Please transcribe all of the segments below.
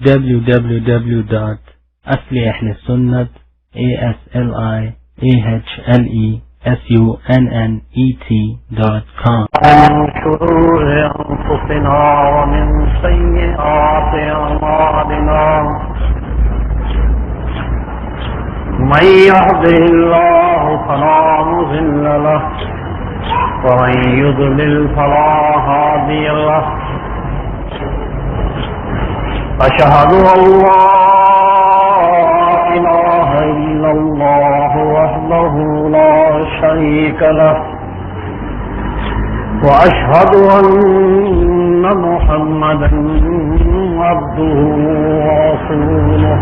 www.asliahlesunnet.com. من شرور أنفسنا ومن سيئات أعمالنا من يهده الله فلا مضل له ومن يضلل فلا هادي له أشهد أن لا إله إلا الله وحده لا شريك له وأشهد أن محمدا عبده ورسوله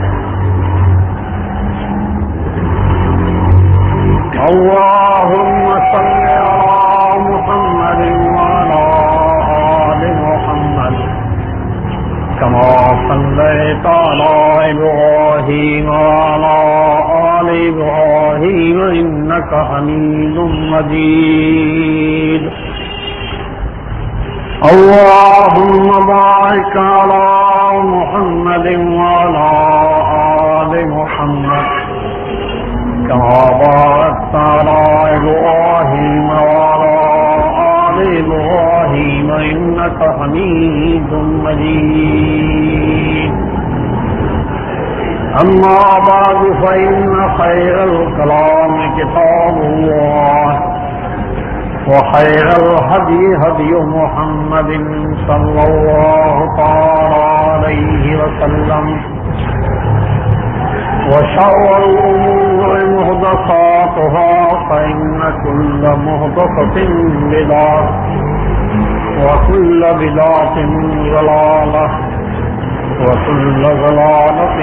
اللهم صل على محمد وعلى آل محمد كما صليت على إبراهيم وعلى آل إبراهيم إنك حميد مجيد اللهم بارك على محمد وعلى آل محمد كما باركت على إبراهيم وعلى آل إبراهيم إنك حميد مجيد أما بعد فإن خير الكلام كتاب الله وخير الهدي هدي محمد صلى الله تعالى عليه وسلم وشر الأمور محدثاتها فإن كل محدثة بدعة وكل بدعة ضلالة وكل ضلالة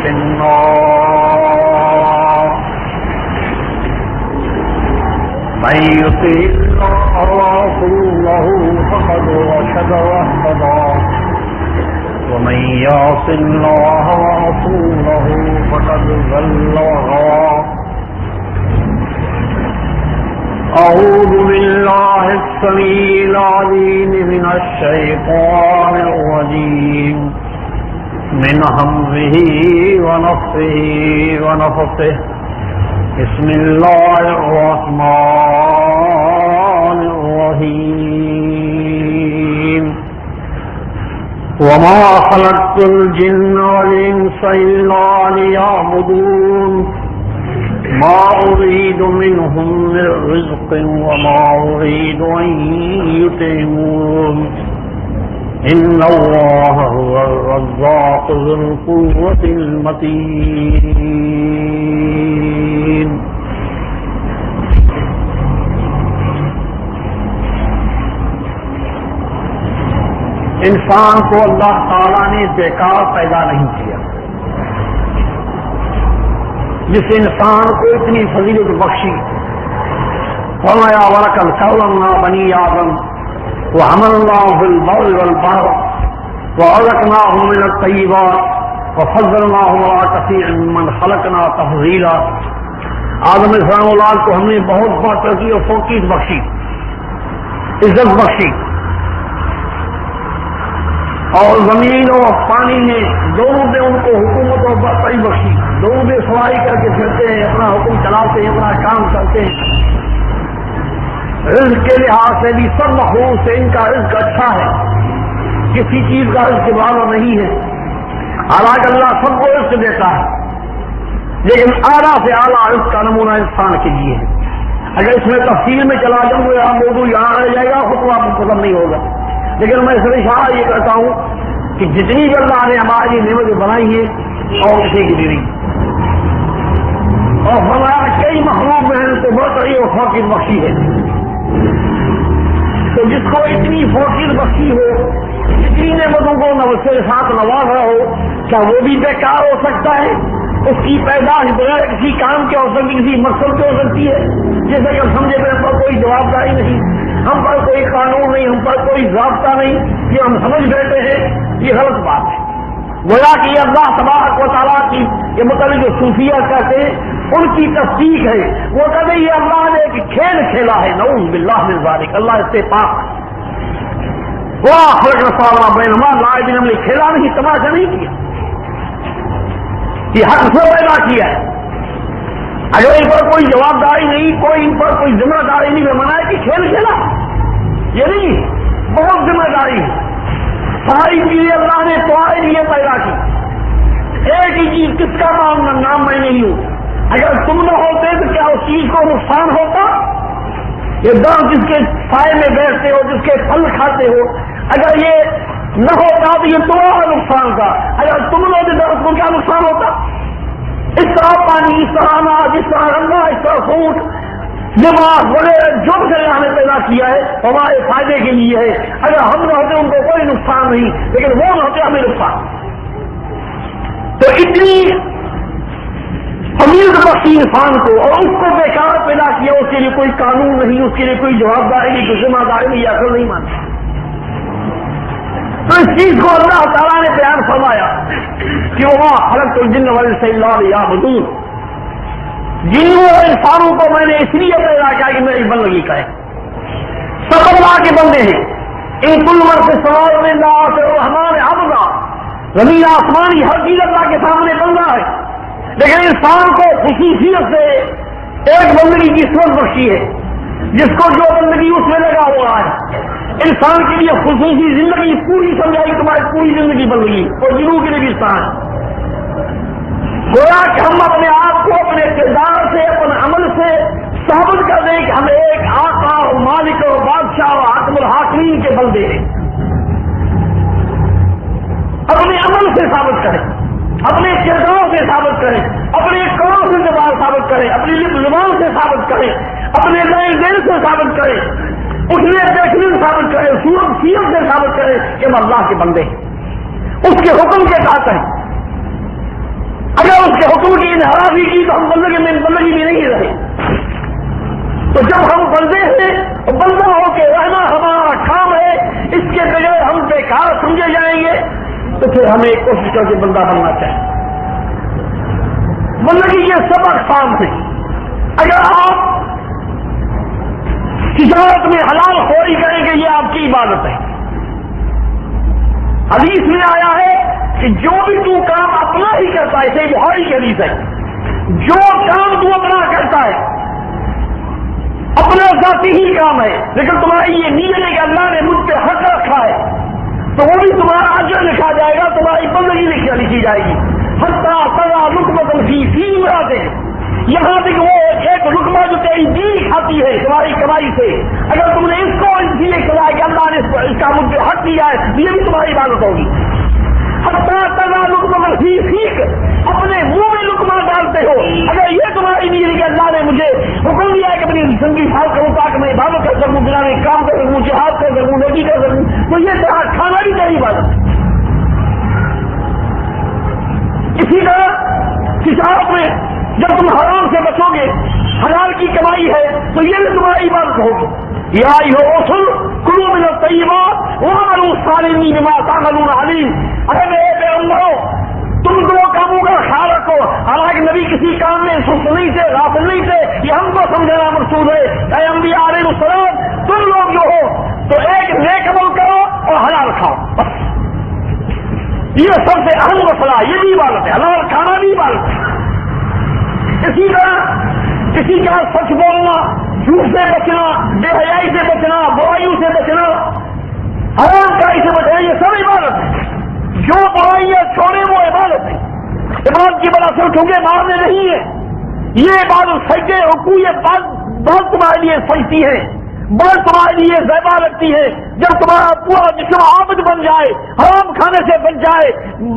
في النار من يطع الله ورسوله فقد رشد واهتدى ومن يعص الله ورسوله فقد ضل وغوى أعوذ بالله السميع العليم من الشيطان الرجيم من همزه ونفخه ونفثه بسم الله الرحمن الرحيم وما خلقت الجن والإنس إلا ليعبدون ما أريد منهم من رزق وما أريد أن يطعمون إن الله هو الرزاق ذو القوة المتين انسان کو اللہ تعالیٰ نے بیکار پیدا نہیں کیا. جس انسان کو اتنی فضیلت بخشی فرمایا وَلَقَدْ كَرَّمْنَا بَنِي آدَمَ وَحَمَلْنَاهُمْ فِي الْبَرِّ وَالْبَحْرِ وَرَزَقْنَاهُم مِّنَ الطَّيِّبَاتِ وَفَضَّلْنَاهُمْ عَلَىٰ كَثِيرٍ مِّمَّنْ خَلَقْنَا تَفْضِيلًا. آدم علیہ السلام اولاد کو ہم نے بہت بڑھ ترقی اور فوقیت بخشی، عزت بخشی، اور زمین اور پانی نے دونوں میں ان کو حکومت اور برتری بخشی. دونوں میں سواری کر کے پھرتے ہیں، اپنا حکم چلاتے ہیں، اپنا کام کرتے ہیں. رزق کے لحاظ سے بھی سب مخلوق سے ان کا رزق اچھا ہے، کسی چیز کا رزق برابر نہیں ہے. حالانکہ اللہ سب کو رزق دیتا ہے، لیکن اعلیٰ سے اعلیٰ رزق کا نمونہ انسان کے لیے ہے. اگر اس میں تفصیل میں چلا جاؤں گا یہاں موضوع یہاں رہ جائے گا، خطبہ مکمل نہیں ہوگا. لیکن میں اس اشارہ یہ کرتا ہوں کہ جتنی بھی اللہ نے ہمارے لیے نعمتیں بنائی ہیں اور کسی کی بھی نہیں، اور فرمایا کئی مخلوق میں ان کو برتری اور فوقیت بخشی ہے. تو جس کو اتنی فوقیت بخشی ہو، اتنی نعمتوں کو نوسے کے ساتھ نوازا ہو، کیا وہ بھی بیکار ہو سکتا ہے؟ اس کی پیدائش بغیر کسی کام کے ہو سکتی، کسی مقصد کے ہو سکتی ہے. جیسے کہ ہم سمجھے کہ ہم پر کوئی جوابداری نہیں، ہم پر کوئی قانون نہیں، ہم پر کوئی ضابطہ نہیں، یہ ہم سمجھ بیٹھے ہیں، یہ غلط بات ہے. گویا کہ یہ اللہ تبارک و تعالیٰ کی یہ متعلق جو صوفیہ کہتے ہیں ان کی تصدیق ہے. وہ کہتے ہیں یہ اللہ نے ایک کھیل کھیلا ہے، نعوذ باللہ من ذالک، اللہ اس سے پاک. واہ خلق رسالہ بینما لاعبین، ہم نے کھیلا نہیں، تماشا نہیں کیا، یہ حق سے پیدا کیا ہے۔ اگر ان پر کوئی جواب داری نہیں، کوئی ان پر کوئی ذمہ داری نہیں، بنایا کہ کھیل کھیلا، یہ نہیں، بہت ذمہ داری ہے۔ ساری چیزیں اللہ نے تمہارے لیے پیدا کی، ایک ہی چیز کس کا نام میں نہیں ہوں، اگر تم نہ ہوتے تو کیا اس چیز کو نقصان ہوتا؟ یہ درخت جس کے سائے میں بیٹھتے ہو، جس کے پھل کھاتے ہو، اگر یہ نہ ہوتا تو یہ تمہارا نقصان تھا، اگر تم نہ ہوتے درخت کو کیا نقصان ہوتا؟ اس طرح پانی، اس طرح اناج، اس طرح رنگا، اس طرح فروٹ، لباس وغیرہ جو بھی اللہ نے پیدا کیا ہے ہمارے فائدے کے لیے ہے، اگر ہم نہ ہوتے ان کو کوئی نقصان نہیں، لیکن وہ نہ ہوتے ہمیں نقصان۔ تو اتنی امیر بخشی انسان کو اور اس کو بیکار پیدا کیا، اس کے لیے کوئی قانون نہیں، اس کے لیے کوئی جواب داری نہیں، کوئی ذمہ داری نہیں، عقل نہیں مانتا۔ تو اس چیز کو اللہ تعالیٰ نے بیان فرمایا کہ وما خلقت الجن والانس الا لیعبدون، جنوں اور انسانوں کو میں نے اس لیے پیدا کیا کہ میری بندگی کرے۔ سب اللہ کے بندے ہیں، ان کل من فی السماوات والارض الرحمن عبدا، زمین آسمانی ہر چیز اللہ کے سامنے بندہ ہے، لیکن انسان کو خصوصیت سے ایک بندگی کی صورت بخشی ہے، جس کو جو بندگی اس میں لگا ہوا ہے۔ انسان کے لیے خصوصی زندگی پوری سمجھائی، تمہاری پوری زندگی بندگی، اور جنوں کے لیے بھی انسان گویا کہ ہم اپنے آپ کو اپنے کردار سے، اپنے عمل سے ثابت کر دیں کہ ہم ایک آقا اور مالک اور بادشاہ اور حاکم الحاکمین کے بندے ہیں۔ اپنے عمل سے ثابت کریں، اپنے کردار سے ثابت کریں، اپنے کام سے ثابت کریں، اپنی زبان سے ثابت کریں، اپنے لین دین سے ثابت کریں، اٹھنے بیٹھنے سے ثابت کریں، صورت سیرت سے ثابت کریں کہ ہم اللہ کے بندے ہیں، اس کے حکم کے ساتھ ہیں۔ اگر اس کے حکم کی انحرافی کی تو ہم بندگی میں نہیں رہے۔ تو جب ہم بندے ہیں، بندہ ہو کے رہنا ہمارا کام ہے، اس کے بغیر ہم بیکار سمجھے جائیں گے، تو پھر ہمیں کوشش کر کے بندہ بننا چاہیے۔ بندگی کے سب اقسام ہیں۔ اگر آپ تجارت میں حلال خوری کریں گے، یہ آپ کی عبادت ہے۔ حدیث میں آیا ہے کہ جو بھی تو کام اپنا ہی کرتا ہے، اسے بخاری کی حدیث ہے، جو کام تو اپنا کرتا ہے اپنا ذاتی ہی کام ہے، لیکن تمہاری یہ نیت ہے کہ اللہ نے مجھ پہ حق رکھا ہے، تو وہ بھی تمہارا اجر لکھا جائے گا، تمہاری بندگی لکھی جائے گی۔ حتیٰ سزا لقمۃ فی امرأۃ، یہاں تک وہ ایک لقمہ جو تیری بیوی کھاتی ہے تمہاری کمائی سے، اگر تم نے اس کو اس لیے کہا کہ اللہ نے اس کا مجھ پہ حق دیا ہے، یہ بھی تمہاری عبادت ہوگی۔ حتیٰ سزا لقمۃ فیک، اپنے منہ میں لقمہ ڈالتے ہو، اگر یہ تمہاری نیت کہ اللہ نے مجھے حکم دیا ہے کہ اپنی زندگی حال کروں تاکہ میں عبادت کر سکوں، بنا میں کام کر سکوں، جہاد کر سکوں، نیکی کر سکوں، تو یہ طرح کھانا بھی تیری عبادت ہے۔ اسی طرح تجارت میں جب تم حرام سے بچو گے، حلال کی کمائی ہے، تو یہ بھی تمہاری عبادت ہوگی۔ یا ایھا الرسل کلوا من الطیبات واعملوا صالحین بما تعملون علیم، اے میرے پیغمبروں تم دو کاموں کا خیال رکھو۔ حالانکہ نبی کسی کام میں سست نہیں تھے، غافل نہیں تھے، یہ ہم کو سمجھنا مقصود ہے۔ اے انبیاء علیہ السلام، تم لوگ جو ہو تو ایک نیک عمل کرو اور حلال کھاؤ، بس یہ سب سے اہم مسئلہ، یہ بھی عبادت ہے، حلال کھانا بھی عبادت ہے۔ اسی طرح کسی کا سچ بولنا، جھوٹ سے بچنا، بے حیائی سے بچنا، برائیوں سے بچنا، حرام کاری سے بچنا، یہ سب عبادت ہے۔ جو برائیاں چھوڑے وہ عبادت ہے۔ عبادت کی بڑا صرف ٹھوکے مارنے نہیں ہے، یہ عبادت سجدے رکوع یہ بات تمہارے لیے سجتی ہے، بات تمہارے لیے زیبا لگتی ہے۔ جب تمہارا پورا جسم عابد بن جائے، حرام کھانے سے بچ جائے،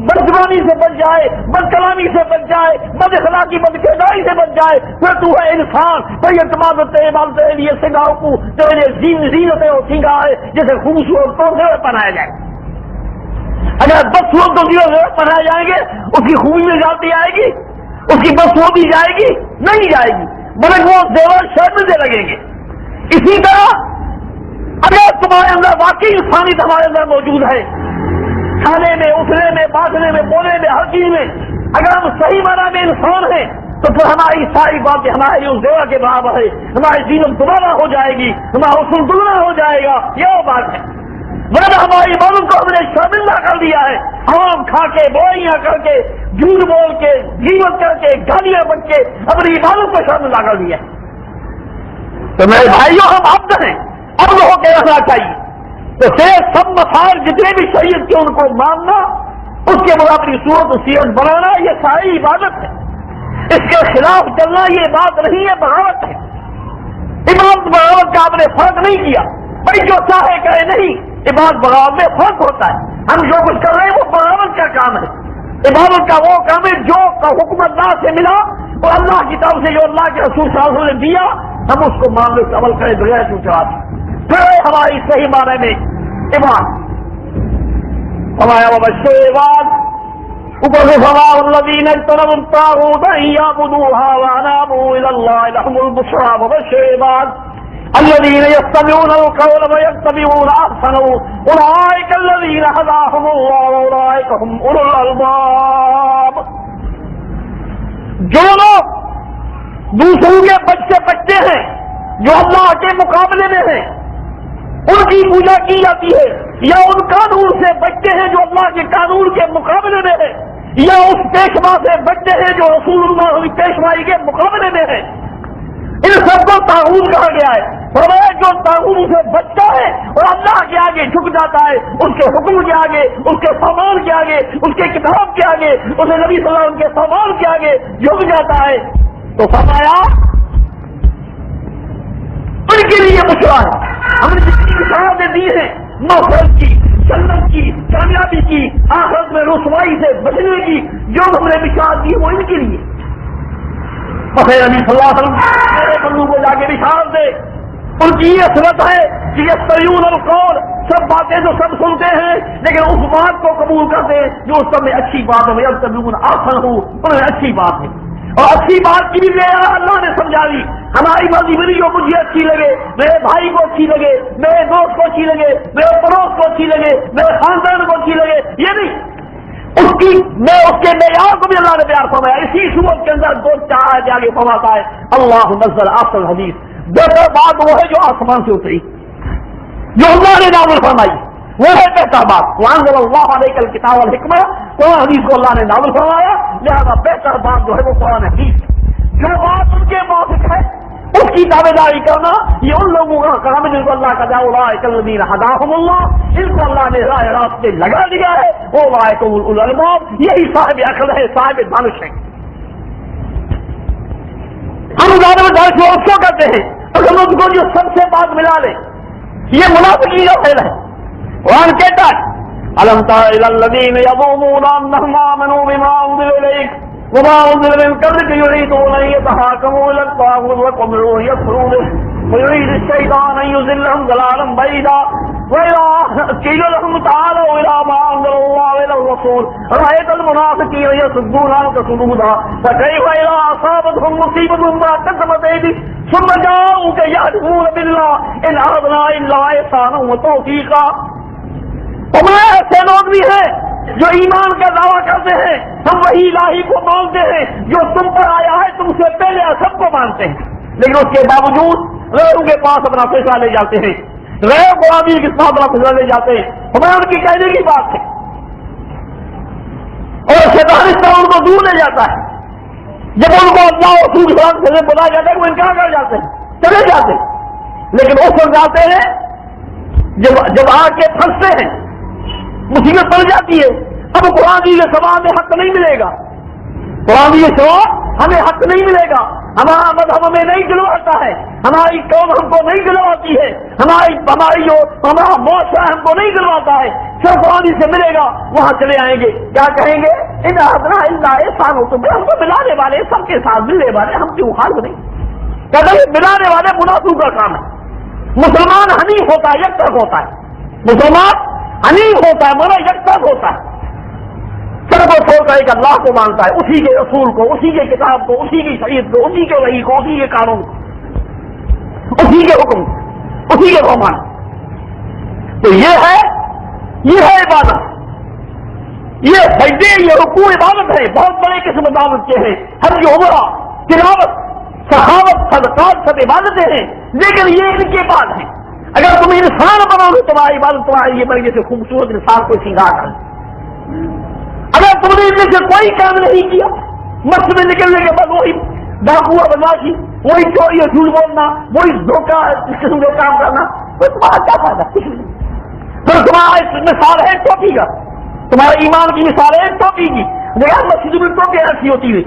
بد زبانی سے بچ جائے، بد کلامی سے بچ جائے، بد اخلاقی بد کرداری سے بچ جائے، پھر تو ہے انسان۔ پھر یہ تمام عبادت تیرے لیے سنگاروں کو تیرے لیے زینتیں اور سنگار ہے، جیسے خوبصورت پودے پہنایا جائے۔ اگر بدصورت پہنائے جائیں گے، اس کی خوبی میں جاتی آئے گی، اس کی بدصورتی جائے گی نہیں جائے گی، بلکہ وہ زیور شرمندے لگیں گے۔ اسی طرح اگر تمہارے اندر واقعی انسانیت ہمارے اندر موجود ہے، کھانے میں، اٹھنے میں، باتنے میں، بولنے میں، ہر چیز میں اگر ہم صحیح معنی میں انسان ہیں، تو پھر ہماری ساری باتیں ہمارے اس زیور کے برابر ہے، ہماری زینت دوبارہ ہو جائے گی، ہمارا حسن دگنا ہو جائے گا، یہ وہ بات ہے۔ ورنہ ہماری عبادت کو ہم نے شرمندہ کر دیا ہے. حرام کھا کے، بوائیاں کر کے، جھوٹ بول کے، غیبت کر کے، گالیاں بن کے اپنی عبادت کو شرمندہ کر دیا. تو میرے بھائیوں، ہم عبد ہیں، عبد ہو کے رہنا چاہیے. تو صرف سب مسائل جتنے بھی شریعت کے ان کو ماننا، اس کے بعد اپنی صورت و سیرت بنانا، یہ ساری عبادت ہے. اس کے خلاف چلنا یہ بات نہیں ہے، بغاوت ہے. عبادت بغاوت کا آپ نے فرق نہیں کیا. بھائی جو چاہے کہے نہیں، عبادت بغاوت میں فرق ہوتا ہے. ہم جو کچھ کر رہے ہیں وہ بغاوت کا کام ہے. عبادت کا وہ کام ہے جو حکم اللہ سے ملا اور اللہ کی طرف سے جو اللہ کے رسول صلی اللہ علیہ وسلم نے دیا، ہم اس کو مان لے عمل کریں بغیر چوچات. پھر ہماری صحیح معنی میں عبادت ہمارا وبشر عباد اوپر سے فرمایا الذین اجتنبوا الطاغوت ان یعبدوها وانابوا الى اللہ لهم البشریٰ وبشر عباد الذين يستمعون القول ويتبعون احسنه اولئك الذين هداهم الله واولئك هم اولو الالباب. جو لوگ دوسروں کے بچے بچے ہیں، جو اللہ کے مقابلے میں ہیں، ان کی پوجا کی جاتی ہے، یا ان قانون سے بچتے ہیں جو اللہ کے قانون کے مقابلے میں ہے، یا اس پیشوا سے بچتے ہیں جو رسول اللہ کی پیشوائی کے مقابلے میں ہے، ان سب کو طاغوت کہا گیا ہے. فرمایا جو طاغوت سے بچتا ہے اور اللہ کے آگے جھک جاتا ہے، اس کے حکم کے آگے، اس کے فرمان کے آگے، اس کے کتاب کے آگے، اسے نبی صلی اللہ علیہ وسلم کے فرمان کے آگے جھک جاتا ہے، تو فرمایا ان کے لیے بشرا ہے. ہم نے جتنی بشارتیں دی ہیں مغفرت کی، جنت کی، کامیابی کی، آخرت میں رسوائی سے بچنے کی، جو ہم نے بشارت دی وہ ان کے لیے. بخیر نبی صلی اللہ علیہ وسلم میرے بندوں کو جا کے بشارت دے. ان کی یہ صورت ہے کہ یستمعون القول، سب باتیں جو سب سنتے ہیں لیکن اس بات کو قبول کرتے ہیں جو اس سب میں اچھی بات ہے. یستمعون احسنہ، انہیں اچھی بات ہے. اور اچھی بات کی بھی اللہ نے سمجھا دی. ہماری مرضی میری جو مجھے اچھی لگے، میرے بھائی کو اچھی لگے، میرے دوست کو اچھی لگے، میرے پڑوس کو اچھی لگے، میرے خاندان کو اچھی لگے، یہ نہیں. اس کے معیار کو بھی اللہ نے بیان فرمایا. اسی صورت کے اندر دو چار آیتیں آگے فرماتا ہے اللہ نزل احسن الحدیث، بہتر بات وہ ہے جو آسمان سے اتری، جو اللہ نے نازل فرمائی، وہ ہے بہتر بات. وانزل اللہ علیک الکتاب والحکمہ، قرآن حدیث کو اللہ نے نازل فرمایا، لہذا بہتر بات جو ہے وہ قرآن حدیث. جو بات ان کے موافق ہے اس کی دعوے داری کرنا، یہ ان لوگوں کا کام ہے جن کو اللہ کا اولئک الذین ھداھم اللہ، جن کو اللہ نے راہ راست پہ لگا دیا ہے، اولئک هم اولو الالباب، یہی صاحب عقل ہے، صاحب دانش ہے. ہم زیادہ دانش وہ اس کو کرتے ہیں اگر اس کو جو سب سے بات ملا لے، یہ منافقی کا فعل ہے. قرآن کہتا ہے الم تر الی الذین یظنون انهم آمنوا بما انزل الیک وما انزل من قبلک یریدون ان یتحاکموا الی الطاغوت وقد یکفرون ویرید الشیطان ان یضلهم ضلالا بعیدا وإذا قیل لهم تعالوا إلى ما أنزل الله وإلى الرسول رأيت المنافقين يصدون عنك صدودا فكيف إذا أصابتهم مصيبة بما قدمت أيديهم ثم جاءوك يحلفون بالله إن أردنا إلا إحسانا وتوفيقا. ہمارے ایسے لوگ بھی ہیں جو ایمان کا دعویٰ کرتے ہیں، ہم وہی الہی کو مانتے ہیں جو تم پر آیا ہے، تم سے پہلے سب کو مانتے ہیں، لیکن اس کے باوجود غیروں کے پاس اپنا فیصلہ لے جاتے ہیں، غیر غلامی کے ساتھ اپنا فیصلہ لے جاتے ہیں. ہمیں ان کی کہنے کی بات ہے اور شیطان اس طرح ان کو دور لے جاتا ہے. جب ان کو اللہ اور رسول سے بلایا جاتا ہے وہ انکار کر جاتے ہیں، چلے جاتے ہیں. لیکن اس وقت جاتے ہیں جب آ کے پھنستے ہیں، مصیبت پڑ جاتی ہے. اب قرآن کی یہ سوال میں حق نہیں ملے گا، قرآن کی یہ سوال ہمیں حق نہیں ملے گا، ہمارا مذہب ہمیں نہیں دلواتا ہے، ہماری قوم ہم کو نہیں دلواتی ہے، ہمارا معاشرہ ہم کو نہیں دلواتا ہے. صرف قرآن سے ملے گا، وہاں چلے آئیں گے، کیا کہیں گے ان اردنا اللہ احسان ہو تو ہم کو ملانے والے سب کے ساتھ ملنے والے ہم کیوں حال نہیں. کہتے ہیں ملانے والے منافق کا کام ہے. مسلمان حنیف ہوتا ہے، یک طرف ہوتا ہے، مسلمان حنیف ہوتا ہے، مگر یک طرف ہوتا ہے، سب کو چھوڑ کر ایک اللہ کو مانتا ہے، اسی کے رسول کو، اسی کے کتاب کو، اسی کی شریعت کو، اسی کے وحی کو، اسی کے قانون کو، اسی کے حکم، اسی کے فرمان. تو یہ ہے عبادت، یہ سجدے، یہ رکوع عبادت ہے. بہت بڑے قسم عبادت کے ہیں، حج عمرہ، تلاوت، سخاوت، صدقات سب عبادتیں ہیں، لیکن یہ ان کے بعد ہیں. اگر تم انسان بنو گے تمہاری عبادت تمہارے لیے بڑی جیسے خوبصورت انسان کو سنگار کر. اگر تم نے ان میں سے کوئی کام نہیں کیا, مسجد میں نکلنے کے بعد وہی ڈاکو بدماشی, وہی چوری اور جھوٹ بولنا, وہی دھوکہ اس قسم کا کام کرنا, تو تمہارا کیا فائدہ؟ کچھ نہیں. پھر تمہارا مثال ہے ٹوپی کا, تمہارے ایمان کی مثال ہے ٹوپی کی. دیکھا مسجد میں ٹوپی ایسی ہوتی ہے,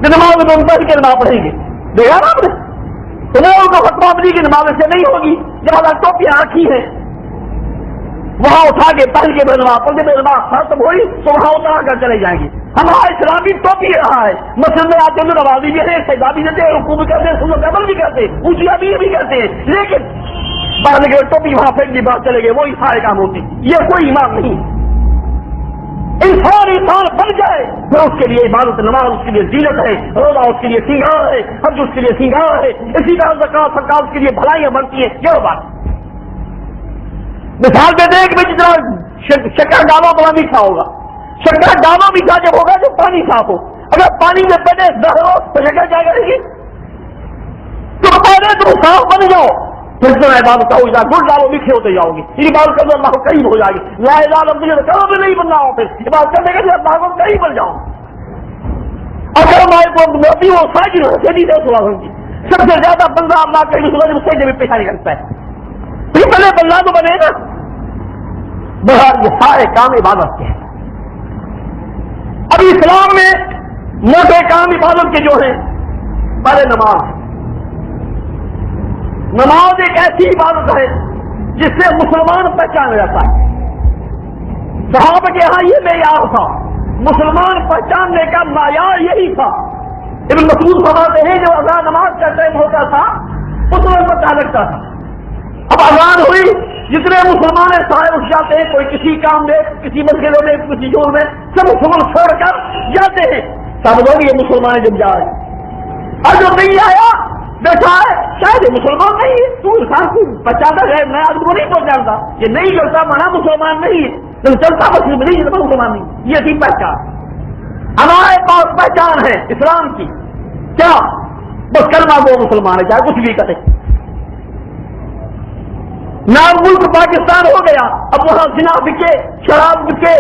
نماز میں پڑھ کے نماز پڑھیں گے, دیکھا نا آپ نے, تمہیں ان کو فتوا دی کہ نماز سے نہیں ہوگی. جہاں ٹوپیاں رکھی ہیں وہاں اٹھا کے پہن کے نماز پڑھنے میں نماز ختم ہوئی تو وہاں اتار کر چلے جائیں گے. ہمارا اسلام بھی ٹوپی رہا ہے. مسجد میں آتے ہوئے نمازی بھی ہے, سجدہ بھی دیتے ہیں, رکوع بھی کرتے ہیں, سجود عمل بھی کرتے ہیں, اونچی امیر بھی کرتے ہیں, لیکن باہر نکلے ٹوپی وہاں پھینک دی, بات چلے گئے, وہی سارے کام ہوتے. یہ کوئی ایمان نہیں. انسان بن جائے پھر اس کے لیے عبادت, نماز اس کے لیے زینت ہے, روزہ اس کے لیے سنگار ہے, حج اس کے لیے سنگار ہے, اسی طرح زکات سرکار اس کے لیے بھلائیاں بنتی ہیں. یہ بات مثال دے دیں کہ جتنا شکر ڈالو بڑا میٹھا ہوگا. شکر ڈالو میٹھا جب ہوگا جب پانی صاف ہو. اگر پانی میں پہلے ڈالو تو شکر کیا کرے گی؟ تو پہلے تم صاف بن جاؤ, پھر تو عبادت ہو جائے. گڑ ڈالو میٹھے ہوتے جاؤ گے, عبادت کرو اللہ کو قریب ہو جائے گی. لا الہ الا اللہ کرو بھی نہیں بننا ہو, پھر عبادت کرنے کے لیے اللہ کو قریب بن جاؤ. اگر ہمارے کو نبی وہ ساجد ہو سیدھی دے سلا ہوگی. سب سے زیادہ بندہ اللہ کے لیے سجدے میں پیشانی کرتا ہے. پھر پہلے بندہ تو بنے گا. بہر یہ سارے کام عبادت کے ہیں. اب اسلام میں موٹے کام عبادت کے جو ہیں, پہلے نماز. نماز ایک ایسی عبادت ہے جس سے مسلمان پہچانا جاتا ہے. صحابہ کے یہاں یہ معیار تھا, مسلمان پہچاننے کا معیار یہی تھا. ابن مسعود فرماتے ہیں جب اذان نماز کا ٹائم ہوتا تھا اس میں پتہ لگتا تھا. اب اذان ہوئی, جتنے مسلمان سارے اٹھ جاتے ہیں, کوئی کسی کام میں, کسی مسئلے میں, کسی جور میں, سب مسلمان چھوڑ کر جاتے ہیں. سب لوگ یہ مسلمان جب جا رہے ہیں, اور جو نہیں آیا بیٹھا ہے شاید یہ مسلمان نہیں ہے. تو انسان کو پہچانا ہے, میں آدمی کو نہیں پہچانتا, یہ نہیں کرتا مانا مسلمان نہیں ہے, تو چلتا مسلم نہیں ہے, مسلمان نہیں. یہ تھی پہچان. ہمارے پاس پہچان ہے اسلام کی کیا؟ بس کلمہ وہ مسلمان ہے, چاہے کچھ بھی کرے. نہ ملک پاکستان ہو گیا, اب وہاں زنا بکے, شراب بکے,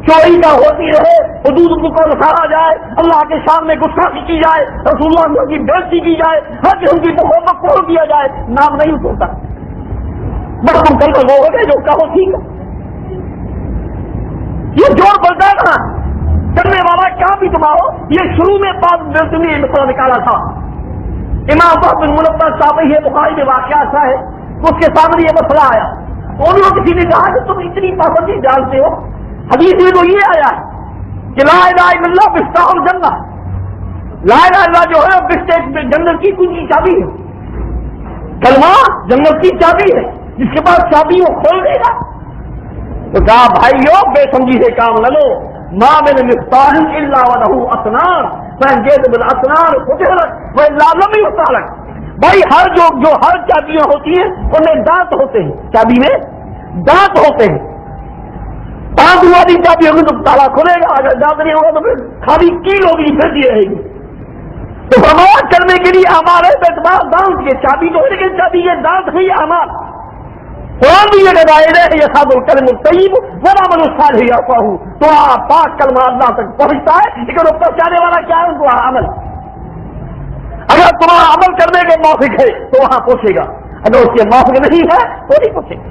چوری کا ہوتی رہے, حدود کو رکھا جائے, اللہ کے سامنے گستاخی کی جائے, رسول اللہ کی بےعزتی کی جائے, ہر قسم کی محبت کو دیا جائے, نام نہیں ہوتا. بس تم کل وہ ہو گئے جو کہو ٹھیک ہے. یہ جوڑ بنتا ہے نا کرنے والا کام بھی تمہارا. یہ شروع میں بات تم نے مسئلہ نکالا تھا. امام بن منبہ صاحب ہے, بخاری میں واقعہ ایسا ہے, اس کے سامنے یہ مسئلہ آیا. انہوں نے کسی نے کہا کہ تم اتنی پابندی ڈالتے ہو, حدیث میں تو یہ آیا ہے کہ لا الہ الا اللہ مفتاح الجنہ, لا الہ الا اللہ جو ہے جنت کی کنجی چابی ہے. کلمہ جنت کی چابی ہے, جس کے بعد چابی وہ کھول دے گا. تو کہا بھائیو بے سمجھی سے کام نہ لو, ما من مفتاح الا ولہ اسنان فانجز بالاسنان فتحت والا لم یفتح لک. بھائی ہر جو ہر چابیاں ہوتی ہیں انہیں دانت ہوتے ہیں, چابی میں دانت ہوتے ہیں. دانت والی چابی ہوگی تو تالا کھلے گا, اگر دانت نہیں ہوگا تو پھر خالی کیل ہوگی, پھرتی رہے گی. تو فرمان کرنے کے لیے ہمارے اعتبار دانت کے چابی تو ہے, لیکن چابی یہ دانت نہیں ہے ہمارا. قرآن بھی یہ روایت ہے یہ سب الکلم الطیب والعمل الصالح یرفعہ. تو پاک کلمہ اللہ تک پہنچتا ہے, لیکن وہ پہنچانے والا کیا ہے؟ تمہارا عمل. اگر تمہارا عمل کرنے کے موافق ہے تو وہاں پہنچے گا, اگر اس کے موافق نہیں ہے تو نہیں پہنچے گا.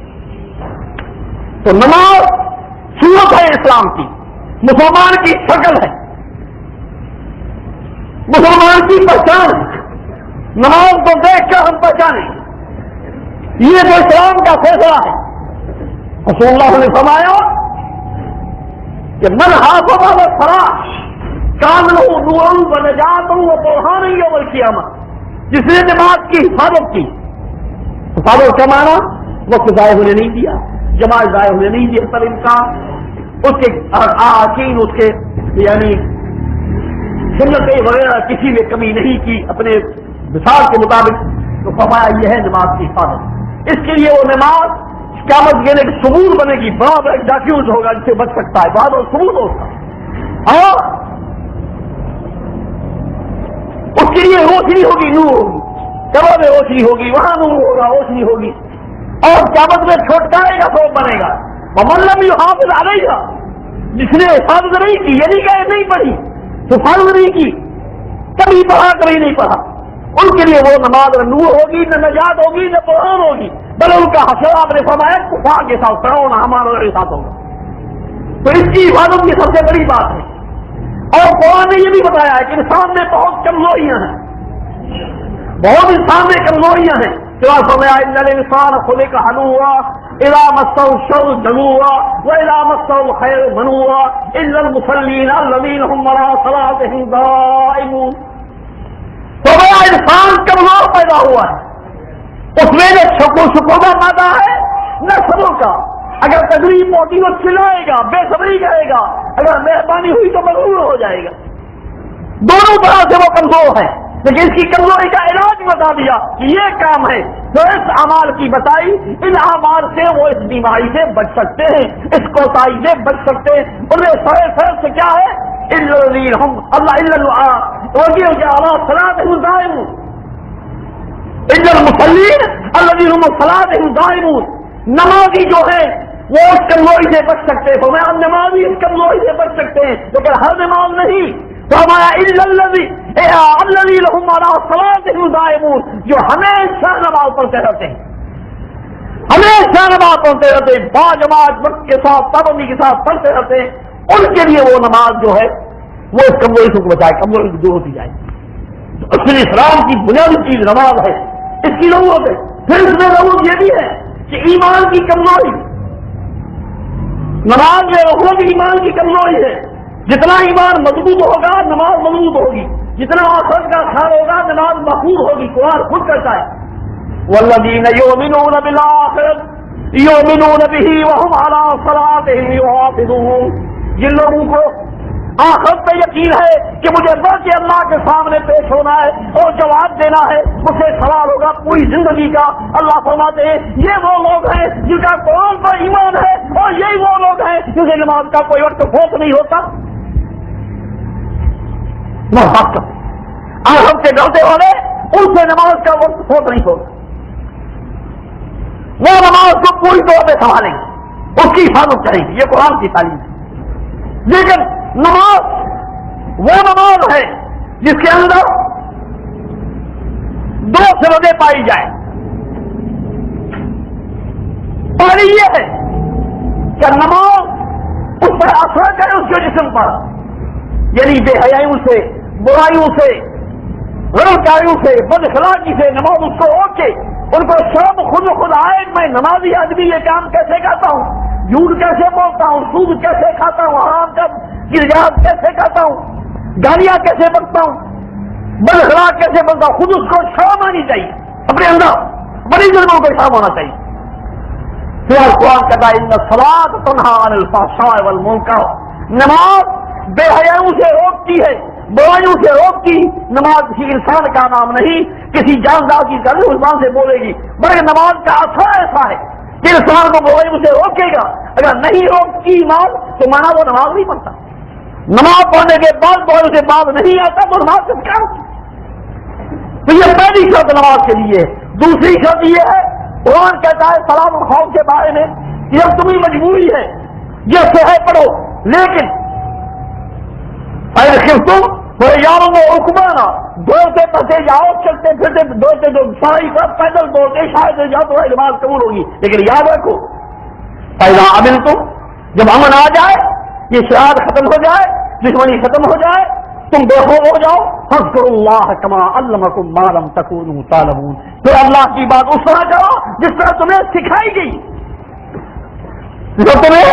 تو نماز صورت ہے اسلام کی, مسلمان کی شکل ہے, مسلمان کی پہچان ہے. نماز کو دیکھ کر ہم پہچانیں. یہ جو اسلام کا فیصلہ ہے, رسول اللہ نے فرمایا کہ من حافظ علی الصلاۃ کان لہ نور و نجات و برہان یوم القیامہ. جس نے نماز کی حفاظت کی, حفاظت کا معنی وقت ضائع ہونے نہیں دیا, جماعت ضائع ہونے نہیں دیا, پر انسان اس کے آرکین, اس کے یعنی سنتیں وغیرہ کسی میں کمی نہیں کی اپنے مثال کے مطابق, تو فرمایا یہ ہے نماز کی حفاظت. اس کے لیے وہ نماز قیامت کے لیے ثبوت بنے گی, بڑا بڑا ڈاکیوز ہوگا جس سے بچ سکتا ہے, بڑا بڑا ثبوت ہوگا, اور اس کے لیے روشنی ہوگی, نور ہوگی. قبر میں روشنی ہوگی، وہاں نور ہوگا، روشنی ہوگی، اور قیامت میں چھٹکارے کا سبب بنے گا۔ ومن لم یحافظ علیہا، جس نے حفاظت نہیں کی، یعنی کہ نہیں پڑھی، حفاظت نہیں کی، کبھی پڑھا کبھی نہیں پڑھا، ان کے لیے وہ نماز نہ نور ہوگی، نہ نجات ہوگی، نہ قرآن ہوگی، بلکہ ان کا حشر آپ نے فرمایا کفار کے ساتھ، فرعون ہمارے ساتھ ہوگا۔ تو اس کی حفاظت کی سب سے بڑی بات ہے۔ اور قرآن نے یہ بھی بتایا ہے کہ انسان میں بہت کمزوریاں ہیں، بہت انسان میں کمزوریاں ہیں۔ فرمایا ان الانسان خلق ہلوعا اذا مسہ الشر جزوعا واذا مسہ الخیر منوعا الا المصلین الذین هم علی صلاتهم دائمون۔ فرمایا انسان کمزور پیدا ہوا ہے، اس میں نہ شکر کا مادہ ہے نہ صبر کا۔ اگر تکلیف ہوتی تو چلائے گا، بے صبری کرے گا، اگر مہربانی ہوئی تو مغرور ہو جائے گا۔ دونوں طرح سے وہ کمزور ہے، لیکن اس کی کمزوری کا علاج بتا دیا کہ یہ کام ہے جو اس اعمال کی بتائی، ان اعمال سے وہ اس بیماری سے بچ سکتے ہیں، اس کوتاہی سے بچ سکتے ہیں۔ ان میں سر سے کیا ہے؟ نمازی جو ہے وہ اس کمزوری سے بچ سکتے ہیں، فرمایا نمازی اس کمزوری سے بچ سکتے ہیں، لیکن ہر نماز نہیں۔ فرمایا الذین هم علی صلاتهم دائمون، جو ہمیشہ نماز پڑھتے رہتے ہیں، ہمیشہ نماز پڑھتے رہتے ہیں، باجماعت وقت کے ساتھ پابندی کے ساتھ پڑھتے رہتے ہیں، ان کے لیے وہ نماز جو ہے وہ اس کمزوری سے بچائے، کمزوری دور ہوتی جائے۔ اصل اسلام کی بنیادی چیز نماز ہے، اس کی ضرورت ہے۔ پھر اس میں ضرورت یہ بھی ہے کہ ایمان کی کمزوری، نماز میں خود ایمان کی کمزوری ہے۔ جتنا ایمان مضبوط ہوگا نماز مضبوط ہوگی، جتنا آخرت کا خیال ہوگا نماز محفوظ ہوگی۔ قرآن خود کرتا ہے والذین یؤمنون بالآخرۃ یؤمنون بہ وہم علی صلاتہم یحافظون، جن لوگوں کو آخرت پہ یقین ہے کہ مجھے بڑھ کے اللہ کے سامنے پیش ہونا ہے اور جواب دینا ہے، مجھے سوال ہوگا پوری زندگی کا۔ اللہ فرماتے ہیں یہ وہ لوگ ہیں جن کا قرآن پر ایمان ہے، اور یہی وہ لوگ ہیں جن سے نماز کا کوئی وقت فوت نہیں ہوتا۔ آخرت سے ڈرتے والے ان سے نماز کا وقت فوت نہیں ہوگا، وہ نماز کو پوری طور پہ سنبھالیں گے، اس کی حفاظت کریں گے، یہ قرآن کی تعلیم ہے۔ لیکن نماز وہ نماز ہے جس کے اندر دو سببیں پائی جائیں۔ پہلی یہ ہے کہ نماز اس پر اثر کرے اس کے جسم پر، یعنی بے حیائیوں سے، برائیوں سے، غلطیوں سے، بد اخلاقی سے نماز اس کو روکے، ان کو شرم خود آئے میں نمازی آدمی یہ کام کیسے کرتا ہوں، جھوٹ کیسے بولتا ہوں، سود کیسے کھاتا ہوں، حرام کا گرجات کیسے کرتا ہوں، گالیاں کیسے بکتا ہوں، بد اخلاق کیسے بنتا ہوں، خود اس کو شرم آنی چاہیے، اپنے اندر بڑی ظلموں کو شرم ہونا چاہیے۔ پھر قرآن کہتا ہے ان الصلاۃ تنہی عن الفحشاء والمنکر، نماز بے حیاؤں سے روکتی ہے، برائیوں سے روکتی۔ نماز کسی انسان کا نام نہیں، کسی جاندار کی گل زبان سے بولے گی، بلکہ نماز کا اثر ایسا ہے کہ انسان کو برائیوں سے روکے گا۔ اگر نہیں روکتی نماز تو مانا وہ نماز نہیں پڑھتا، نماز پڑھنے کے بعد برائیوں سے باز نہیں آتا تو نماز کس کام کی؟ تو یہ پہلی شرط نماز کے لیے ہے۔ دوسری شرط یہ ہے، قرآن کہتا ہے صلاۃ الخوف کے بارے میں کہ جب تمہیں مجبوری ہے یہ ہے پڑھو، لیکن تم یاروں میں حکمانا دوڑتے پھرتے جاؤ، چلتے پھرتے دوڑتے جو ساری طرف پیدل دوڑتے شاید جاؤ تو نماز قبول ہوگی، لیکن یاد رکھو پیدا امن تم، جب امن آ جائے، یہ شرار ختم ہو جائے، دشمنی ختم ہو جائے، تم بے خوف ہو جاؤ، فاذکروا اللہ کما علمکم ما لم تکونوا تعلمون، پھر اللہ کی بات اس طرح کرو جس طرح تمہیں سکھائی گئی، جو تمہیں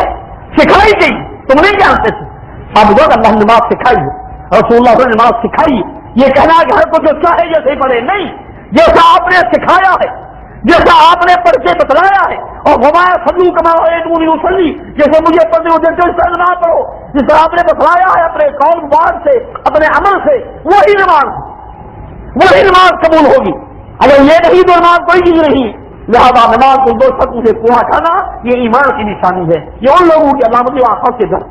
سکھائی گئی، تم نہیں جانتے تھے، اب جو اللہ نے نماز سکھائی ہے، رسول اللہ نے نماز سکھائی ہے، یہ کہنا کہ ہر کو جو چاہے جیسے پڑھے نہیں، جیسا آپ نے سکھایا ہے، جیسا آپ نے پڑھ کے بتلایا ہے، اور ہمارا صلو کما رأیتمونی اصلی، جیسے مجھے پڑھنے کو دیتے اس طرح نماز پڑھو، جس طرح آپ نے بتلایا ہے اپنے قول بات سے، اپنے عمل سے، وہی نماز قبول ہوگی۔ اگر یہ نہیں تو نماز کوئی چیز نہیں، لہذا نماز کو دو شرطوں سے پورا کرنا یہ ایمان کی نشانی ہے۔ یہ ان لوگوں کی علامت آخرت سے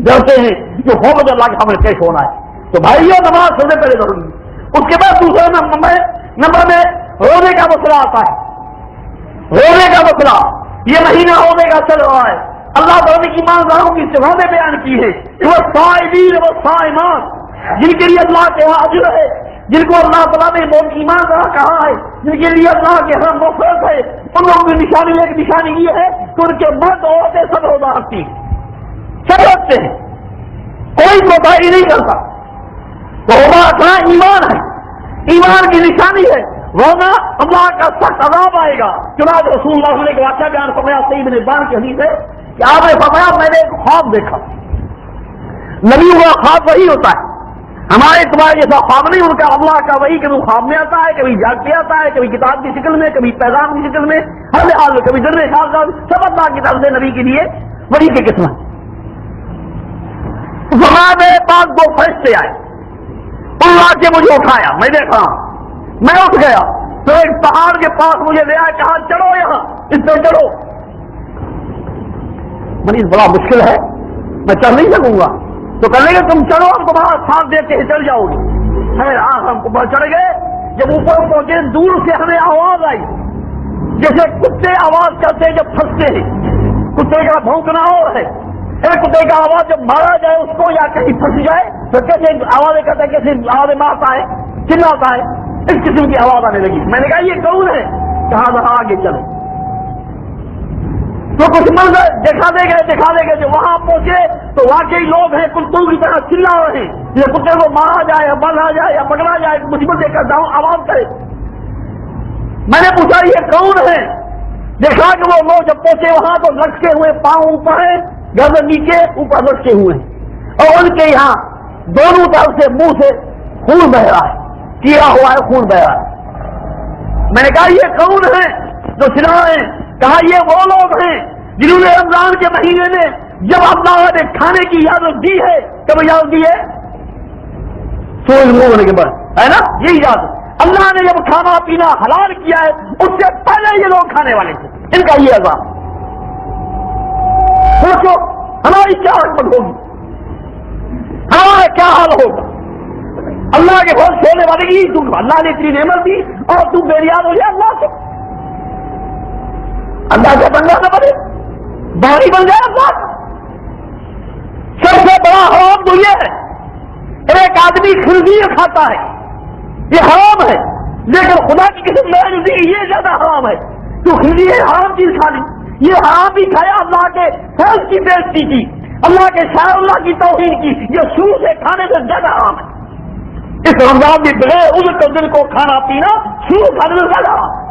ڈرتے ہیں جو خوف اللہ کے سامنے پیش ہونا ہے۔ تو بھائیو نماز سب سے پہلے ضروری ہے، اس کے بعد دوسرے نمبر میں روزے کا مسئلہ آتا ہے. روزے کا مسئلہ، یہ مہینہ روزے کا چل رہا ہے. اللہ تعالیٰ نے ایمانداروں کی صفاتیں بیان کی ہے کہ وہ صائمین و صائمات، جن کے لیے اللہ کے یہاں اجر ہے، جن کو اللہ تعالیٰ نے بہت ایماندار کہا ہے، جن کے لیے اللہ کے یہاں مغفرت ہے. ان لوگوں کی نشانی ایک نشانی یہ ہے کہ ان کے مرد عورتیں سب روزہ رکھتی ہیں، سب رکھتے ہیں، کوئی کوتاہی نہیں کرتا. روزہ رکھنا ایمان ہے، ایمان کی نشانی ہے. روزہ اللہ کا سخت عذاب آئے گا. چنانچہ رسول اللہ صلی اللہ علیہ وسلم نے واقعہ بیان فرمایا، صحیح ابن حبان کی حدیث ہے کہ آپ نے فرمایا میں نے ایک خواب دیکھا. نبی کا خواب وہی ہوتا ہے، ہمارے تمہارے جیسا خواب نہیں. ان کا اللہ کا وہی کبھی خواب میں آتا ہے، کبھی جاگ کے آتا ہے، کبھی کتاب کی شکل میں، کبھی پیغام کی شکل میں، ہر حال میں کبھی ذرے خاص سب اللہ کی طرف سے نبی کے لیے وہی کی قسم. فرمایا میرے پاس دو فرشتے آئے، اللہ سے مجھے اٹھایا، میں دیکھا، میں اٹھ گیا تو ایک پہاڑ کے پاس مجھے لے آیا، کہا چڑھو یہاں، اس پہ چڑھو. مریض بڑا مشکل ہے، میں چڑھ نہیں سکوں گا. تو کہنے لگے تم چڑھو، ہم تمہارا ساتھ دیتے ہیں، چڑھ جاؤ گے. ہم اوپر چڑھ گئے. جب اوپر پہنچے دور سے ہمیں آواز آئی جیسے کتے آواز کرتے جب پھنستے ہیں. کتے کا بھونکنا اور ہے، ایک کتے کا آواز جب مارا جائے اس کو یا کہیں پھنس جائے تو کیسے آوازیں کرتا ہے، کیسے آوازیں مارتا ہے، چلاتا ہے، اس قسم کی آواز آنے لگی. میں نے کہا یہ کون ہے؟ کہا ذرا آگے چلو. تو کچھ منظر دکھا دے گئے. جو وہاں پہنچے تو واقعی لوگ ہیں کتوں کی طرح چلا رہے ہیں، یہ کتے کو مارا جائے یا بڑھا جائے یا پکڑا جائے، مجھے دے کر جاؤں آواز کرے. میں نے پوچھا یہ کون ہے؟ دیکھا کہ وہ لوگ جب پہنچے وہاں تو لٹکے ہوئے، پاؤں اوپر ہیں، گردن نیچے، اوپر لٹکے ہوئے ہیں، اور ان کے یہاں دونوں طرف سے منہ سے خون بہ رہا ہے، کیا ہوا ہے، خون بہ رہا ہے. میں نے کہا یہ کون ہے جو چلا رہے ہیں؟ کہا یہ وہ لوگ ہیں جنہوں نے رمضان کے مہینے میں جب اللہ نے کھانے کی اجازت دی ہے، کب اجازت دی ہے؟ سورج منہ ہونے کے بعد ہے نا، یہ اجازت. اللہ نے جب کھانا پینا حلال کیا ہے اس سے پہلے یہ لوگ کھانے والے تھے. ان کا یہ عذاب، سوچو ہماری کیا حکمت ہوگی، ہمارا کیا حال ہوگا. اللہ کے بہت سونے والے کی تم، اللہ نے اتنی نعمت دی اور تم بے نیاز ہو جائے اللہ سے. اللہ کا بندہ نہ بنے، باری بن جائے اللہ. سب سے بڑا حرام تو یہ ہے ایک آدمی خنزیر کھاتا ہے، یہ حرام ہے. لیکن خدا کی قسم میں یہ زیادہ حرام ہے. تو خنزیر حرام چیز کھا لی، یہ حرام بھی کھایا، اللہ کے فیض کی بےعزتی کی، اللہ کے شاعر اللہ کی توہین کی. یہ شروع سے کھانے سے زیادہ حرام ہے. اس رمضان میں بغیر عذر کے دل کو کھانا پینا شروع کھانے سے زیادہ حرام.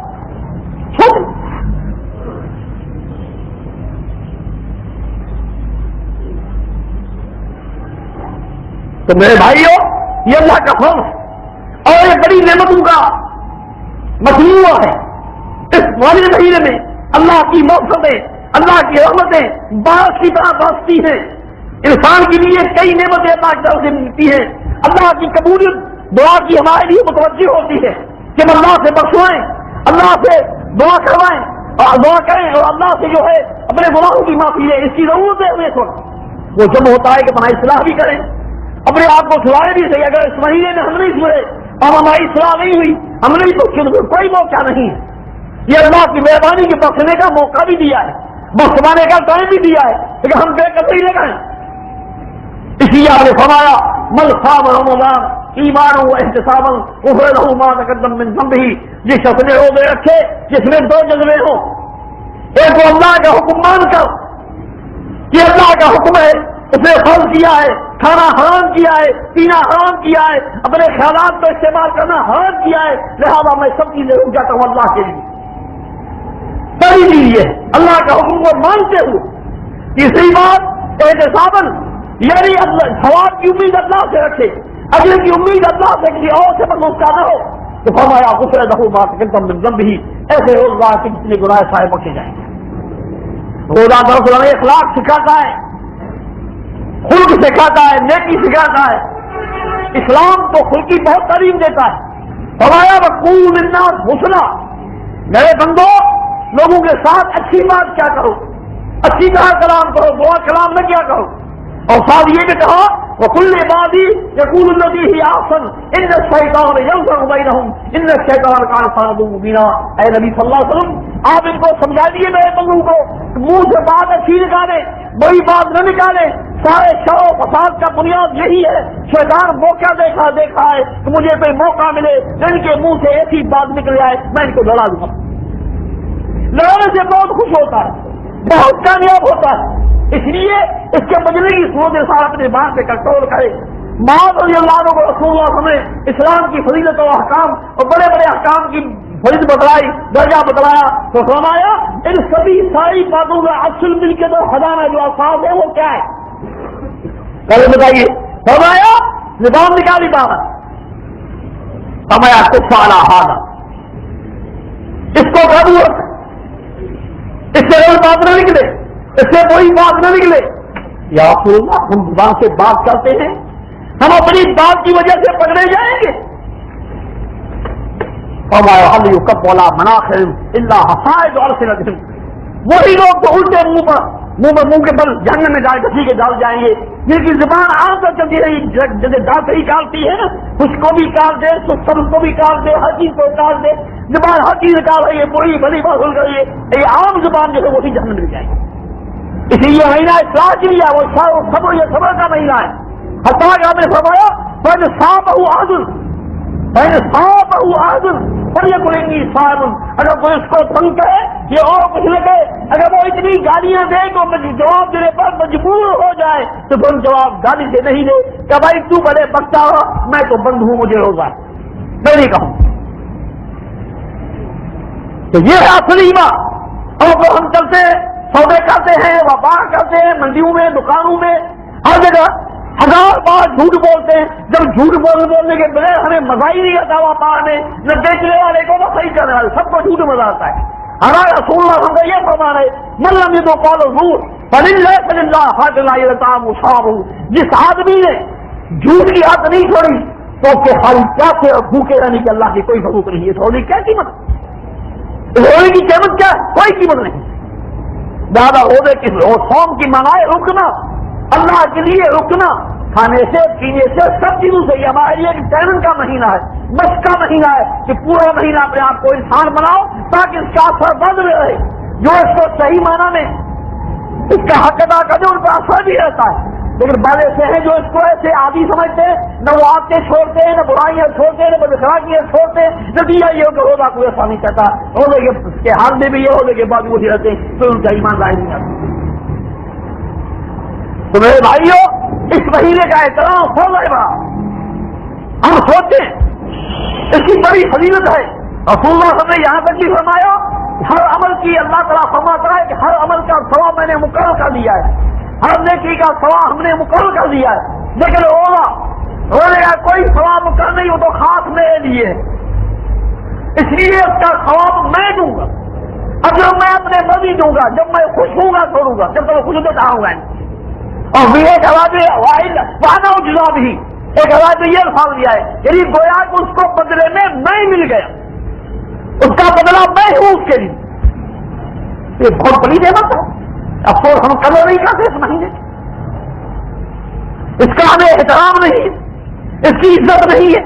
تو میرے بھائیوں یہ اللہ کا فضل ہے اور یہ بڑی نعمتوں کا مجموعہ ہے. اس والے مہینے میں اللہ کی مغفرتیں، اللہ کی رحمتیں بارش کی طرح برستی ہیں. انسان کے لیے کئی نعمتیں اللہ کی طرف سے ملتی ہیں. اللہ کی قبولیت دعا کی ہمارے لیے متوجہ ہوتی ہے کہ ہم اللہ سے بخشوائیں، اللہ سے دعا کروائیں اور دعا کریں اور اللہ سے جو ہے اپنے گناہوں کی معافی ہے. اس کی ضرورت ہے ہمیں. وقت وہ جب ہوتا ہے کہ ہماری اصلاح بھی کریں، اپنے آپ کو سلائے بھی صحیح. اگر اس مہینے میں ہم نہیں سلے اور ہماری اصلاح نہیں ہوئی، ہم نہیں تو کوئی موقع نہیں ہے. یہ اللہ کی مہربانی کے بخشنے کا موقع بھی دیا ہے، بخشوانے کا ٹائم بھی دیا ہے، لیکن ہم بے قدری لگائیں. اس لیے آپ نے فرمایا من صام رمضان ایمانا و احتسابا غفر له ما تقدم من ذنبه. جس شخص نے روزے رکھے جس میں دو جذبے ہوں، ایک تو اللہ کا حکم مان کر کہ اللہ کا حکم ہے، اس نے فرض کیا ہے، کھانا حرام کیا ہے، پینا حرام کیا ہے، اپنے خیالات کو استعمال کرنا حرام کیا ہے، لہذا میں سب چیزیں رک جاتا ہوں اللہ کے لیے. پہلی چیز یہ اللہ کا حکم کو مانتے ہوئے. تیسری بات احتساباً، یعنی ثواب کی امید اللہ سے رکھے، اجر کی امید اللہ سے کسی اور سے برداشت نہ ہو. تو فرمایا غفر له ما تقدم من ذنبه، ایسے روزہ کے جتنے گناہ سارے بخشے جائیں گے. روزہ دراصل ہمیں اخلاق سکھاتا ہے، خلق سکھاتا ہے، نیکی سکھاتا ہے. اسلام تو خلق کی بہت تعلیم دیتا ہے. فرمایا وقولوا للناس حسنا، میرے بندو لوگوں کے ساتھ اچھی بات کیا کرو، اچھی طرح کلام کرو، برا کلام نہ کیا کرو. اور ساتھ یہ بھی کہا وَقُلْ لِعِبَادِي يَقُولُوا الَّتِي هِيَ أَحْسَنُ إِنَّ الشَّيْطَانَ يَنزَغُ بَيْنَهُم إِنَّ الشَّيْطَانَ كَانَ لِلْإِنسَانِ مُبِينًا۔ اے نبی صلی اللہ علیہ وسلم آپ ان کو سمجھا دیجیے میرے بندوں کو، منہ سے بات اچھی نکالے، بری بات نہ نکالے۔ سارے شر و فساد کا بنیاد یہی ہے، شیطان موقع دیکھا ہے کہ مجھے کوئی موقع ملے، ان کے منہ سے ایسی بات نکل جائے میں ان کو لڑا دوں گا۔ لڑانے سے بہت خوش ہوتا ہے، بہت کامیاب ہوتا ہے، اس لیے اس کے بدلے کی صورت انسان اپنے بات سے کنٹرول کرے۔ معاذ رضی اللہ عنہ کو رسول اللہ صلی اللہ علیہ وسلم نے اسلام کی فضیلت و احکام اور بڑے بڑے احکام کی فضیلت بتلائی، درجہ بتلایا، تو فرمایا ان سبھی ساری باتوں کا اصل مل کے تو خزانہ جو الفاظ ہے وہ کیا ہے؟ پہلے بتائیے۔ فرمایا زبان نکالی بات، فرمایا کفا علی ھذا، اس کو قابو رکھ، اس سے غلط بات نہ نکلے، اس سے کوئی بات نہ نکلے۔ یا رسول اللہ ہم زبان سے بات کرتے ہیں، ہم اپنی بات کی وجہ سے پکڑے جائیں گے۔ فرمایا هل يكب على مناخرهم الا حصائد السنتهم، وہی لوگ جو الٹے منہ کے بل جہنم میں جائے کسی کے ڈال جائیں گے، جن کی زبان عام پر چلتی رہی، جیسے ڈاکٹری کاٹتی ہے نا، اس کو بھی کاٹ دے، سب کو بھی کاٹ دے، ہر چیز کو کاٹ دے، زبان ہر چیز کاٹ رہی ہے، بری بھلی بات سن رہی ہے، یہ عام زبان جو ہے وہی جہنم میں جائے گی۔ اسی لیے مہینہ اصلاح کے لیے وہ صبر کا مہینہ ہے۔ حتیٰ کہ آپ نے فرمایا فَإِنْ صَابَهُ عَهْدٌ فَلْيَقُلْ إِنِّي صَائِمٌ، اگر کوئی اس کو تنگ کرے یہ اور کچھ نہ کہے، اگر وہ اتنی گالیاں دے تو جواب دینے پر مجبور ہو جائے تو پھر جواب گالی سے نہیں دے کہ بھائی تو بڑے بکتا ہو، میں تو بند ہوں، مجھے روزہ ہے، میں نہیں کہوں۔ تو یہ ہے اصل ایمان۔ اور ہم چلتے سودے کرتے ہیں، وبا کرتے ہیں، منڈیوں میں، دکانوں میں، ہر جگہ ہزار بار جھوٹ بولتے ہیں۔ جب جھوٹ بولنے کے بغیر ہمیں مزہ ہی نہیں آتا وہاں میں، نہ بیچنے والے کو نہ صحیح کرنے والے، سب کو جھوٹ مزہ آتا ہے۔ ہمارا رسول اللہ ہم کا یہ فرمان ہے من لم يدع قول الزور فللہ حاج لا يطعم شرابہ، جس آدمی نے جھوٹ کی عادت نہیں چھوڑی تو اس کے خالی پیاسے اور بھوکے رہنے کی اللہ کی کوئی ضرورت نہیں ہے۔ تھوڑی کیا قیمت، روزے کی قیمت کیا ہے؟ کوئی قیمت نہیں۔ زیادہ روزے کی صوم کی منائے رکنا، اللہ کے لیے رکنا، کھانے سے پینے سے سب چیزوں سے۔ یہ ہمارے لیے ایک ٹریننگ کا مہینہ ہے، مشق کا مہینہ ہے کہ پورا مہینہ اپنے آپ کو انسان بناؤ تاکہ اس کا اثر بند رہے۔ جو اس کو صحیح معنی میں اس کا حق ادا کرے ان کا اثر بھی رہتا ہے، لیکن بعض ایسے ہیں جو اس کو ایسے عادی سمجھتے ہیں، نہ وہ عادتیں چھوڑتے ہیں، نہ برائیاں چھوڑتے ہیں، نہ بداخلاقیاں چھوڑتے ہیں۔ نتیجہ یہ ہو کہ روزہ کوئی ایسا نہیں کرتا، روزے کے حال میں بھی یہ ہونے کے بعد وہی رہتے ہیں، پھر ان کا ایمان ظاہر نہیں آتا۔ تو میرے بھائیوں اس مہینے کا احترام ہو گئے گا، ہم سوچیں اس کی بڑی فضیلت ہے۔ رسول اللہ صلی اللہ علیہ وسلم نے یہاں تک بھی فرمایا ہر عمل کی اللہ تعالیٰ فرماتا ہے کہ ہر عمل کا ثواب میں نے مقرر کر دیا ہے، ہر نیکی کا ثواب ہم نے مقرر کر دیا ہے، لیکن روزے کا کوئی ثواب مقرر نہیں، وہ تو خاص میرے لیے ہے، اس لیے اس کا ثواب میں دوں گا، اگر میں اپنے مرضی دوں گا، جب میں خوش ہوں گا چھوڑوں گا، جب تک خوش ہوتے چاہوں گا۔ اور بھی ایک حوالے وانا جزا بھی ایک حوالے میں یہ الفاظ دیا ہے، یعنی گویا کہ اس کو بدلے میں میں مل گیا، اس کا بدلہ میں ہوں اس کے لیے۔ یہ بہت بڑی نعمت ہے، افسوس ہم قدر نہیں کرتے اس مہینے، اس کا ہمیں احترام نہیں ہے، اس کی عزت نہیں ہے،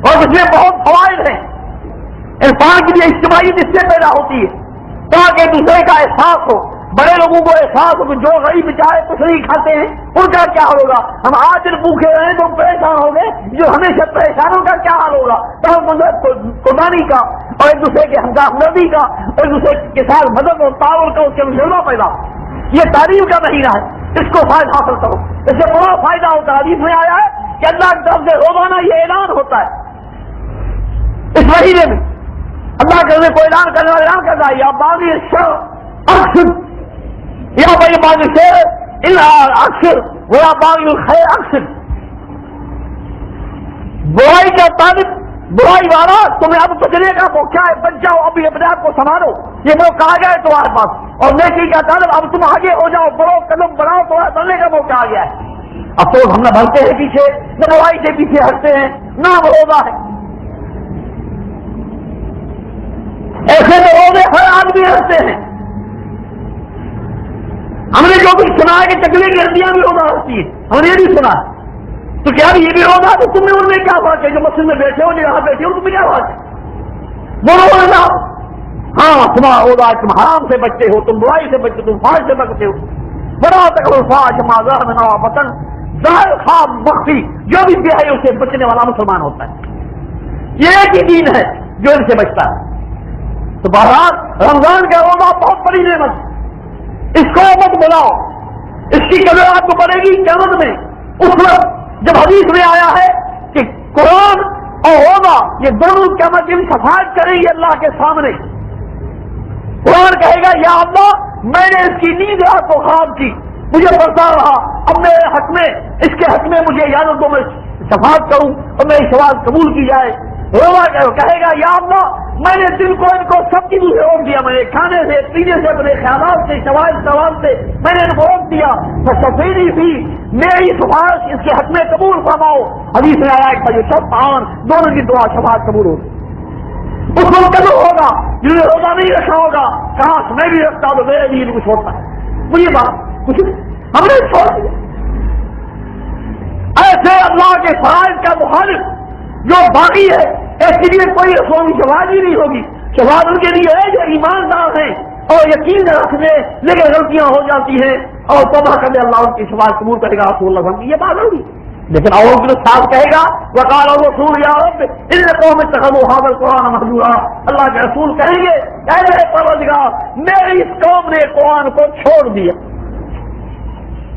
اور اس میں بہت فوائد ہیں۔ انسان کی بھی اجتماعی اس سے پیدا ہوتی ہے تاکہ دوسرے کا احساس ہو، بڑے لوگوں کو احساس ہو کہ جو غریب بچارے کچھ نہیں کھاتے ہیں ان کا کیا حال ہوگا، ہم آج دن بھوکے رہے تو پریشان ہو گئے، جو ہمیشہ پریشانوں کا کیا حال ہوگا۔ تو ہم قربانی کا اور ایک دوسرے کے ہمدردی کا اور ایک دوسرے کے ساتھ مدد اور تعاون کا اس کے جذبہ پیدا، یہ تعلیم کا مہینہ ہے، اس کو فائدہ حاصل کرو، اس سے بڑا فائدہ ہوتا ہے۔ حدیث میں آیا ہے کہ اللہ کی طرف سے روزانہ یہ اعلان ہوتا ہے اس مہینے میں، اللہ کے کو اعلان کرنے والا اعلان کرتا ہے یا باغی الشر اقصد، یا بھائی باغی الشر اکثر وہ باغی الخیر اکثر، برائی کا طالب برائی والا تمہیں اب بچنے کا موقع ہے، بچ جاؤ، ابھی اپنے آپ کو سنبھالو، یہ موقع آ گیا ہے تمہارے پاس، اور نیکی کا طالب اب تم آگے ہو جاؤ، بڑھو، قدم بڑھاؤ، تمہارا بڑھنے کا موقع آ گیا ہے۔ افسوس ہم نہ بڑھتے ہیں پیچھے، نہ برائی سے پیچھے ہٹتے ہیں، نہ روزہ ہے، ایسے میں روزے ہر آدمی ہنستے ہیں، ہم نے جو بھی سنا ہے کہ چکلے کی ہڈیاں بھی روزہ رکھتی ہے، ہم نے یہ بھی سنا ہے، تو کیا یہ بھی روزہ؟ تو تم نے ان میں کیا فرق ہے؟ جو مسجد میں بیٹھے ہو جو یہاں بیٹھے ہو تم میں کیا فرق ہے؟ بولو روزہ، ہاں تمہارا روزہ، تم حرام سے بچتے ہو، تم برائی سے بچتے ہو، تم فاحش سے بچتے ہو، بڑا تک الفاظ ما ظہر منہا وبطن، ظاہر خواب مخفی، جو بھی ہے اسے بچنے والا مسلمان ہوتا ہے۔ یہ ایک ہی دین ہے جو ان سے بچتا ہے۔ تو بہرحال رمضان کا روزہ بہت بڑی نعمت، اس کو مت بلاؤ، اس کی قدر آپ کو پڑے گی قیامت میں، اس وقت جب حدیث میں آیا ہے کہ قرآن اور روزہ یہ دونوں قیامت کی شفاعت کریں گے اللہ کے سامنے۔ قرآن کہے گا یا اللہ میں نے اس کی نیند رات کو خواب کی، مجھے پڑھتا رہا، اب میرے حق میں، اس کے حق میں مجھے اجازت دو میں شفاعت کروں اور میری شفاعت قبول کی جائے۔ روزہ کہے گا یا اللہ میں نے دل کو ان کو سب چیزوں سے روک دیا، میں نے کھانے سے، پینے سے، اپنے خیالات سے، شوائد سوال سے میں نے ان کو روک دیا، تو سفیدی تھی میری سفارش اس کے حق میں قبول فرماؤ۔ حدیث میں آیا کہ جو سب تعاون دونوں کی دعا شفاعت قبول ہوگی۔ اس وقت قدر ہوگا جنہوں نے روزہ نہیں رکھا ہوگا، کاش میں بھی رکھتا تو میرے دین کو چھوڑتا ہے، مجھے بات کچھ نہیں، ہم نے چھوڑ دیا۔ ایسے اللہ کے فرائض کا مخالف جو باقی ہے، ایسے لیے کوئی رسول کی شفاعت ہی نہیں ہوگی۔ شفاعت ان کے لیے ہے جو ایماندار ہیں اور یقین رکھتے لیکن غلطیاں ہو جاتی ہیں اور توبہ کرنے اللہ ان کی شفاعت قبول کرے گا رسول اللہ کی، یہ بات ہوگی۔ لیکن اور کے ساتھ کہے گا وقال الرسول یا رب ان قوم اتخذوا هذا القرآن مهجورا، اللہ کے رسول کہیں گے اے میرے پروردگار میری اس قوم نے قرآن کو چھوڑ دیا،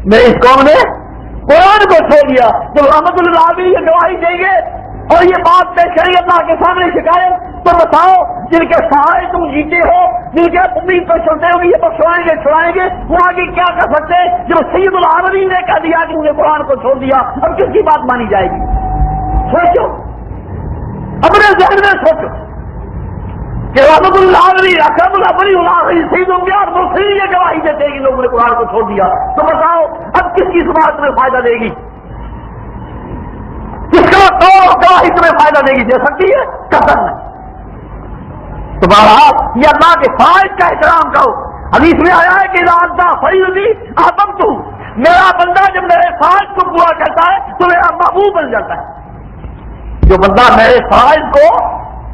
میری اس قوم نے قرآن کو چھوڑ دیا۔ تو رحمت اللہ بھی یہ گواہی دیں گے اور یہ بات پیش کریں گے اللہ کے سامنے شکایت، تو بتاؤ جن کے سہارے تم جیتے ہو، جن کے امید پر چلتے ہو یہ بخشوائیں گے چھڑائیں گے، وہ آگے کیا کر سکتے ہیں جب سید العالمین نے کہہ دیا کہ انہیں قرآن کو چھوڑ دیا، اب کس کی بات مانی جائے گی؟ سوچو، اپنے ذہن میں سوچو کہ رحمت اللہ علیہ اکرم الابری اللہ سید الانبیاء مرسلین یہ گواہی دیتے ہیں کہ لوگوں نے قرآن کو چھوڑ دیا، تو بتاؤ اب کس کی سماعت میں فائدہ دے گی؟ کس کا قول گواہی تمہیں فائدہ دے گی؟ دے سکتی ہے؟ قسم نہیں۔ تو بہرحال یہ اللہ کے فرائض کا احترام کرو۔ حدیث میں آیا ہے کہ اذا فریضی احببتہ، میرا بندہ جب میرے فرائض کو پورا کرتا ہے تو میرا محبوب بن جاتا ہے۔ جو بندہ میرے فرائض کو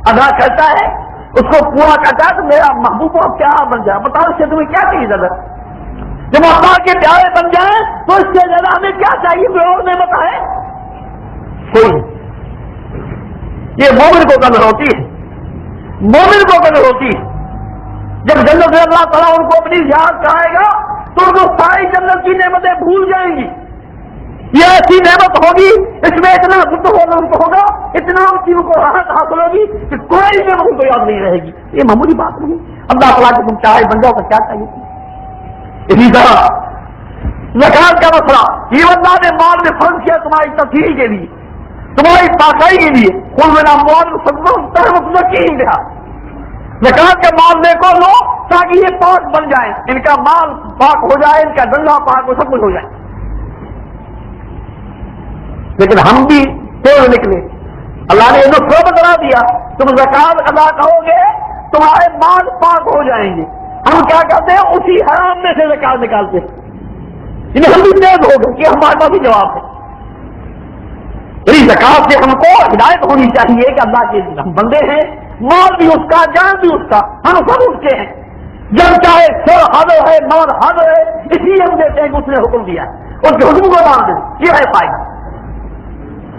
ادا کرتا ہے، اس کو پورا کرتا ہے تو میرا محبوب اور پیارا بن جائے۔ بتاؤ اس سے تمہیں کیا چاہیے زیادہ؟ جب اللہ کے پیارے بن جائیں تو اس سے زیادہ ہمیں کیا چاہیے؟ کوئی اور نعمت ہے؟ کوئی۔ یہ مومن کو قدر ہوتی ہے، مومن کو قدر ہوتی ہے۔ جب جنت میں اللہ تعالیٰ ان کو اپنی زیارت کرائے گا تو ان کو ساری جنت کی نعمتیں بھول جائیں گی۔ یہ ایسی نعمت ہوگی، اس میں اتنا لطف ہوگا، اتنا ان چیزوں کو راحت حاصل ہوگی کہ کوئی نعمت ان کو یاد نہیں رہے گی۔ یہ معمولی بات نہیں، اللہ تعالیٰ کے تم چاہے بن جاؤ کا کیا چاہیے؟ اسی طرح زکات کا مسئلہ، یہ اللہ نے مال میں فرض کیا تمہاری تفصیل کے لیے، تمہاری پاکائی کے لیے۔ خود میرا مال مسلم دیا، زکات کا مال لے کو لو تاکہ یہ پاک بن جائیں، ان کا مال پاک ہو جائے، ان کا دنگا پاک ہو، سب کچھ ہو جائے۔ لیکن ہم بھی توڑ نکلے، اللہ نے انہیں سب بنا دیا، تم زکات ادا کرو گے تمہارے مال پاک ہو جائیں گے۔ ہم کیا کرتے ہیں؟ اسی حرام میں سے زکات نکالتے ہیں۔ یعنی ہم بھی تیز ہو گئے کہ ہمارے پاس بھی جواب ہے۔ زکات سے ہم کو ہدایت ہونی چاہیے کہ اللہ کے ہم بندے ہیں، مال بھی اس کا، جان بھی اس کا، ہم سب اس کے ہیں۔ جب چاہے سر حاضر ہے، مال حاضر ہے، اس لیے ہم دیتے ہیں کہ اس نے حکم دیا ہے، اس کے حکم کو مان دیں، یہ ہے فائدہ۔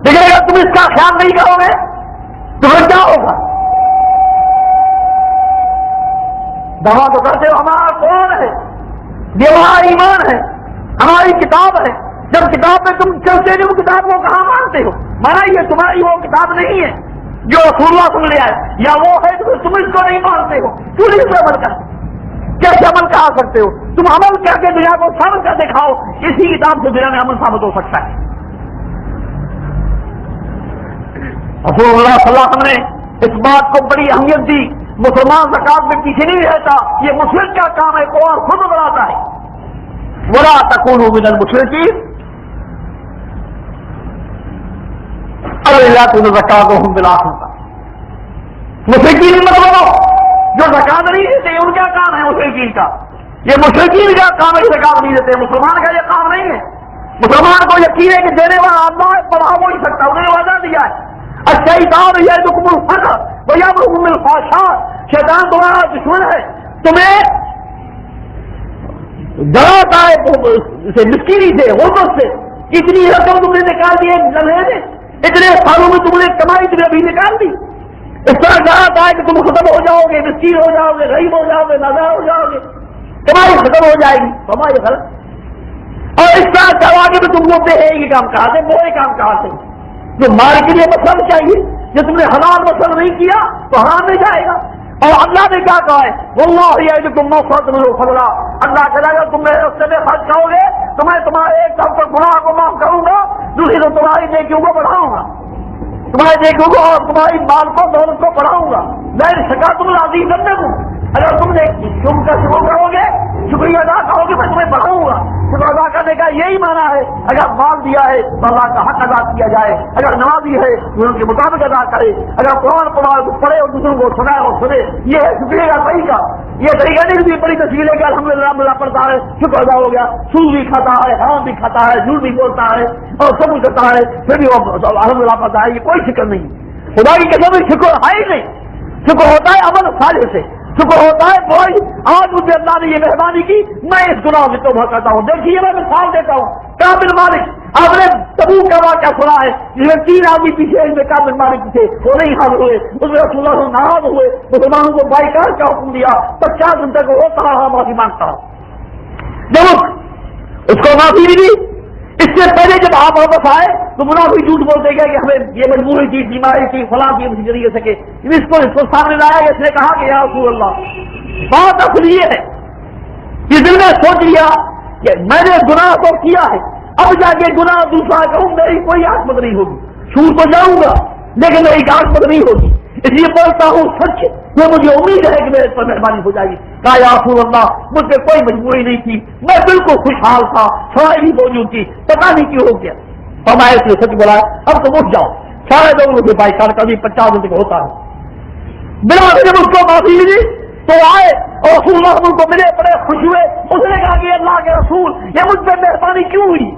لیکن اگر تم اس کا خیال نہیں کرو گے تو پھر کیا ہوگا؟ دعویٰ تو کرتے ہو ہمارا قرآن ہے، یہ ہمارا ایمان ہے، ہماری کتاب ہے۔ جب کتاب میں تم چلتے نہیں، کتاب کو کہاں مانتے ہو؟ مانا یہ تمہاری وہ کتاب نہیں ہے جو رسول اللہ تم لے آئے، یا وہ ہے تو تم اس کو نہیں مانتے ہو، کیوں نہیں اس پر عمل کرتے؟ کیسے عمل کرا سکتے ہو؟ تم عمل کر کے دنیا کو ثابت کر دکھاؤ، اسی کتاب سے دنیا میں عمل ثابت ہو سکتا ہے۔ رسول اللہ صلی اللہ علیہ وسلم نے اس بات کو بڑی اہمیت دی، مسلمان زکات میں پیچھے نہیں رہتا، یہ مشرک کا کام ہے، قرآن خود بتاتا ہے وَلَا تَكُونُوا مِنَ الْمُشْرِكِينَ الَّذِينَ زَكَاتُهُمْ بِالْآخِرَةِ، مشرکین مت بنو جو زکات نہیں دیتے، ان کا کام ہے مشرکین کا یہ مشرکین کا کام ہے، اسے کام نہیں دیتے، مسلمان کا یہ کام نہیں ہے۔ مسلمان کو یقین ہے کہ دینے والا اللہ بڑھا ہو ہی سکتا ہے، انہوں نے وعدہ دیا ہے الشیطان یعدکم الفقر ویامرکم بالفحشاء، شیطان تمہارا دشمن ہے، تمہیں ڈراتا ہے مسکینی سے، غربت سے۔ اتنی رقم تم نے نکال دی لمحے میں، اتنے سالوں میں تم نے کمائی تم نے ابھی نکال دی، اس طرح ڈراتا ہے کہ تم ختم ہو جاؤ گے، مسکین ہو جاؤ گے، غریب ہو جاؤ گے، نادار ہو جاؤ گے، کمائی ختم ہو جائے گی، کمائی غلط۔ اور اس طرح ڈرا کے تم کو دے یہ کام کہاں سے، وہ کام کہاں سے؟ جو مال کے لیے مطلب چاہیے، جو تم نے حلال مطلب نہیں کیا تو حرام میں جائے گا۔ اور اللہ نے کیا کہا ہے واللہ یعدکم مغفرۃ منہ وفضلا، اللہ کہے گا تم میرے راستے میں خرچ کرو گے تو میں تمہارے ایک طرف پر گناہ کو معاف کروں گا، دوسری طرف تمہاری نیکیوں کو بڑھاؤں گا، تمہاری نیکیوں کو اور تمہاری مال کو دولت کو بڑھاؤں گا۔ میں شکرتم لأزیدنکم، اگر تم نے تم کا شکر کرو گے، شکریہ ادا کرو گے، میں تمہیں بڑھاؤں گا۔ شکر ادا کرنے کا یہی معنی ہے اگر مال دیا ہے تو اللہ کا حق ادا کیا جائے، اگر نمازی ہے تو ان کے مطابق ادا کرے، اگر قرآن کو پڑھے اور دوسروں کو سنائے اور سنے، یہ ہے شکریہ کا طریقہ۔ یہ طریقہ نہیں بھی بڑی تفصیل ہے کہ الحمدللہ پڑھتا ہے، شکر ادا ہو گیا، سود بھی کھاتا ہے، حرام بھی کھاتا ہے، جھوٹ بھی بولتا ہے اور سب کچھ کرتا ہے، پھر بھی وہ الحمدللہ پڑھتا ہے، یہ کوئی فکر نہیں۔ خدا کی قسم شکر ہے ہی نہیں، شکر ہوتا ہے عمل صالح سے، شکر ہوتا ہے بھائی آج مجھے اللہ نے یہ مہربانی کی، میں اس گناہ سے توبہ کرتا ہوں۔ دیکھیے میں مثال دیتا ہوں، کعب بن مالک، آپ نے تبوک کا واقعہ سنا ہے جس میں 3 آدمی پیچھے اس میں کعب بن مالک تھے، وہ نہیں حاضر ہوئے، اس میں رسول اللہ ناراض ہوئے، مسلمانوں کو بائیکاٹ کا حکم دیا، 50 دن تک وہ رہا معافی مانگتا رہا۔ جب اس کو معافی ملی، اس سے پہلے جب آپ واپس آئے تو منافق جھوٹ بولتے گئے کہ ہمیں یہ مجبوری تھی، بیماری تھی، فلاں کی ذریعے سکے، اس کو سامنے لایا، اس نے کہا کہ یا رسول اللہ بات اصل یہ ہے کہ دل نے سوچ لیا کہ میں نے گناہ تو کیا ہے، اب جا کے گناہ دوسرا کروں میری کوئی عاقبت نہیں ہوگی، چھوٹ تو جاؤں گا لیکن میری عاقبت نہیں ہوگی، اس لیے بولتا ہوں سچ، یہ مجھے امید ہے کہ میرے پر مہربانی ہو جائے گی۔ کہا یا رسول اللہ مجھ پہ کوئی مجبوری نہیں تھی، میں بالکل خوشحال تھا، سوائے بھی موجود تھی، پتا نہیں کیوں ہو گیا۔ فرمایا اس نے سچ بولا، اب تم اٹھ جاؤ، سارے لوگوں کے بھائی کار کبھی 50 دن تک ہوتا ہے۔ بلا جب اس کو معافی ملی تو آئے اور رسول اللہ ان کو ملے، بڑے خوش ہوئے، اس نے کہا کہ اللہ کے رسول یہ مجھ پہ مہربانی کیوں ہوئی؟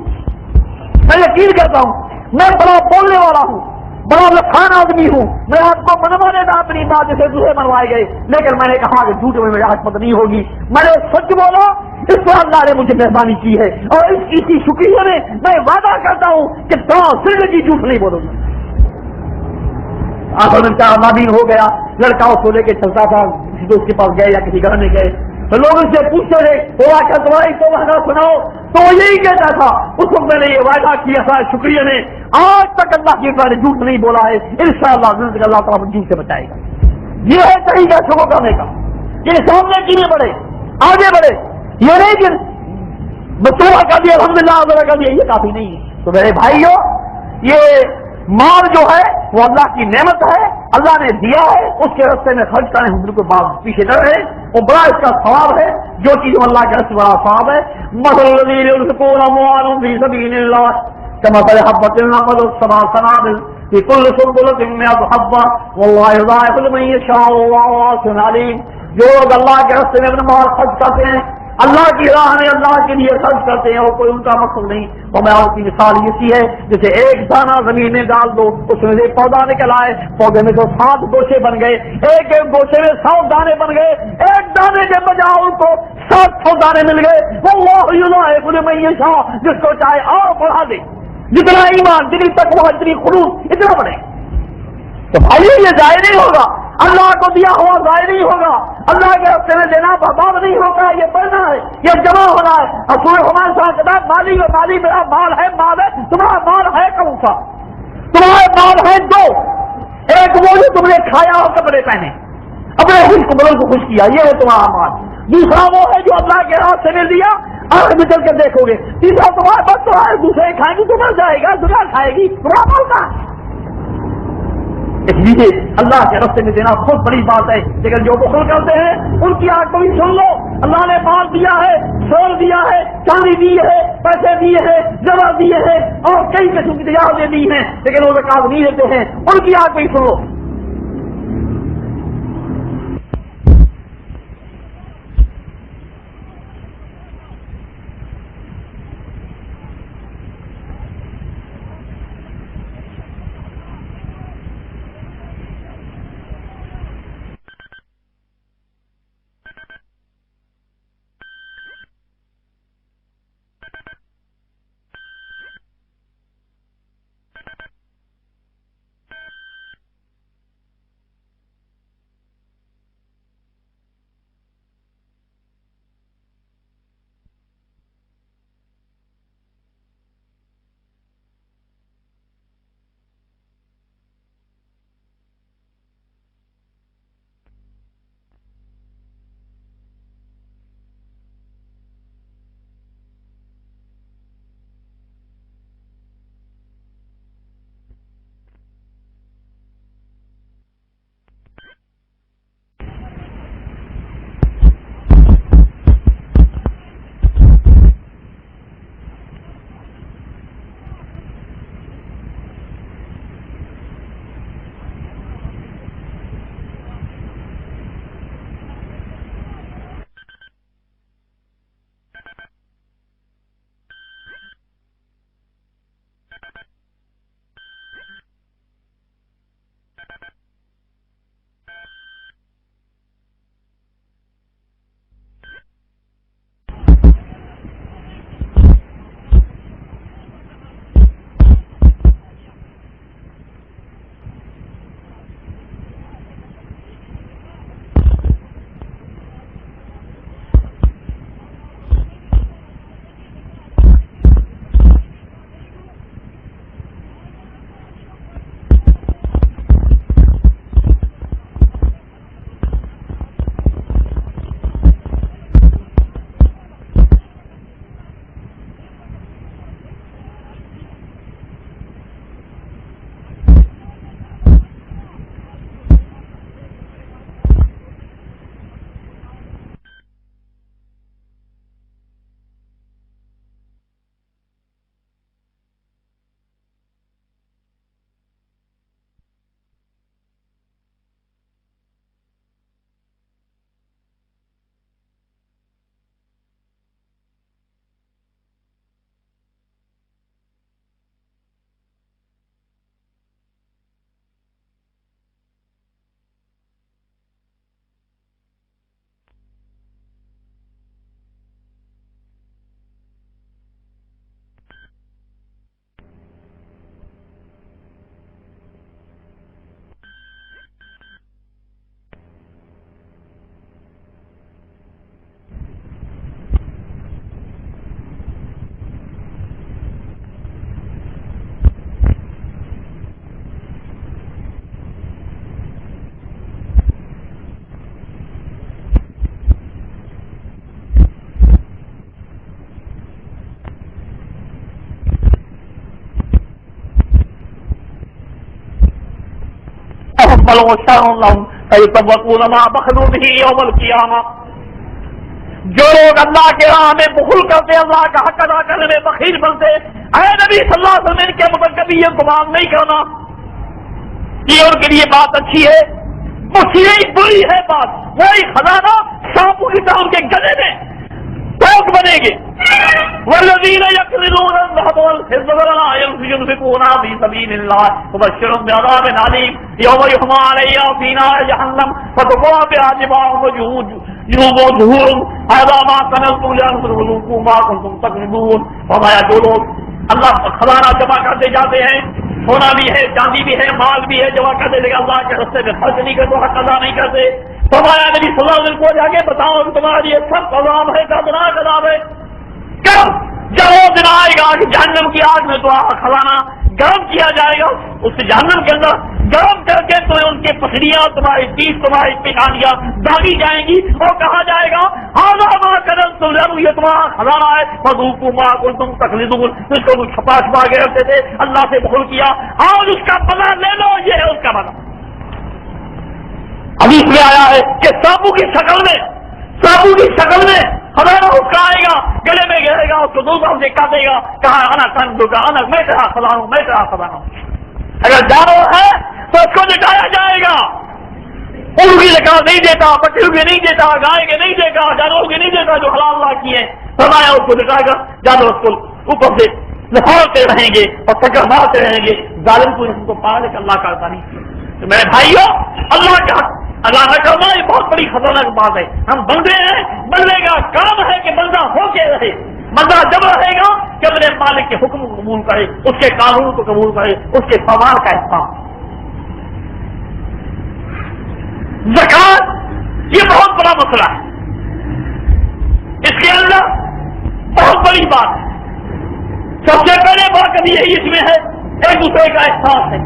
میں یقین کرتا ہوں میں بڑا بولنے والا ہوں، بڑا لکھان آدمی ہوں، میں آپ کو منوانے نہ اپنی بات جیسے دوسرے منوائے گئے، لیکن میں نے کہا کہ جھوٹ میں میری عاقبت نہیں ہوگی، میں نے سچ بولا، اس پر اللہ نے مجھے مہربانی کی ہے، اور اس کی شکریہ میں میں وعدہ کرتا ہوں کہ زندگی جھوٹ نہیں بولوں گا۔ آخر میں چار نابین ہو گیا، لڑکا اس کو لے کے چلتا تھا، کسی دوست کے پاس گئے یا کسی گھر میں گئے تو لوگ اس سے پوچھتے رہے ہوا کیا تمہاری تو وعدہ سناؤ، تو وہ یہی کہتا تھا اس وقت میں نے یہ وعدہ کیا تھا، شکریہ نے آج تک اللہ کی نے جھوٹ نہیں بولا ہے، انشاءاللہ زندگی اللہ تعالیٰ جھوٹ سے بچائے گا۔ یہ ہے طریقہ شکر کرنے کا، یہ سامنے کیے بڑھے آگے بڑھے، یہ نہیں کہ توبہ کر دیا الحمدللہ ذرا کر دیا، یہ کافی نہیں ہے۔ تو میرے بھائیوں یہ مال جو ہے وہ اللہ کی نعمت ہے، اللہ نے دیا ہے، اس کے راستے میں خرچ کریں، ہم بالکل بات پیچھے نہ رہے، وہ بڑا اس کا ثواب ہے، جو چیز اللہ کے راستے بڑا ثواب ہے۔ مثل الذین ينفقون أموالهم في سبيل الله كمثل حبة أنبتت سبع سنابل في كل سنبلة 100 حبة والله يضاعف لمن يشاء والله واسع عليم۔ جو لوگ اللہ کے راستے میں اپنا مال خرچ کرتے ہیں، اللہ کی راہ میں اللہ کے لیے خرچ کرتے ہیں اور کوئی ان کا مقصد نہیں، تو میں آپ کی مثال ایسی ہے جیسے ایک دانہ زمین میں ڈال دو، اس میں سے پودا نکل آئے، پودے میں تو 7 گوشے بن گئے، ایک ایک گوشے میں 100 دانے بن گئے، ایک دانے کے بجائے ان کو 700 دانے مل گئے۔ واللہ یضاعف لمن یشاء، جس کو چاہے اور بڑھا دے، جتنا ایمان، جتنی تقویٰ، جتنی خلوص، اتنا بڑھے۔ تو بھائی یہ ضائع نہیں ہوگا، اللہ کو دیا ہوا ضائع نہیں ہوگا، اللہ کے راستے میں دینا برباد نہیں ہوگا، یہ بڑھنا ہے، یہ جمع ہونا ہے۔ رسول ہمارے ساتھ کتاب مالی و مالی، میرا مال ہے، تمہارا مال ہے کون سا؟ تمہارے مال ہے 2، ایک وہ جو تم نے کھایا اور کپڑے پہنے، اپنے بدل کو خوش کیا، یہ ہے تمہارا مال۔ دوسرا وہ ہے جو اللہ کے راستے میں دیا، آنکھ میں چل کر دیکھو گے۔ تیسرا تمہارے پاس تو ہے، دوسرے کھائیں گے تو مر جائے گا، دنیا کھائے گی، تمہارا مال کا ہے۔ اس لیے اللہ کے راستے میں دینا بہت بڑی بات ہے، لیکن جو بخل کرتے ہیں ان کی آنکھ کو بھی سن لو، اللہ نے مال دیا ہے، سول دیا ہے، چاندی دی ہے، پیسے دیے ہیں، زرع دیے ہیں اور کئی قسم کی تجارتیں دی ہیں، لیکن وہ زکات نہیں دیتے ہیں، ان کی آنکھ کو بھی سن لو۔ بل هو شر لهم سيطوقون ما بخلوا به يوم القيامة. جو لوگ اللہ کے راہ میں بخل کرتے، اللہ کا حق ادا کرنے میں بخیل بنتے، اے نبی صلی اللہ علیہ وسلم کے متعلق یہ گمان نہیں کرنا یہ ان کے لیے بات اچھی ہے، بس یہی بری ہے بات. وہی خزانہ سانپوں کی طرح ان کے گلے میں ٹوک بنے گے. والذین یقرضون الذهب والفضة ولا ينفقونها في سبيل الله فبشرهم بعذاب أليم يوم يحمى عليها في نار جهنم فتقوى بها جباههم وجنوبهم هذا ما كنزتم لأنفسكم فذوقوا ما كنتم تكنزون. فرمایا جو لوگ اللہ خزانہ جمع کرتے جاتے ہیں، سونا بھی ہے، چاندی بھی ہے، مال بھی ہے، جمع کرتے لیکن اللہ کے راستے میں خرچ نہیں کرتے، حق ادا نہیں کرتے. فرمایا نبی صلی اللہ علیہ وسلم کو جا کے بتاؤ کہ تمہارے لیے سخت عذاب ہے، دردناک عذاب ہے. کب؟ جب وہ دن آئے گا کہ جہنم کی آگ میں تمہارا خزانہ گرم کیا جائے گا، اس جہنم کے اندر گرم کر کے تمہیں ان کی پسلیاں، تمہاری پیٹھ، تمہاری پیشانیاں داغی جائیں گی اور کہا جائے گا ہذا ما کنزتم لأنفسکم، یہ تمہارا خزانہ ہے، فذوقوا ما کنتم تکنزون. اس کو کچھ چھپا چھپا کے رکھتے تھے، اللہ سے بخل کیا، اور اس کا بدلہ لے لو، یہ ہے اس کا بدلہ. حدیث میں آیا ہے کہ سانپوں کی شکل میں خزانہ اس کا آئے گا، گلے میں گرے گا، اس کو دوسروں سے کاٹے گا، کہا انا کنزک، انا میں تیرا خزانہ ہوں، میں تیرا خزانہ ہوں. اگر جانور ہے تو اس کو لٹایا جائے گا، اونٹ کی زکات نہیں دیتا، بکریوں کی نہیں دیتا، گائے کے نہیں دیتا، جانوروں کی نہیں دیتا جو حلال اللہ کی ہے. فرمایا اس کو لٹائے گا، جانور اس کو اوپر سے لفاڑتے رہیں گے اور ٹکر مارتے رہیں گے. ظالم کو ان کو پانے کا اللہ کرتا نہیں. تو میرے بھائیو، اللہ کا اللہ نہ کرنا یہ بہت بڑی خطرناک بات ہے. ہم بندے ہیں، بندے کا کام ہے کہ بندہ ہو کے رہے. بندہ جب رہے گا کہ اپنے مالک کے حکم کو قبول کرے، اس کے قانون کو قبول کرے، اس کے فرمان کا احترام. زکات یہ بہت بڑا مسئلہ ہے، اس کے اندر بہت بڑی بات ہے. سب سے پہلے بات یہی اس میں ہے ایک دوسرے کا احساس ہے.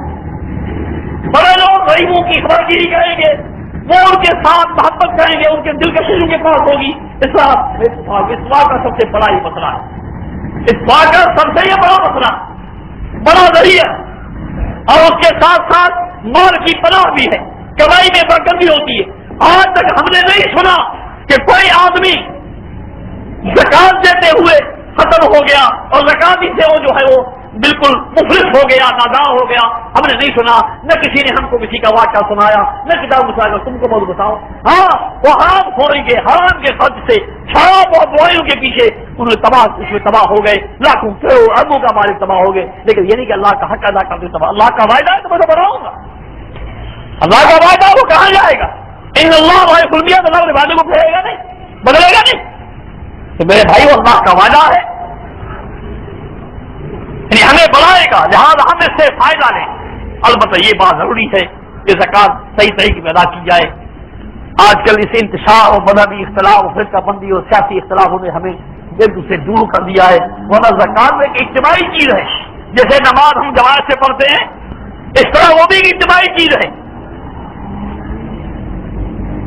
بڑے لوگ غریبوں کی خبرداری کریں گے، وہ ان کے ساتھ محبت کریں گے، ان کے دلکشی ان کے پاس ہوگی. اسلام کا سب سے بڑا یہ مسئلہ ہے. اسلام کا سب سے یہ بڑا مسئلہ، بڑا ذریعہ، اور اس کے ساتھ ساتھ مال کی پناہ بھی ہے، کمائی میں برکت بھی ہوتی ہے. آج تک ہم نے نہیں سنا کہ کوئی آدمی زکات دیتے ہوئے ختم ہو گیا اور زکاتی سے وہ جو ہے وہ بالکل مفلس ہو گیا، نادار ہو گیا. ہم نے نہیں سنا، نہ کسی نے ہم کو کسی کا واقعہ سنایا، نہ کتاب مسائل تم کو بہت بتاؤ. ہاں وہ حرام کھوری کے حرام کے خرچ سے شراب اور دوائیوں کے پیچھے انہیں اس میں تباہ ہو گئے، لاکھوں کروڑوں اربوں کا مالک تباہ ہو گئے. لیکن یہ نہیں کہ اللہ کا حق ادا کرتے تباہ. اللہ کا وعدہ ہے تو میں تو بناؤں گا. اللہ کا وعدہ وہ کہاں جائے گا؟ ان اللہ بھائی خلبیات اللہ کے وعدے کو پھیرے گا نہیں، بدلے گا نہیں. تو میرے بھائی وہ اللہ کا وعدہ ہے، یعنی ہمیں بڑھائے گا، لہٰذا ہم اس سے فائدہ لیں. البتہ یہ بات ضروری ہے کہ زکات صحیح طریقے میں ادا کی جائے. آج کل اس انتشار اور مذہبی اختلاف اور فرقہ بندی اور سیاسی اختلافوں نے ہمیں ایک دوسرے دور کر دیا ہے. ورنہ زکات میں ایک اجتماعی چیز ہے، جیسے نماز ہم جماعت سے پڑھتے ہیں اس طرح وہ بھی ایک اجتماعی چیز ہے.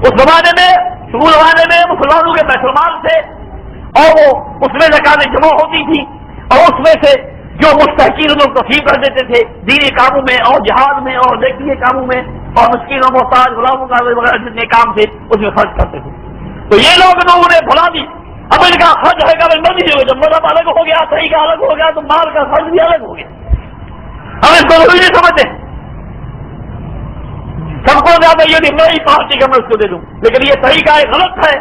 اس زمانے میں شروع زمانے میں مسلمانوں کے بیت المال تھے اور وہ اس میں زکاتیں جمع ہوتی تھی، اور اس میں سے جو مستحقین لوگ تقسیم کر دیتے تھے دینی کاموں میں اور جہاد میں اور دیکھیے کاموں میں، اور مسکین اور محتاج غلاموں کا وغیرہ جتنے کام تھے اس میں خرچ کرتے تھے. تو یہ لوگ انہیں بھلا دی. اب ان کا خرچ ہے کہ مرضی جو جب مذہب الگ ہو گیا، طریقہ الگ ہو گیا، تو مال کا خرچ بھی الگ ہو گیا. ہم اس کو نہیں سمجھتے. سب کو زیادہ یہ نہیں میری پارٹی کا میں اس کو دے دوں، لیکن یہ طریقہ غلط ہے.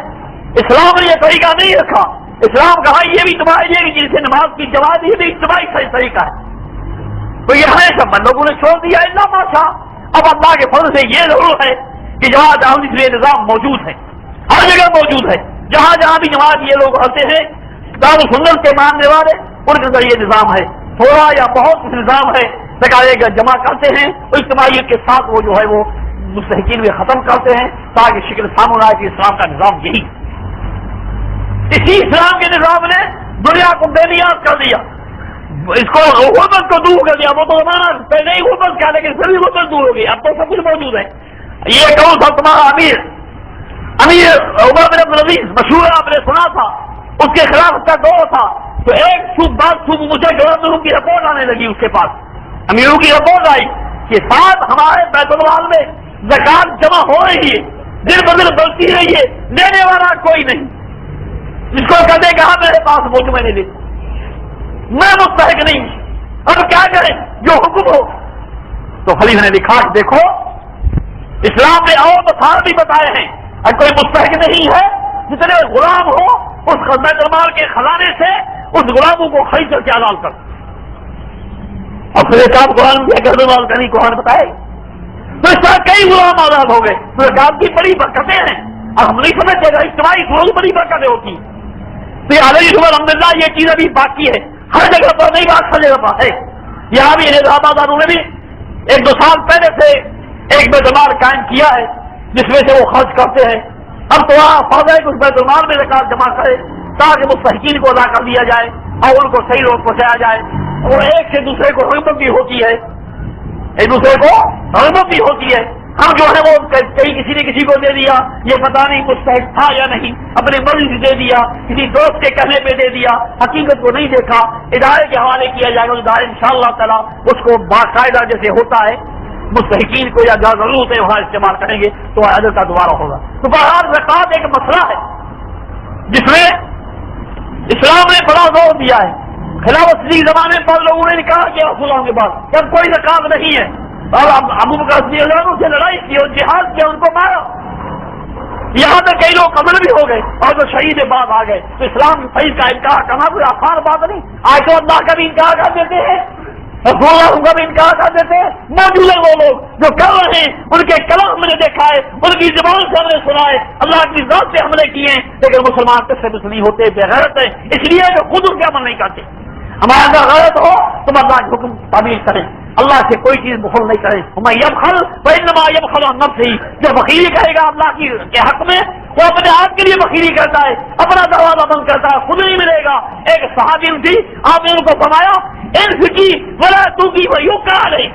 اسلام نے یہ طریقہ نہیں رکھا. اسلام کہا یہ بھی تمہارے یہ بھی جن سے نماز کی جماعت یہ بھی اجتماعی صحیح طریقہ ہے. تو یہ ہے سب لوگوں نے چھوڑ دیا اللہ ماشاء. اب اللہ کے فضل سے یہ ضرور ہے کہ جماعت احمدی سے نظام موجود ہے، ہر جگہ موجود ہے. جہاں جہاں بھی جماعت یہ لوگ رہتے ہیں دارالسنت کے ماننے والے، ان کے اندر یہ نظام ہے. تھوڑا یا بہت نظام ہے، جمع کرتے ہیں اور اجتماعیت کے ساتھ وہ جو ہے وہ مستحقین میں ختم کرتے ہیں تاکہ شکل سامنے آئے کہ اسلام کا نظام یہی. اسی اسلام کے نظام نے دنیا کو بے نیاز کر دیا، اس کو غربت کو دور کر دیا. وہ تو ہمارا پہلے ہی غربت کیا، لیکن پھر بھی غربت دور ہو گئی. اب تو سب کچھ موجود ہے. یہ کون تھا تمہارا امیر عمر بن عبدالعزیز مشہور آپ نے سنا تھا، اس کے خلاف اس کا دور تھا. تو ایک صبح مجھے گورنروں کی رپورٹ آنے لگی، اس کے پاس امیروں کی رپورٹ آئی کہ ساتھ ہمارے بیت المال میں زکات جمع ہو رہی ہے، دن بدن بڑھتی رہی ہے، لینے والا کوئی نہیں، جس کو کہتے کہا میرے پاس وہ جو میں نے لی، میں مستحق نہیں، اب کیا کریں، جو حکم ہو۔ تو خلیفہ نے لکھا کہ دیکھو اسلام میں اور مسائل بھی بتائے ہیں، اگر کوئی مستحق نہیں ہے، جتنے غلام ہو اس بیت المال کے خزانے سے اس غلاموں کو خرید کر کے حلال کر، اور پھر ایک آپ قرآن بیت المال کا نہیں قرآن بتائے، تو اس طرح کئی غلام آزاد ہو گئے۔ تو زکات کی بڑی برکتیں ہیں، اب ہم نہیں سمجھتے گا اجتماعی بہت بڑی برکتیں ہوتی ہیں۔ تو یہ الحمدللہ یہ چیز ابھی باقی ہے، ہر جگہ پر نہیں، بات ہر جگہ پر ہے۔ یہاں بھی نظام آزادوں نے بھی 1-2 سال پہلے سے ایک بیت المال قائم کیا ہے جس میں سے وہ خرچ کرتے ہیں۔ اب تو وہاں فائدہ ہے کہ اس بیت المال میں زکات جمع کرے تاکہ مستحقین کو ادا کر دیا جائے اور ان کو صحیح روز پہنچایا جائے، اور ایک سے دوسرے کو رغبت بھی ہوتی ہے، ایک دوسرے کو رغبت بھی ہوتی ہے۔ ہم جو ہے وہ کہیں کسی نے کسی کو دے دیا، یہ پتہ نہیں مستحق تھا یا نہیں، اپنے مرضی سے دے دیا، کسی دوست کے کہنے پہ دے دیا، حقیقت کو نہیں دیکھا، ادارے کے حوالے کیا جائے گا، ادارے انشاءاللہ تعالی اس کو باقاعدہ جیسے ہوتا ہے مستحقین کو یا جہاں ضرورت ہے وہاں استعمال کریں گے تو عدل کا دوبارہ ہوگا۔ تو بہرحال زکات ایک مسئلہ ہے جس میں اسلام نے بڑا زور دیا ہے۔ خلافت کے زمانے پر لوگوں نے کہا کہ رسولوں کے بعد جب کوئی زکات نہیں ہے، اور ابو بکر صدیق اللہ عنہ سے لڑائی کی اور جہاد کیا، ان کو مارا، یہاں تک کئی لوگ قتل بھی ہو گئے اور جو شہید بعد آ گئے۔ تو اسلام صحیح کا انکار کرنا کوئی آسان بات نہیں، آج تو اللہ کا بھی انکار کر دیتے ہیں، رسول اللہ کا بھی انکار کر دیتے ہیں۔ موجود ہیں وہ لوگ جو کر رہے ہیں، ان کے کلام ہم نے دیکھا ہے، ان کی زبان سے ہم نے سنا ہے، اللہ کی ذات سے حملے کیے ہیں، لیکن مسلمان کس سے نہیں ہوتے، بےغیرت ہیں، اس لیے کہ خود ان کے عمل نہیں کرتے۔ ہمارا اگر غلط ہو تو اللہ کے حکم تعمیل کریں، اللہ سے کوئی چیز بخل نہیں کرے۔ ہمیں یبخل وانما یبخل عن نفسہ، جو بخیلی کرے گا اللہ کے حق میں وہ اپنے آپ کے لیے بخیلی کرتا ہے، اپنا دروازہ بند کرتا ہے، خود نہیں ملے گا۔ ایک صحابی تھی، آپ نے ان کو فرمایا انفقی ولا تؤتی ویقع علیک،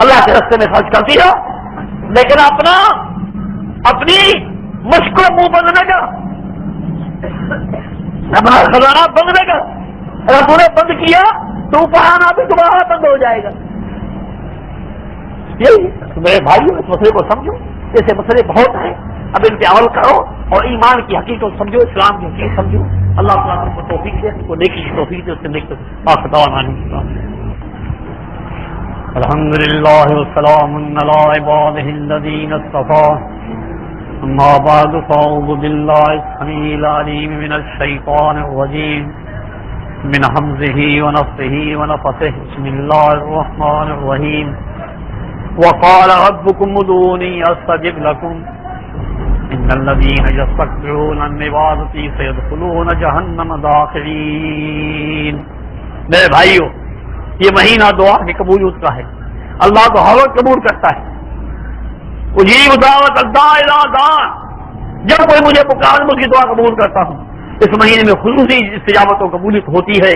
اللہ کے راستے میں خرچ کرتی ہے لیکن اپنی مشق کو منہ بند نہ کر، اپنا خزانہ بند نہ کر، اگر تم نے بند کیا تو اوپر آنا بھی تمہارا بند ہو جائے گا۔ یہی میرے بھائیوں اس مسئلے کو سمجھو، ایسے مسئلے بہت ہیں، اب ان پہ عمل کرو اور ایمان کی حقیقت سمجھو، اسلام کی حقیقت سمجھو۔ اللہ تعالیٰ کو توفیق دے، کو نیکی کی توفیق دے، اس سے نیکی الحمد للہ والسلام علی عبادہ الذین اصطفى، اما بعد فاعوذ باللہ السمیع العلیم من الشیطان الرجیم من حمزه ونفثه ونفثه، بسم اللہ الرحمن الرحیم، وقال ربكم ادعوني استجب لكم ان الذين يستكبرون عن عبادتي سيدخلون جہنم داخرین۔ میرے بھائیو، یہ مہینہ دعا کی قبولیت کا ہے، اللہ کو ہر وقت قبول کرتا ہے۔ اجیب دعوت الداع اذا دعان، جب کوئی مجھے پکارے میں اس کی دعا قبول کرتا ہوں۔ اس مہینے میں خصوصی استجابت و قبولیت ہوتی ہے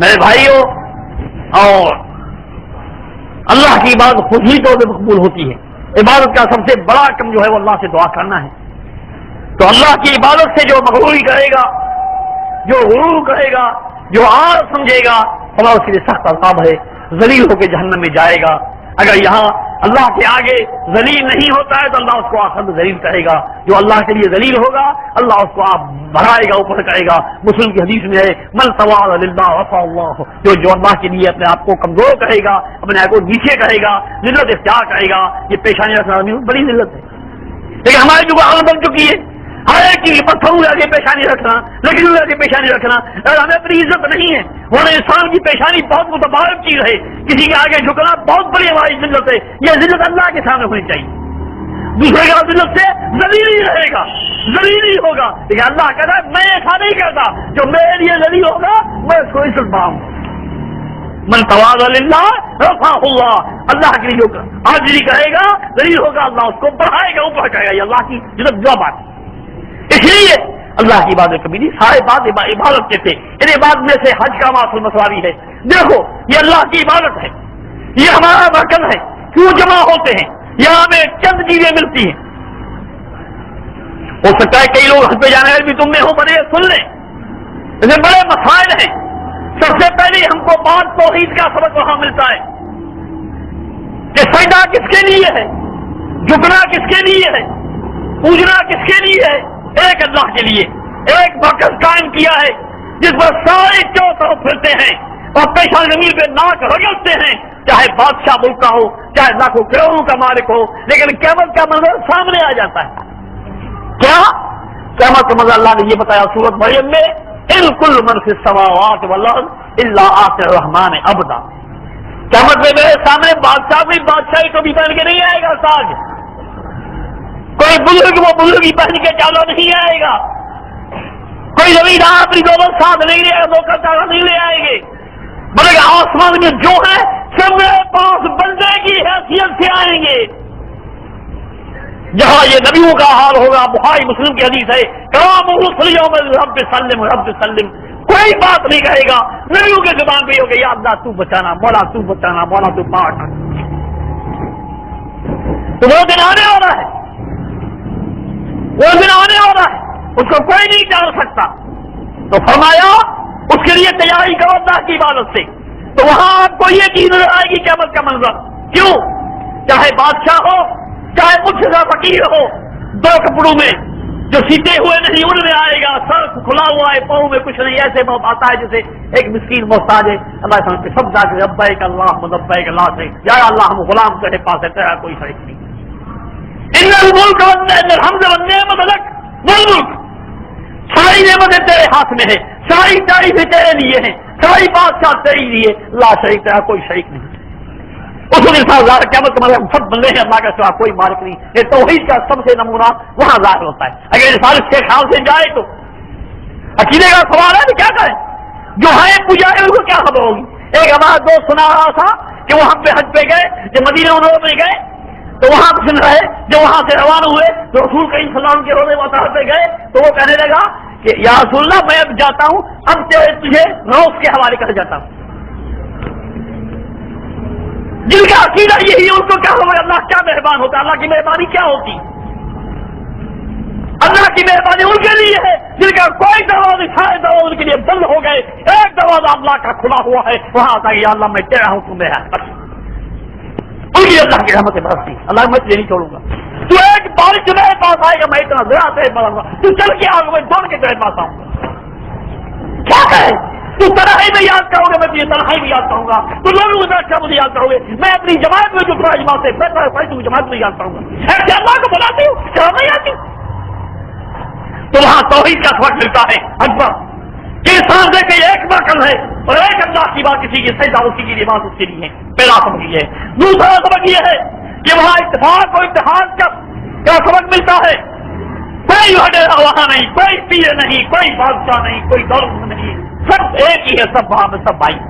میرے بھائیو، اور اللہ کی عبادت خود ہی طور پہ مقبول ہوتی ہے۔ عبادت کا سب سے بڑا کم جو ہے وہ اللہ سے دعا کرنا ہے۔ تو اللہ کی عبادت سے جو مغروری کرے گا، جو غرور کرے گا، جو آر سمجھے گا، اللہ اس کے لیے سخت عذاب ہے، ذلیل ہو کے جہنم میں جائے گا۔ اگر یہاں اللہ کے آگے ذلیل نہیں ہوتا ہے تو اللہ اس کو آخر میں ذلیل کرے گا۔ جو اللہ کے لیے ذلیل ہوگا اللہ اس کو آپ بڑھائے گا، اوپر کرے گا۔ مسلم کی حدیث میں ہے من تواضع للہ رفعہ اللہ، جو اللہ کے لیے اپنے آپ کو کمزور کرے گا، اپنے آپ کو نیچے کرے گا، ذلت اختیار کرے گا، یہ پیشانی رکھنا بڑی ذلت ہے۔ لیکن ہماری جو عادت بن چکی ہے ہر ایک کی پتھروں کے آگے پیشانی رکھنا، لیکن ان کے پیشانی رکھنا، اگر ہمیں اپنی عزت نہیں ہے، ورنہ انسان کی پیشانی بہت متبادل چیز ہے، کسی کے آگے جھکنا بہت بڑی ہماری ذلت ہے، یہ ذلت اللہ کے سامنے ہونی چاہیے۔ دوسرے کا ذلت سے ذلیل ہی رہے گا، ذلیل ہی ہوگا، لیکن اللہ کہتا ہے میں ایسا نہیں کرتا، جو میرے لیے ذلیل ہوگا میں اس کو عزت پاؤں۔ من تواضع للہ رفعہ اللہ، اللہ کے لیے جو عاجزی کرے گا ذلیل ہوگا اللہ اس کو بڑھائے گا، اوپر کرے گا۔ یہ اللہ کی عزت جو بات ہے، اس لیے اللہ کی عبادت کبھی نہیں، سارے بات عبادت کے تھے۔ ان عبادت میں سے حج کا معصول مساوی ہے۔ دیکھو یہ اللہ کی عبادت ہے، یہ ہمارا مرکز ہے، کیوں جمع ہوتے ہیں؟ یہاں ہمیں چند چیزیں ملتی ہیں۔ ہو سکتا ہے کئی لوگ حج پہ جانے والے بھی تم میں ہو، بڑے سن لیں، لیکن بڑے مسائل ہیں۔ سب سے پہلے ہم کو بات توحید کا سبق وہاں ملتا ہے کہ سجدہ کس کے لیے ہے، جھکنا کس کے لیے ہے؟ پوجنا کس کے لیے ہے؟ ایک اللہ کے لیے. ایک مرکز قائم کیا ہے جس پر سارے چاروں طرف پھرتے ہیں اور پیشان زمین پہ ناک رگڑتے ہیں، چاہے بادشاہ ملک کا ہو، چاہے لاکھوں کروڑوں کا مالک ہو، لیکن قیامت کا منظر سامنے آ جاتا ہے. کیا قیامت کا منظر؟ اللہ نے یہ بتایا سورۃ مریم میں، ان کل من فی السماوات والارض الا آتی الرحمن عبدا. قیامت میں میرے سامنے بادشاہ بھی بادشاہی کو بھی پہن کے نہیں آئے گا ساج، کوئی بزرگ وہ بزرگی پہن کے چالو نہیں آئے گا، کوئی زمیندار اپنی دولت ساتھ نہیں لے موقع چالا نہیں لے آئیں گے، بلکہ آسمان میں جو ہے سب میرے پاس بندے کی حیثیت سے آئیں گے. جہاں یہ نبیوں کا حال ہوگا، بخاری مسلم کی حدیث ہے، رب سلم رب سلم، کوئی بات نہیں کہے گا، نبیوں کے زبان پہ ہوگا یا اللہ تو بچانا، مولا تو بچانا، مولا تو پاٹ. تو وہ دن آنے والا ہے، وہ دن آنے والا ہے، اس کو کوئی نہیں جان سکتا. تو فرمایا اس کے لیے تیاری کرو اللہ کی عبادت سے. تو وہاں آپ کو یہ چیز نظر آئے گی قیامت کا منظر. کیوں؟ چاہے بادشاہ ہو، چاہے مجھ سے فقیر ہو، دو کپڑوں میں جو سیتے ہوئے نہیں ان میں آئے گا، سر کھلا ہوا ہے، پاؤں میں کچھ نہیں، ایسے موت آتا ہے جیسے ایک مسکین محتاج ہے. اللہ کے سب جا کے لبیک اللہم لبیک لا سے، یا اللہ ہم غلام تیرے پاس ہے، تیرا کوئی شریک نہیں. ان الملک والحمد والنعمت لک والملک، ساری نعمتیں تیرے ہاتھ میں ہے، ساری تعریفیں تیرے لیے ہیں، ساری بادشاہ تیرے لیے، لا شریک، تیرا کوئی شریک نہیں. اس وقت ظاہر قیامت کے ہم سب بندے ہیں، اللہ کا سوا کوئی مالک نہیں. یہ توحید کا سب سے نمونہ وہاں ظاہر ہوتا ہے. اگر انسان اس کے خیال سے جائے تو عقیدے کا سوال ہے کہ کیا کریں؟ جو ہے پجارے ان کو کیا خبر ہوگی؟ ایک ہمارا دوست سنا رہا تھا کہ وہ ہم پہ حج پہ گئے، جب مدینہ منورہ میں گئے تو وہاں سن رہے، جو وہاں سے روانہ ہوئے تو رسول کریم صلی اللہ علیہ وسلم کے روضے مطہر پہ گئے تو وہ کہنے لگا کہ یا رسول اللہ میں اب جاتا ہوں، اب تجھے روز کے حوالے کر جاتا ہوں. جن کا عقیدہ یہی ان کو کیا ہوگا؟ اللہ کیا مہربان ہوتا ہے، اللہ کی مہربانی کیا ہوتی؟ اللہ کی مہربانی ان کے لیے ہے جن کا کوئی دروازہ سارے دروازے ان کے لیے بند ہو گئے، ایک دروازہ اللہ کا کھلا ہوا ہے، وہاں آتا ہے یا اللہ میں تیرا ہوں تم میرا ہے، ان کی اللہ کی رحمت برستی، اللہ میں تجھے نہیں چھوڑوں گا. تو ایک بارش میرے پاس آئے گا میں اتنا زیادہ سے بڑھوں گا، تو چل کے آؤں گا، میں دوڑ کے تیرے پاس آؤں گا. کیا کہے؟ تو تنہائی میں یاد کرو گے، میں تجھے تنہائی میں یاد کروں گا. تو لوگوں میں بیٹھ کر مجھے یاد کرو گے، میں اپنی جماعت میں جو پورا جماعت سے بیٹھا ہے تو جماعت میں یاد کروں گا. ایسے اللہ کو بلاتی ہوں، شرم نہیں آتی؟ تو وہاں توحید کا سبق ملتا ہے اکبر کہ انسان دیکھے ایک مرکز ہے اور ایک اللہ کی بات کسی کی سجدہ اسی کی بات اس کے لیے پہلا سبق یہ ہے. دوسرا سبق یہ ہے کہ وہاں اتفاق اور اتحاد کا سبق ملتا ہے. کوئی وڈیرا وہاں نہیں، کوئی پیر نہیں، کوئی بادشاہ نہیں، کوئی دولت نہیں، سب ایک ہی ہے، سب وہاں میں سب بھائی.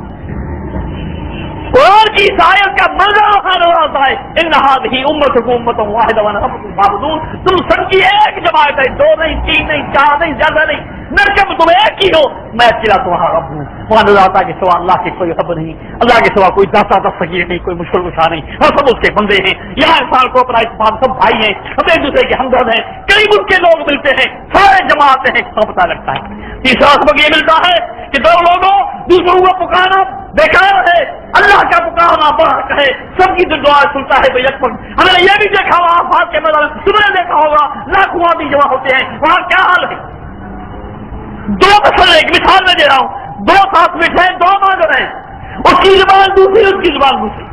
قرآن کی آیت کا منظر وہاں نظر آتا ہے، ان هذه امتكم امة واحدة وانا ربكم فاعبدون. تم سب کی ایک جماعت ہے، دو نہیں، تین نہیں، چار نہیں، زیادہ نہیں، نرکب تم ایک ہی ہو، میں اکیلا تمہارا رب ہوں. وہاں نظر آتا ہے کہ سوا اللہ کے کوئی رب نہیں، اللہ کے سوا کوئی داتا دستگیر نہیں، کوئی مشکل کشا نہیں، ہم سب اس کے بندے ہیں. یہاں انسان کو اپنا اتفاق، سب بھائی ہیں، ہم ایک دوسرے کے ہمدرد ہیں، کئی ملک کے لوگ ملتے ہیں، سارے جماعتیں ہیں، سب پتہ لگتا ہے. تیسرا سبق یہ ملتا ہے کہ دو لوگوں دوسروں کو پکارنا بیکار ہے، اللہ کا پکارنا بڑا ہے، سب کی دعا سنتا ہے. بھائی اکبر ہم نے یہ بھی دیکھا ہوا آفات کے میدان میں، تم نے دیکھا ہوگا لاکھوں آدمی جمع ہوتے ہیں، وہاں کیا حال ہے؟ دو مسئلے ایک مثال میں دے رہا ہوں، دو ساتھ بیٹھے ہیں، دو مانگ رہے ہیں، اس کی زبان دوسری، اس کی زبان دوسری.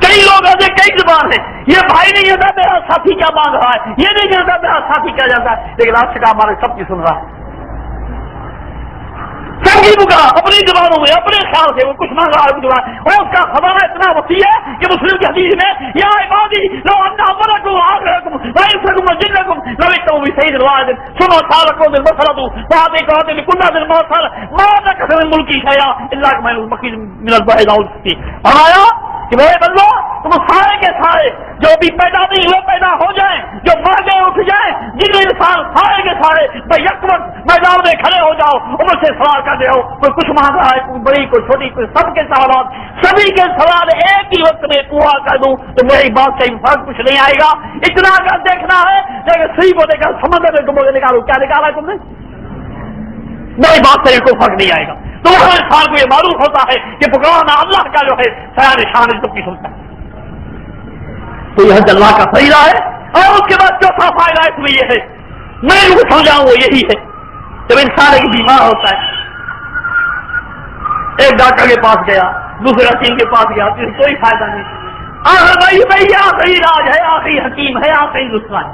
کئی لوگ ایسے کئی زبان ہیں، یہ بھائی نہیں جانتا میرا ساتھی کیا مانگ رہا ہے، یہ نہیں جانتا میرا ساتھی کیا جانتا ہے، لیکن آج کا ہمارے سب کی سن رہا ہے. سب کی بکا اپنی زبانوں میں اپنے خیال سے وہ کچھ مانگ رہا ہے زبان، اور اس کا خزانہ اتنا وسیع ہے کہ مسلم کی حدیث میں یا عبادی لو انا امرکم آخرکم وانسکم وجنکم لویتم بسید الواحد ثم سالکم بالمسرۃ فاعطی قاتل کنا بالمسر ما نکث من ملکی شیئا الا کما المقید من البحر الاوسط. فرمایا کہ میرے بندو تم سارے کے سارے جو بھی پیدا نہیں ہوئے پیدا ہو جائیں، جو مر گئے اٹھ جائیں، جن انسان سارے کے سارے بھائی یک وقت میدان میں کھڑے ہو جاؤ، عمر سے سوال کر دے ہو، کوئی کچھ مانگ رہا ہے، کوئی بڑی کوئی چھوٹی، کوئی سب کے سوالات، سبھی کے سوال ایک ہی وقت میں پورا کر دوں تو میری بات سے فرق کچھ نہیں آئے گا. اتنا اگر دیکھنا ہے لیکن صحیح کو دیکھا سمندر میں تم نکالو، کیا نکالا ہے تم نے؟ میری بات سے کوئی فرق نہیں آئے گا. تو ہر انسان کو یہ معلوم ہوتا ہے کہ پکڑانا اللہ کا جو ہے سیاح شان سب کی سنتا ہے. تو یہ حج اللہ کا فریضہ ہے. اور اس کے بعد چوتھا فائدہ اس میں یہ ہے، میں ان کو سمجھاؤں وہ یہی ہے، جب انسان ایک بیمار ہوتا ہے، ایک ڈاکٹر کے پاس گیا، دوسرے حکیم کے پاس گیا، تو کوئی فائدہ نہیں. بھائی یہ آخری علاج ہے، آخری حکیم ہے، آخری نسخہ ہے.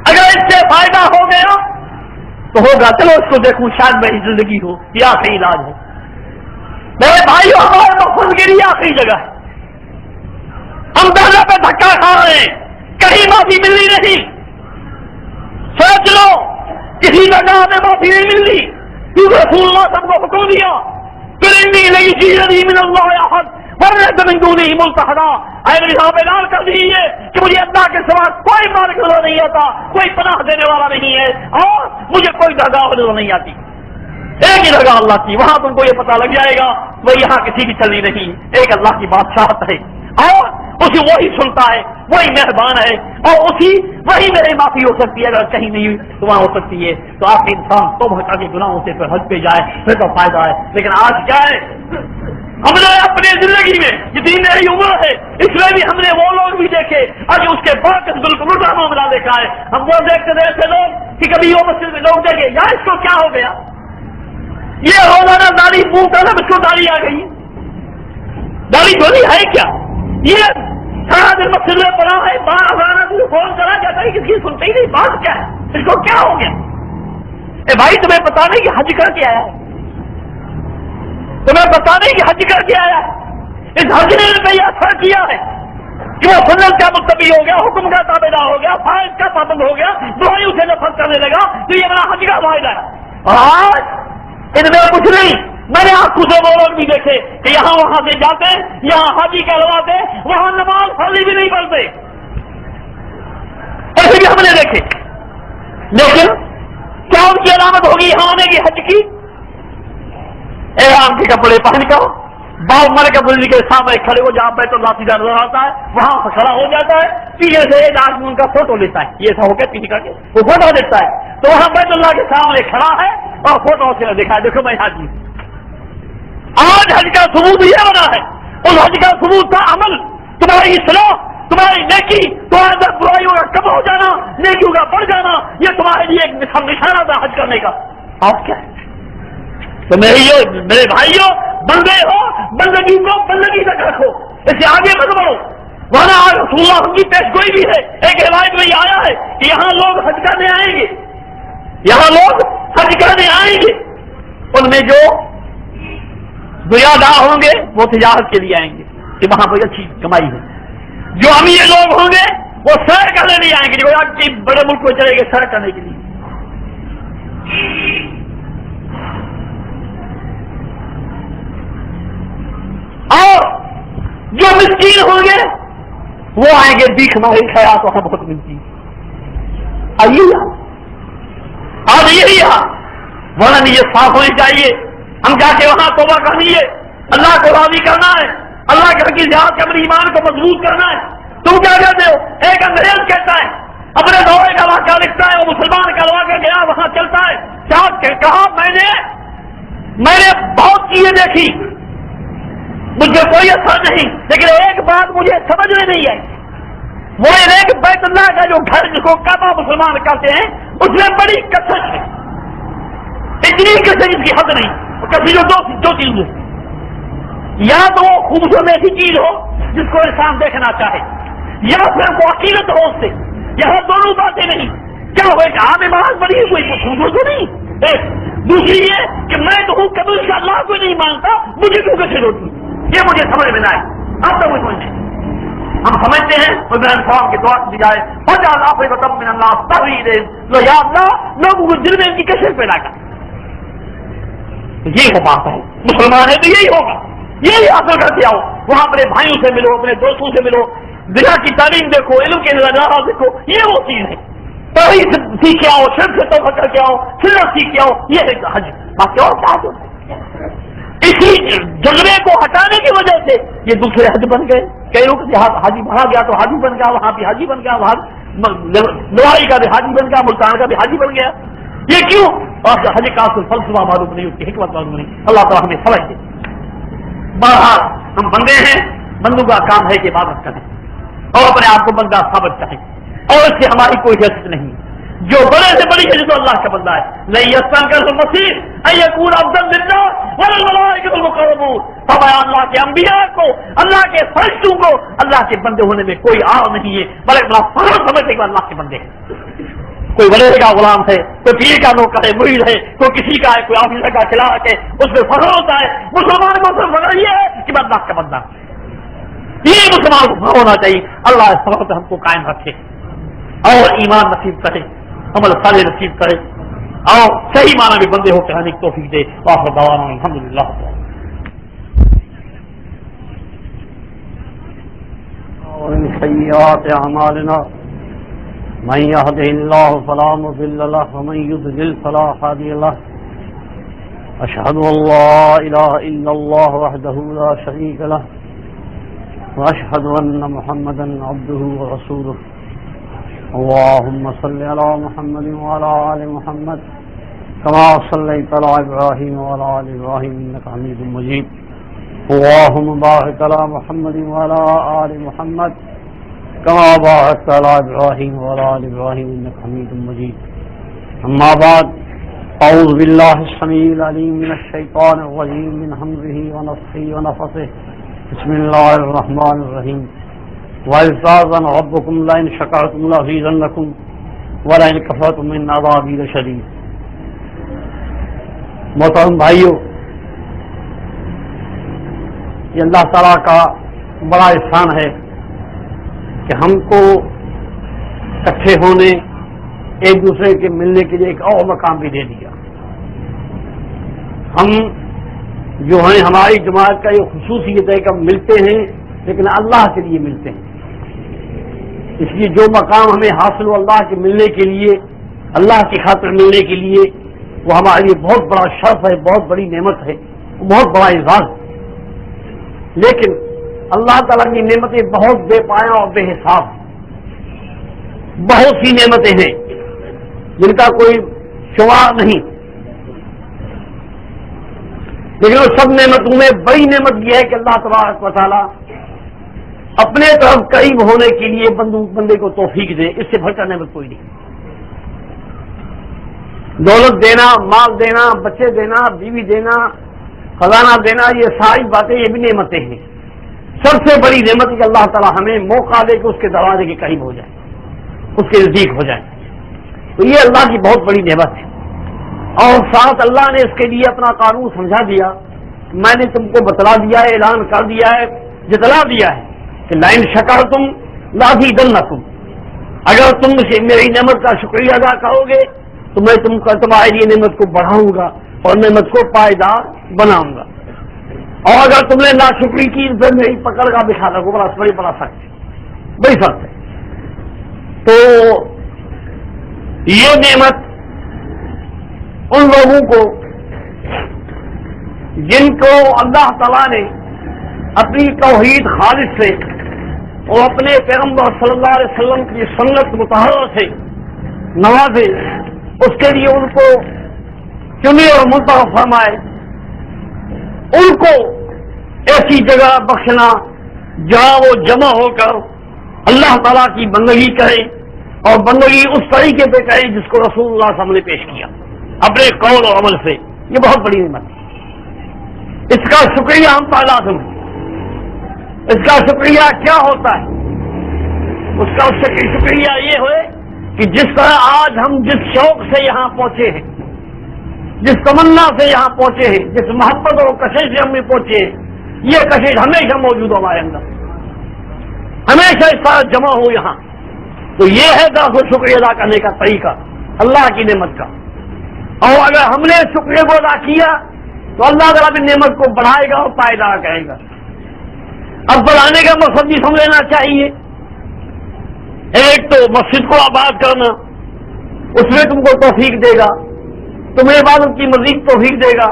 اگر اس سے فائدہ ہو گیا تو ہوگا، چلو اس کو دیکھوں شاید میری زندگی ہو، یہ آخری علاج ہے. میرے بھائیو ہمارے مفت کے لیے آخری جگہ ہے. ہم درجہ پہ دھکا کھا رہے ہیں، کہیں معافی ملنی نہیں. سوچ لو کسی جگہ ہمیں معافی نہیں ملنی، کیونکہ رسول اللہ سب کو حکم دیا اے میری صاحب اعلان کر دیجیے کہ مجھے اللہ کے سوا کوئی مالک نظر نہیں آتا، کوئی پناہ دینے والا نہیں ہے، اور مجھے کوئی درگاہ نظر نہیں آتی. ایک ہی درگاہ اللہ کی، وہاں تم کو یہ پتا لگ جائے گا وہ یہاں کسی کی چلنی نہیں، ایک اللہ کی بادشاہت ہے، اور اسی وہی سنتا ہے، وہی مہربان ہے، اور وہی میری معافی ہو سکتی ہے. اگر کہیں نہیں تو وہاں ہو سکتی ہے. تو آپ کے انسان توبہ ہٹا کے گناہوں سے پھر حج پہ جائے، پھر تو فائدہ ہے. لیکن آج کیا ہے، ہم نے اپنی زندگی میں جتنی میری عمر ہے اس میں بھی ہم نے وہ لوگ بھی دیکھے، آج اس کے بعد بالکل الٹا معاملہ دیکھا ہے. ہم وہ دیکھتے تھے ایسے لوگ کہ کبھی وہ مسجد میں لوگ دیکھے یا اس کو کیا ہو گیا، یہ روزانہ داڑھی منہ کا نا اس کو داڑھی آ گئی، داڑھی دھونی ہے کیا، یہ سارا دن مسجد میں پڑا ہے، باہر روزانہ تجھے فون کرا جاتا ہے، کسی کی سنتے ہی نہیں، بات کیا ہے، اس کو کیا ہو گیا. اے بھائی تمہیں پتا نہیں کہ حج کر کے آیا ہے، تمہیں پتا نہیں کہ حج کر کے آیا ہے. اس حج نے یہ اثر کیا ہے کہ وہ سنت کا متبع ہو گیا، حکم کا تابعدار ہو گیا، فائد کا پابند ہو گیا، دعائیوں سے نفرت کرنے لگا. تو یہ بڑا حج کا فائدہ ہے. آج ان میں کچھ نہیں. میں نے آنکھوں سے وہ لوگ بھی دیکھے کہ یہاں وہاں سے جاتے، یہاں حاجی کہلواتے، وہاں نماز فرض بھی نہیں پڑھتے، ایسے بھی ہم نے دیکھے. لیکن کیا ان کی علامت ہوگی یہاں آنے کی حج کی؟ احرام کے کپڑے پہن کر باؤ مر کے بلڈنگ کے سامنے کھڑے ہو، جہاں بیت اللہ سیدھا نظر آتا ہے وہاں کھڑا ہو جاتا ہے، پیچھے سے ایک آدمی ان کا فوٹو لیتا ہے، یہ ایسا ہو کے پیچھے کر کے وہ فوٹو دیتا ہے، تو وہاں بیت اللہ کے سامنے کھڑا ہے اور فوٹو سے دکھا ہے دیکھو میں حاجی. آج حج کا ثبوت یہ بنا ہے، اس حج کا ثبوت تھا عمل، تمہاری اصلاح، تمہاری نیکی، تمہارے اندر برائیوں کا کم ہو جانا، نیکیوں کا بڑھ جانا، یہ تمہارے لیے ایک نشانہ تھا حج کرنے کا. آپ کیا ہے؟ تو میرے بھائیوں، بندے ہو، بندگی کو بندگی تک رکھو، اس سے آگے مت بڑھو. ورنہ آج رسول اللہ کی پیش گوئی بھی ہے، ایک روایت میں یہ آیا ہے کہ یہاں لوگ حج کرنے آئیں گے، یہاں لوگ حج کرنے آئیں گے، ان میں جو دنیادار ہوں گے وہ تجارت کے لیے آئیں گے کہ وہاں کوئی اچھی کمائی ہے. جو امیر لوگ ہوں گے وہ سیر کرنے نہیں آئیں گے، جو آج بڑے ملک میں چلے گئے سیر کرنے کے لیے. اور جو مسکین ہوں گے وہ آئیں گے بھیک مانگے، خیرات وہاں بہت ملتی ہے. آئیے آج یہی ورنہ یہ صاف ہونی چاہیے. ہم جا کے وہاں توبہ کرنی ہے، اللہ کو راضی کرنا ہے، اللہ کے کی ذات کے اپنے ایمان کو مضبوط کرنا ہے. تم کیا کہتے ہو؟ ایک انگریز کہتا ہے، اپنے دورے کا واقعہ لکھتا ہے، وہ مسلمان کا واقعہ گیا وہاں چلتا ہے، کیا کہا میں نے بہت چیزیں دیکھی، مجھے کوئی اثر نہیں، لیکن ایک بات مجھے سمجھ میں نہیں آئی، وہ ایک بیت اللہ کا جو گھر جس کو کعبہ مسلمان کہتے ہیں اس میں بڑی کثرت ہے، اتنی کثرت کی حد نہیں. کسی جو دو چیزیں، یا تو وہ خوبصورت ایسی چیز ہو جس کو انسان دیکھنا چاہے، یا پھر وہ عقیدت ہو اس سے. یہاں دونوں باتیں نہیں. کیا ہوئے کہ عام عمارت بڑی کوئی خوبصورت تو نہیں. دوسری یہ کہ میں تو ہوں کبھی ان شاء اللہ کو نہیں مانتا، مجھے کیوں کیسے روٹی، یہ مجھے سمجھ میں نہ آئے. اب تک وہ سمجھے ہم سمجھتے ہیں السلام کی دعا کی جائے فجعل عافیۃ من الناس تحویل، تو یا اللہ لوگوں کو دل میں ان کی کیسے پیدا کر. یہ وہ بات ہے، مسلمان ہے تو یہی ہوگا، یہی حاصل کر کے آؤ. وہاں اپنے بھائیوں سے ملو، اپنے دوستوں سے ملو، دنیا کی تعلیم دیکھو، علم کے نظارہ دیکھو، یہ وہ چیز ہے. توحید سیکھ کے آؤ، شرک سے توبہ کر کے آؤ، سنت سیکھ کے آؤ، یہ ہے حج. باقی اور کیا ہوتا ہے؟ اسی جذبے کو ہٹانے کی وجہ سے یہ دوسرے حج بن گئے. کئی لوگ حاجی وہاں گیا تو حاجی بن گیا، وہاں بھی حاجی بن گیا، وہاں لوائی کا بھی حاجی بن گیا، ملتان کا بھی حاجی بن گیا. یہ کیوں؟ اور حج کا فلسفہ معلوم نہیں، اس کی حکمت معلوم نہیں. اللہ تعالیٰ ہمیں سمجھ دے. بہرحال ہم بندے ہیں، بندوں کا کام ہے کہ عبادت کریں. اور اپنے آپ کو بندہ ثابت کریں، اور اس سے ہماری کوئی حیثیت نہیں۔ جو بڑے سے بڑی ہے تو اللہ کا بندہ ہے۔ نہیں يستنكف المسيح ان يكون افضل لله ولا الملائكة المقربون۔ فرمایا اللہ کے انبیاء کو، اللہ کے فرشتوں کو اللہ کے بندے ہونے میں کوئی آڑ نہیں ہے، بلکہ بڑا فخر سمجھتے کہ اللہ کے بندے ہیں۔ کوئی بڑے کا غلام ہے، کوئی پیر کا نوکر ہے، مرید ہے، کوئی کسی کا ہے، کوئی آفیسر کا کلارک ہے، اس میں فخر ہوتا ہے۔ مسلمان کو صرف فخر یہ ہے کہ میں اللہ کا بندہ ہوں۔ یہ مسلمان کو فخر ہونا چاہیے۔ اللہ اس فخر پہ ہم کو قائم رکھے اور ایمان نصیب کرے، عمل صالح نصیب کرے، اور صحیح معنی میں بندے ہو کے رہنے کی توفیق دے۔ وآخر دعوانا الحمدللہ۔ ومن سيئات أعمالنا من يهده الله فلا مضل له ومن يضلل فلا هادي له، أشهد أن لا إله إلا الله وحده لا شريك له، وأشهد أن محمدا عبده ورسوله۔ اللهم صل على محمد وعلى آل محمد كما صليت على إبراهيم وعلى آل إبراهيم إنك حميد مجيد۔ اللهم بارك على محمد وعلى آل محمد كما باركت على إبراهيم وعلى آل إبراهيم إنك حميد مجيد۔ أما بعد، أعوذ بالله السميع العليم من الشيطان الرجيم من همزه ونفخه ونفثه، بسم الله الرحمن الرحيم۔ وَإِذْ تَأَذَّنَ رَبُّكُمْ لَئِنْ شَكَرْتُمْ لَأَزِيدَنَّكُمْ وَلَئِنْ كَفَرْتُمْ إِنَّ عَذَابِي لَشَدِيدٌ۔ محترم بھائیو، یہ اللہ تعالیٰ کا بڑا احسان ہے کہ ہم کو اکٹھے ہونے، ایک دوسرے کے ملنے کے لیے ایک اور مقام بھی دے دیا۔ ہم جو ہیں، ہماری جماعت کا یہ خصوصیت ہے کہ ہم ملتے ہیں لیکن اللہ کے لیے ملتے ہیں۔ اس لیے جو مقام ہمیں حاصل ہو اللہ کے ملنے کے لیے، اللہ کی خاطر ملنے کے لیے، وہ ہمارے لیے بہت بڑا شرف ہے، بہت بڑی نعمت ہے، بہت بڑا اعزاز ہے۔ لیکن اللہ تعالیٰ کی نعمتیں بہت بے پایا اور بے حساب، بہت سی نعمتیں ہیں جن کا کوئی شمار نہیں، لیکن وہ سب نعمتوں میں بڑی نعمت یہ ہے کہ اللہ تبارک و تعالیٰ اپنے طرف قریب ہونے کے لیے بندے کو توفیق دے۔ اس سے بڑھ کر نعمت کوئی نہیں۔ دولت دینا، مال دینا، بچے دینا، بیوی دینا، خزانہ دینا، یہ ساری باتیں یہ بھی نعمتیں ہیں۔ سب سے بڑی نعمت ہے کہ اللہ تعالیٰ ہمیں موقع دے کہ اس کے دروازے کے قریب ہو جائے، اس کے نزدیک ہو جائے، تو یہ اللہ کی بہت بڑی نعمت ہے۔ اور ساتھ اللہ نے اس کے لیے اپنا قانون سمجھا دیا، میں نے تم کو بتلا دیا ہے، اعلان کر دیا ہے، جتلا دیا ہے کہ لئن شکرتم لازیدنکم، اگر تم میری نعمت کا شکریہ ادا کرو گے تو میں تمہارے لیے نعمت کو بڑھاؤں گا اور نعمت کو پائیدار بناؤں گا، اور اگر تم نے ناشکری کی تو میری پکڑ کا بکھا رکھو، بڑا سخت ہے، بڑی سخت ہے۔ تو یہ نعمت ان لوگوں کو جن کو اللہ تعالیٰ نے اپنی توحید خالص سے اور اپنے پیغمبر صلی اللہ علیہ وسلم کی سنت مطہرہ سے نوازے، اس کے لیے ان کو چنے اور منتخب فرمائے، ان کو ایسی جگہ بخشنا جہاں وہ جمع ہو کر اللہ تعالیٰ کی بندگی کرے، اور بندگی اس طریقے پہ کرے جس کو رسول اللہ صلی اللہ علیہ وسلم نے پیش کیا اپنے قول اور عمل سے۔ یہ بہت بڑی نعمت ہے، اس کا شکریہ ہم پر لازم ہے۔ اس کا شکریہ کیا ہوتا ہے؟ اس کا شکریہ یہ ہوئے کہ جس طرح آج ہم جس شوق سے یہاں پہنچے ہیں، جس تمنا سے یہاں پہنچے ہیں، جس محبت اور کشش سے ہم میں پہنچے ہیں، یہ کشش ہمیشہ موجود ہو ہمارے اندر، ہمیشہ اس طرح جمع ہو یہاں۔ تو یہ ہے درس و شکریہ ادا کرنے کا طریقہ اللہ کی نعمت کا، اور اگر ہم نے شکریہ کو ادا کیا تو اللہ تعالیٰ بھی نعمت کو بڑھائے گا اور پائیدار کرے گا۔ اب بڑھانے کا مقصد بھی سمجھ لینا چاہیے، ایک تو مسجد کو آباد کرنا، اس میں تم کو توفیق دے گا، تمہیں عبادت کی مزید توفیق دے گا،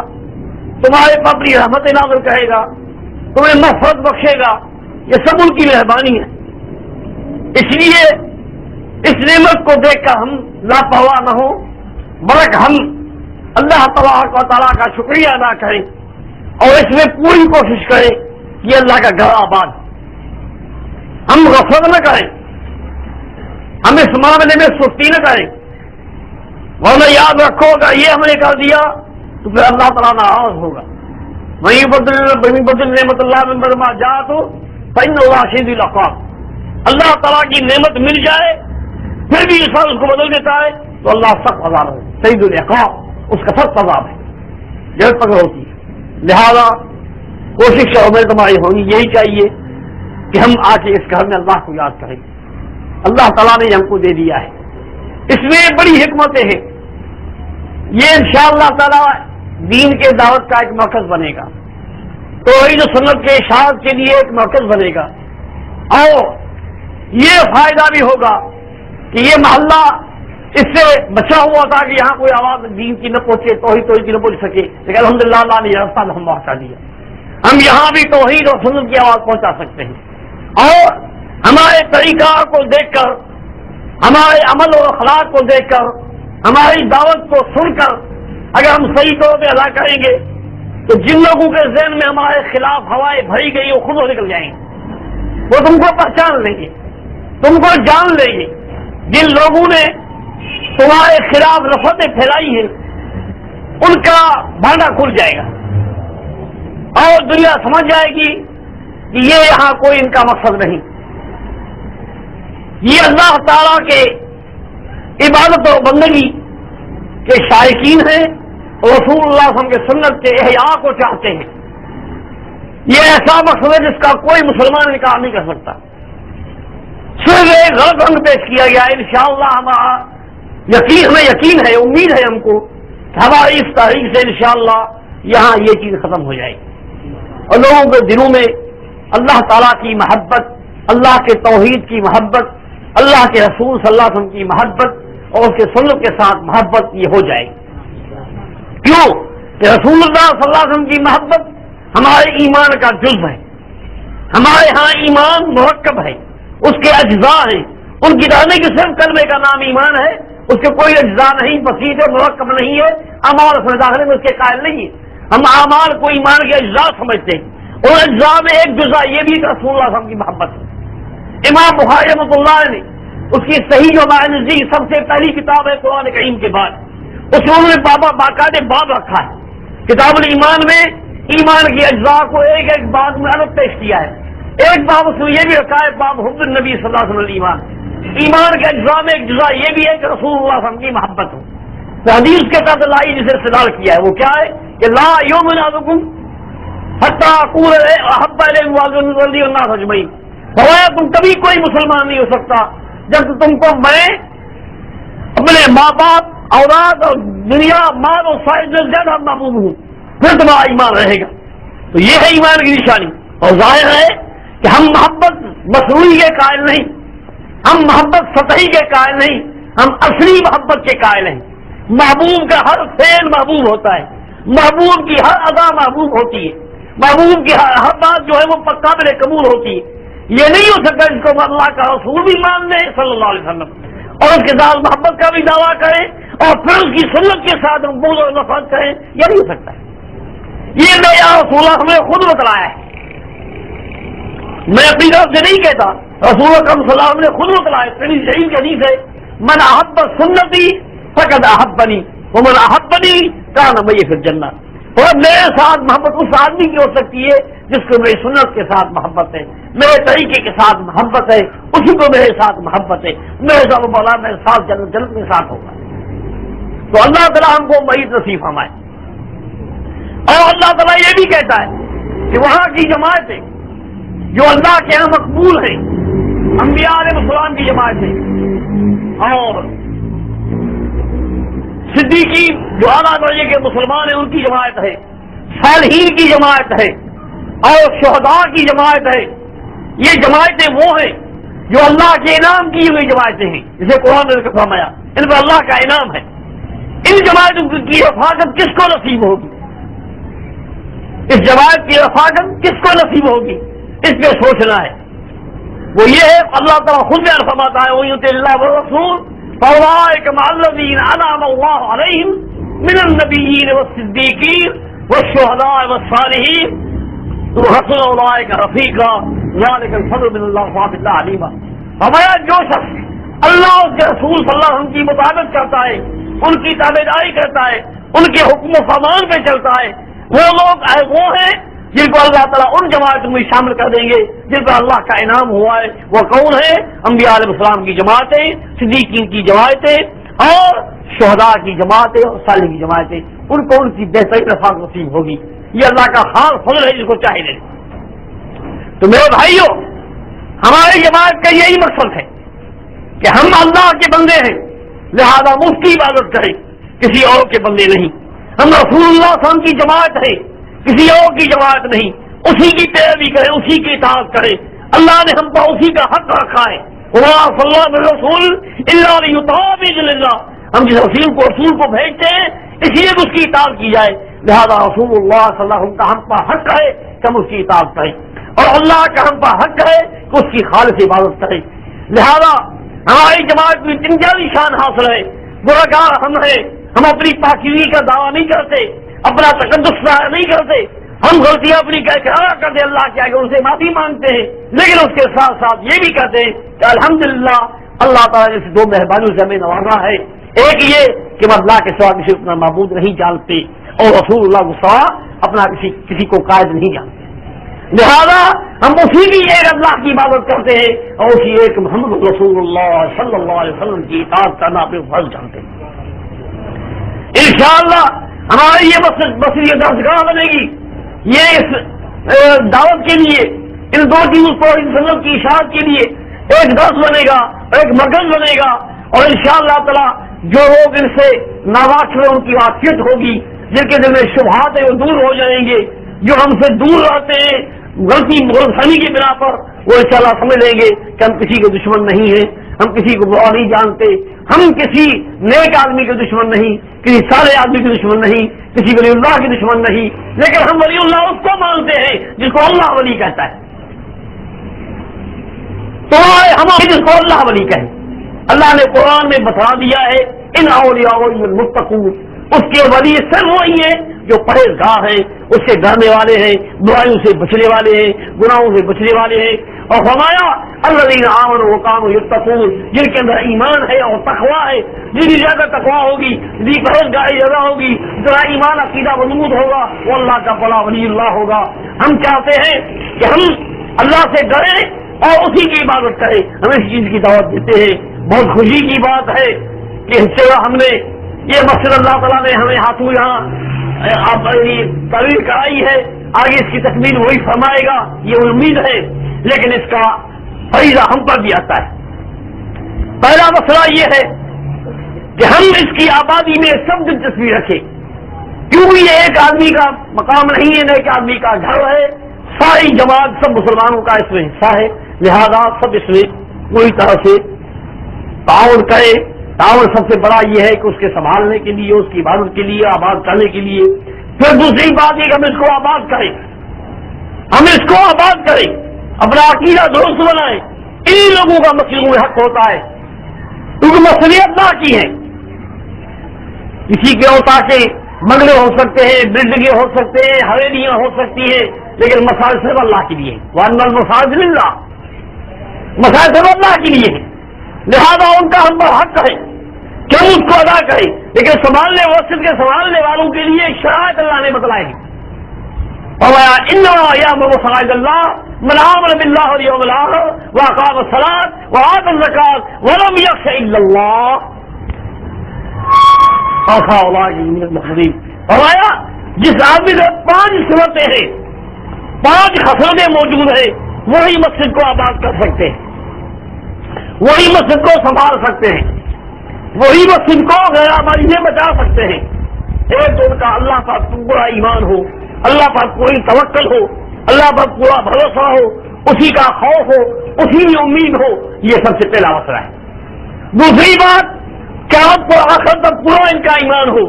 تمہارے پر اپنی رحمت نازل کرے گا، تمہیں مغفرت بخشے گا، یہ سب ان کی مہربانی ہے۔ اس لیے اس نعمت کو دیکھ کر ہم لاپرواہ نہ ہوں، بلکہ ہم اللہ تبارک و تعالیٰ کا شکریہ ادا کریں اور اس میں پوری کوشش کریں کہ اللہ کا گھر آباد، ہم غفلت نہ کریں، ہم اس معاملے میں سستی نہ کریں، ورنہ یاد رکھو گا یہ ہم نے کر دیا تو پھر اللہ تعالیٰ ناراض ہوگا۔ وہیں بدل نعمت اللہ من بعد ما جاءت فإن اللہ شدید العقاب، اللہ تعالیٰ کی نعمت مل جائے پھر بھی انسان اس کو بدل دیتا ہے تو اللہ سخت عذاب ہے، شدید العقاب، اس کا سخت عذاب ہے، جلد پکڑ ہوتی ہے۔ لہذا کوشش ہمیں تمہاری ہونی یہی چاہیے کہ ہم آ کے اس گھر میں اللہ کو یاد کریں، اللہ تعالیٰ نے ہم کو دے دیا ہے، اس میں بڑی حکمتیں ہیں۔ یہ انشاءاللہ تعالیٰ دین کے دعوت کا ایک مرکز بنے گا، توحید و سنت کے اشاعت کے لیے ایک مرکز بنے گا، اور یہ فائدہ بھی ہوگا کہ یہ محلہ اس سے بچا ہوا تھا کہ یہاں کوئی آواز دین کی نہ پہنچے، توحید کی نہ پہنچ سکے، لیکن الحمدللہ اللہ نے راستہ ہم پہنچا دیا، ہم یہاں بھی توحید اور سنت کی آواز پہنچا سکتے ہیں، اور ہمارے طریقہ کو دیکھ کر، ہمارے عمل اور اخلاق کو دیکھ کر، ہماری دعوت کو سن کر اگر ہم صحیح طور پہ ادا کریں گے تو جن لوگوں کے ذہن میں ہمارے خلاف ہوائیں بھری گئی وہ خود ہو نکل جائیں گے، وہ تم کو پہچان لیں گے، تم کو جان لیں گے۔ جن لوگوں نے تمہارے خلاف نفرتیں پھیلائی ہیں ان کا بھانڈا کھل جائے گا اور دنیا سمجھ جائے گی کہ یہ یہاں کوئی ان کا مقصد نہیں، یہ اللہ تعالیٰ کے عبادت و بندگی کے شائقین ہیں، رسول اللہ صلی اللہ علیہ وسلم کے سنت کے احیاء کو چاہتے ہیں۔ یہ ایسا مقصد ہے جس کا کوئی مسلمان انکار نہیں کر سکتا، صرف ایک غلط رنگ پیش کیا گیا ہے۔ انشاءاللہ ہمارا ہمیں یقین ہے، امید ہے ہم کو کہ ہماری اس تاریخ سے انشاءاللہ یہاں یہ چیز ختم ہو جائے گی اور لوگوں کے دلوں میں اللہ تعالیٰ کی محبت، اللہ کے توحید کی محبت، اللہ کے رسول صلی اللہ علیہ وسلم کی محبت اور اس کے سنت کے ساتھ محبت یہ ہو جائے گی۔ کیوں کہ رسول اللہ صلی اللہ علیہ وسلم کی محبت ہمارے ایمان کا جزو ہے، ہمارے ہاں ایمان مرکب ہے، اس کے اجزاء ہیں، ان کی رہنے کی صرف کلمے کا نام ایمان ہے، اس کے کوئی اجزاء نہیں، بسیط ہے، مرکب نہیں ہے، اعمال اس میں داخلے میں اس کے قائل نہیں ہے۔ ہم اعمال کو ایمان کے اجزاء سمجھتے ہیں اور اجزاء میں ایک جزء یہ بھی کہ رسول اللہ صلی اللہ علیہ وسلم کی محبت ہے۔ امام بخاری رحمۃ اللہ نے اس کی صحیح جو ہمارے نزدیک سب سے پہلی کتاب ہے قرآن کریم کے بعد، اس میں انہوں نے باقاعدہ باب رکھا ہے، کتاب الایمان میں ایمان کی اجزاء کو ایک ایک باب میں الگ پیش کیا ہے۔ ایک باب اس میں یہ بھی رکھا ہے باب حب النبی صلی اللہ علیہ وسلم ایمان، ایمان کے اجزاء میں ایک جزء یہ بھی ہے کہ رسول اللہ صلی اللہ علیہ وسلم کی محبت ہو۔ تو حدیث کے ساتھ لائی جسے استدلال کیا ہے وہ کیا ہے کہ لا یؤمن احدکم حتی اکون احب الیہ من ولدہ والناس اجمعین، فرمایا تم کبھی کوئی مسلمان نہیں ہو سکتا جب تم کو میں اپنے ماں باپ، اولاد اور دنیا، مال اور سائر سے زیادہ محبوب ہوں، پھر تمہارا ایمان رہے گا۔ تو یہ ہے ایمان کی نشانی، اور ظاہر ہے کہ ہم محبت مصنوعی کے قائل نہیں، ہم محبت سطحی کے قائل نہیں، ہم اصلی محبت کے قائل ہیں۔ محبوب کا ہر فعل محبوب ہوتا ہے، محبوب کی ہر ادا محبوب ہوتی ہے، محبوب کی ہر بات جو ہے وہ قابل قبول ہوتی ہے۔ یہ نہیں ہو سکتا جس کو اللہ کا رسول بھی مان لے صلی اللہ علیہ وسلم اور اس کے ساتھ محبت کا بھی دعویٰ کریں اور پھر اس کی سنت کے ساتھ بغض اور نفرت کریں، یہ نہیں ہو سکتا ہے۔ یہ میں یا رسول اللہ ہمیں خود بتلایا ہے، میں اپنی طرف سے نہیں کہتا، رسول اکرم صلی اللہ علیہ وسلم نے خود بتلایا۔ پہلی صحیح حدیث ہے من احب سنتی فقد احبنی ومن احبنی کان معی فی الجنہ، اور میرے ساتھ محبت اس آدمی کی ہو سکتی ہے جس کو میری سنت کے ساتھ محبت ہے، میرے طریقے کے ساتھ محبت ہے، اسی کو میرے ساتھ محبت ہے، میرے ساتھ مولا میرے ساتھ جنت کے ساتھ ہوگا۔ تو اللہ تعالیٰ ہم کو معیت نصیب فرمائے۔ اور اللہ تعالیٰ یہ بھی کہتا ہے کہ وہاں کی جماعتیں جو اللہ کے یہاں مقبول ہیں، انبیاء علیہ السلام کی جماعتیں اور صدیقین جو اعلیٰ درجے کے مسلمان ہیں ان کی جماعت ہے، صالحین کی جماعت ہے اور شہداء کی جماعت ہے۔ یہ جماعتیں وہ ہیں جو اللہ کے انعام کی ہوئی جماعتیں ہیں، جسے قرآن نے فرمایا ان پر اللہ کا انعام ہے۔ ان جماعتوں کی رفاقت کس کو نصیب ہوگی؟ اس جماعت کی رفاقت کس کو نصیب ہوگی؟ اس پہ سوچنا ہے۔ وہ یہ ہے اللہ تعالیٰ خود بیان فرماتا ہے وَإِن يُطِعِ اللَّهَ وَالرَّسُولَ فَأُولَٰئِكَ مَعَ الَّذِينَ أَنْعَمَ اللَّهُ عَلَيْهِم مِّنَ النَّبِيِّينَ وَالصِّدِّيقِينَ وَالشُّهَدَاءِ وَالصَّالِحِينَ وَحَسُنَ أُولَٰئِكَ رَفِيقًا۔ ذالک الفضل من اللہ وکفی باللہ علیما۔ فرمایا جو شخص اللہ اور اس کے رسول صلی اللہ علیہ وسلم کی مطابقت کرتا ہے، ان کی تابعداری کرتا ہے، ان کے حکم و فرمان پہ چلتا ہے، وہ لوگ وہ ہیں جن کو اللہ تعالیٰ ان جماعتوں میں شامل کر دیں گے جن پر اللہ کا انعام ہوا ہے۔ وہ کون ہے؟ انبیاء علیہ السلام کی جماعتیں، صدیقین کی جماعتیں اور شہداء کی جماعتیں اور صالحین کی جماعتیں، ان کو ان کی بہترین رفاقت نصیب ہوگی۔ یہ اللہ کا خاص فضل ہے جس کو چاہے دے۔ تو میرے بھائیوں، ہماری جماعت کا یہی مقصد ہے کہ ہم اللہ کے بندے ہیں، لہذا مفت کی عبادت کریں، کسی اور کے بندے نہیں۔ ہم رسول اللہ صلی اللہ علیہ وسلم کی جماعت ہے، کسی اور کی جماعت نہیں۔ اسی کی پیروی کریں، اسی کی اطاعت کریں۔ اللہ نے ہم پر اسی کا حق رکھا ہے۔ وما صلی اللہ علیہ رسول الا لیطاع باذن اللہ، ہم جس رسول کو بھیجتے ہیں اس لیے اس کی اطاعت کی جائے، لہذا رسول اللہ صلی اللہ علیہ وسلم کا ہم پر حق ہے کہ ہم اس کی اطاعت کریں، اور اللہ کا ہم پر حق ہے کہ اس کی خالص عبادت کریں۔ لہذا ہماری جماعت میں جنجالی شان حاصل ہے۔ گنہگار ہم ہیں، ہم اپنی پاکیزگی کا دعویٰ نہیں کرتے، اپنا تقدس ظاہر نہیں کرتے، ہم غلطیاں اپنی کہا کرتے اللہ کے آگے ان سے معافی مانگتے ہیں، لیکن اس کے ساتھ ساتھ یہ بھی کہتے ہیں کہ الحمدللہ اللہ تعالیٰ نے دو مہربانیوں سے ہمیں نوازا ہے۔ ایک یہ کہ ہم اللہ کے سوا کسی اپنا معبود نہیں جانتے، اور رسول اللہ کے سوا اپنا کسی کو قائد نہیں جانتے، لہذا ہم اسی کی ایک اللہ کی عبادت کرتے ہیں اور اسی ایک محمد رسول اللہ صلی اللہ علیہ وسلم کی اطاعت کرنا اپنے فرض جانتے ہیں۔ انشاءاللہ ہماری یہ مسجد درسگاہ بنے گی، یہ اس دعوت کے لیے، ان دو چیزوں کو ان سنت کی اشاعت کے لیے ایک درس بنے گا، ایک مرکز بنے گا، اور انشاءاللہ تعالی جو لوگ ان سے ناواقف ان کی واقفیت ہوگی، جن کے دل میں شبہات ہیں وہ دور ہو جائیں گے، جو ہم سے دور رہتے ہیں غلطی فہمی کی بنا پر، وہ انشاءاللہ سمجھ لیں گے کہ ہم کسی کے دشمن نہیں ہیں، ہم کسی کو برا نہیں جانتے، ہم کسی نیک آدمی کے دشمن نہیں، کسی سارے آدمی کے دشمن نہیں، کسی ولی اللہ کے دشمن نہیں، لیکن ہم ولی اللہ اس کو مانتے ہیں جس کو اللہ ولی کہتا ہے۔ تو ہم جس کو اللہ ولی کہیں، اللہ نے قرآن میں بتا دیا ہے ان اولیاء المتقون، اس کے ولی صرف وہی ہیں جو پرہیزگار ہیں، اس سے ڈرنے والے ہیں، برائیوں سے بچنے والے ہیں، گناہوں سے بچنے والے ہیں، اور فرمایا الذین آمنوا وکانوا یتقون، جن کے اندر ایمان ہے اور تقویٰ ہے، جتنی زیادہ تقویٰ ہوگی، جتنی پرہیزگاری زیادہ ہوگی، ذرا ایمان عقیدہ مضبوط ہوگا، وہ اللہ کا بڑا ولی اللہ ہوگا۔ ہم چاہتے ہیں کہ ہم اللہ سے ڈریں اور اسی کی عبادت کریں، ہم اس چیز کی دعوت دیتے ہیں۔ بہت خوشی کی بات ہے کہ اس سے ہم نے یہ مسجد اللہ تعالیٰ نے ہمیں ہاتھوں یہاں تعمیر کرائی ہے، آگے اس کی تکمیل وہی فرمائے گا، یہ امید ہے، لیکن اس کا فریضہ ہم پر بھی آتا ہے۔ پہلا مسئلہ یہ ہے کہ ہم اس کی آبادی میں سب دلچسپی رکھیں، کیونکہ یہ ایک آدمی کا مقام نہیں ہے، ایک آدمی کا گھر ہے، ساری جماعت سب مسلمانوں کا اس میں حصہ ہے، لہذا سب اس میں پوری طرح سے تعاون کرے۔ تعاون سب سے بڑا یہ ہے کہ اس کے سنبھالنے کے لیے، اس کی عبادت کے لیے، آباد کرنے کے لیے۔ پھر دوسری بات یہ کہ ہم اس کو آباد کریں، ہم اس کو آباد کریں، اپنا عقیدہ درست بنائیں۔ ان لوگوں کا مسجدوں میں حق ہوتا ہے کیونکہ مسئلے اللہ کی ہیں، کسی کے ہوتا کہ بنگلے ہو سکتے ہیں، بلڈنگیں ہو سکتے ہیں، حویلیاں ہو سکتی ہیں، لیکن مساجد صرف اللہ کے لیے، وَأَنَّ الْمَسَاجِدَ لِلَّهِ، مساجد صرف اللہ کے لیے ہے، لہذا ان کا ہم پر حق ہے کہ ہم اس کو ادا کریں، لیکن سنبھالنے مسجد کے سنبھالنے والوں کے لیے ایک شرائط اللہ نے بتلائی ہے، فرمایا انما یامر مساجد اللہ من آمن باللہ والیوم الآخر واقام الصلاۃ وآتى الزکاۃ ولم یخش الا اللہ وخاف اللہ من المخلوقین۔ فرمایا جس آدمی کے 5 صفتیں ہیں، 5 خصلتیں موجود ہیں، وہی مسجد کو آباد کر سکتے ہیں، وہی مسجد کو سنبھال سکتے ہیں، وہی مسجد کو غیر آبادی سے بچا سکتے ہیں۔ ایک تو ان کا اللہ پر پورا ایمان ہو، اللہ پر پوری توکل ہو، اللہ پر پورا بھروسہ ہو، اسی کا خوف ہو، اسی کی امید ہو، یہ سب سے پہلا مسئلہ ہے۔ دوسری بات قیامت کو آخر تک پورا ان کا ایمان ہو،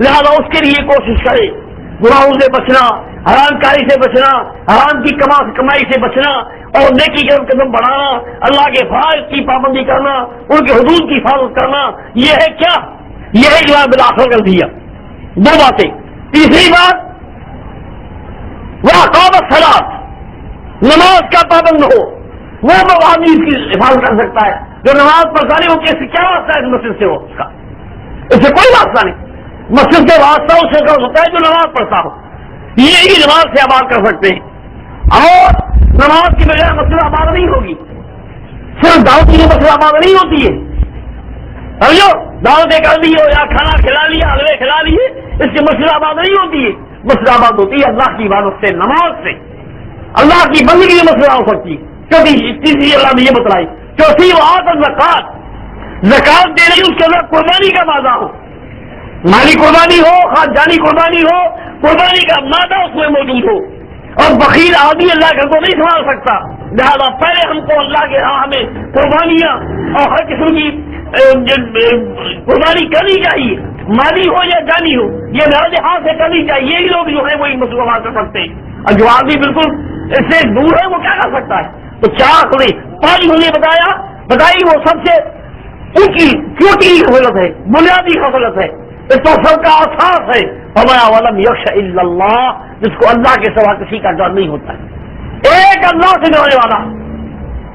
لہذا اس کے لیے کوشش کرے، گناہوں سے بچنا، حرام کاری سے بچنا، حرام کی کمائی سے بچنا، اور نیکی کے قدم بڑھانا، اللہ کے فرائض کی پابندی کرنا، ان کے حدود کی حفاظت کرنا، یہ ہے کیا؟ یہ ہے جو بالآخر کر دیا۔ 2 باتیں۔ تیسری بات وَأَقَامَ الصَّلَاةَ، نماز کا پابند ہو، وہ آدمی اس کی حفاظت کر سکتا ہے۔ جو نماز پڑھتا نہیں، وہ کیسے کیا واسطہ ہے مسجد سے؟ ہو اس کا اس سے کوئی واسطہ نہیں۔ مسجد سے واسطہ اس سے ہوتا ہے جو نماز پڑھتا ہو، یہی نماز سے آباد کر سکتے ہیں۔ اور نماز کی بجائے مسجد آباد نہیں ہوگی، صرف دعوت کی مسجد آباد نہیں ہوتی ہے۔ سمجھو، دعوتیں کر دی ہو یا کھانا کھلا لیا، اگلے کھلا لیے، اس کی مسجد آباد نہیں ہوتی ہے۔ مسجد آباد ہوتی ہے اللہ کی عبادت سے، نماز سے، اللہ کی بندگی کی مسجد ہو سکتی ہے۔ کیونکہ تیسری اللہ نے یہ بتلائی، چوتھی وہاں پر زکات دے رہی، اس کے اندر قربانی کا مادہ ہو، مالی قربانی ہو، خاص جانی قربانی ہو، قربانی کا مادہ اس میں موجود ہو۔ اور بخیل آدمی اللہ کا کو نہیں سنبھال سکتا، لہٰذا پہلے ہم کو اللہ کے راہ میں قربانیاں اور ہر قسم کی قربانی کرنی چاہیے، مالی ہو یا جانی ہو، یہ میرے ہاتھ سے کرنی چاہیے۔ یہی لوگ جو ہے وہی مسلمان کر سکتے ہیں، اور جو آدمی بالکل اس سے دور ہے وہ کیا کر سکتا ہے؟ تو 4 کھلے 5 کھلے بتائی وہ سب سے اونچی چوٹی حفاظت ہے، بنیادی حفاظت ہے، اس تو سب کا اساس ہے۔ فرمایا وَلَمْ يَخْشَ إِلَّا اللَّهُ، جس کو اللہ کے سوا کسی کا ڈر نہیں ہوتا ہے، ایک اللہ سے ڈرنے والا،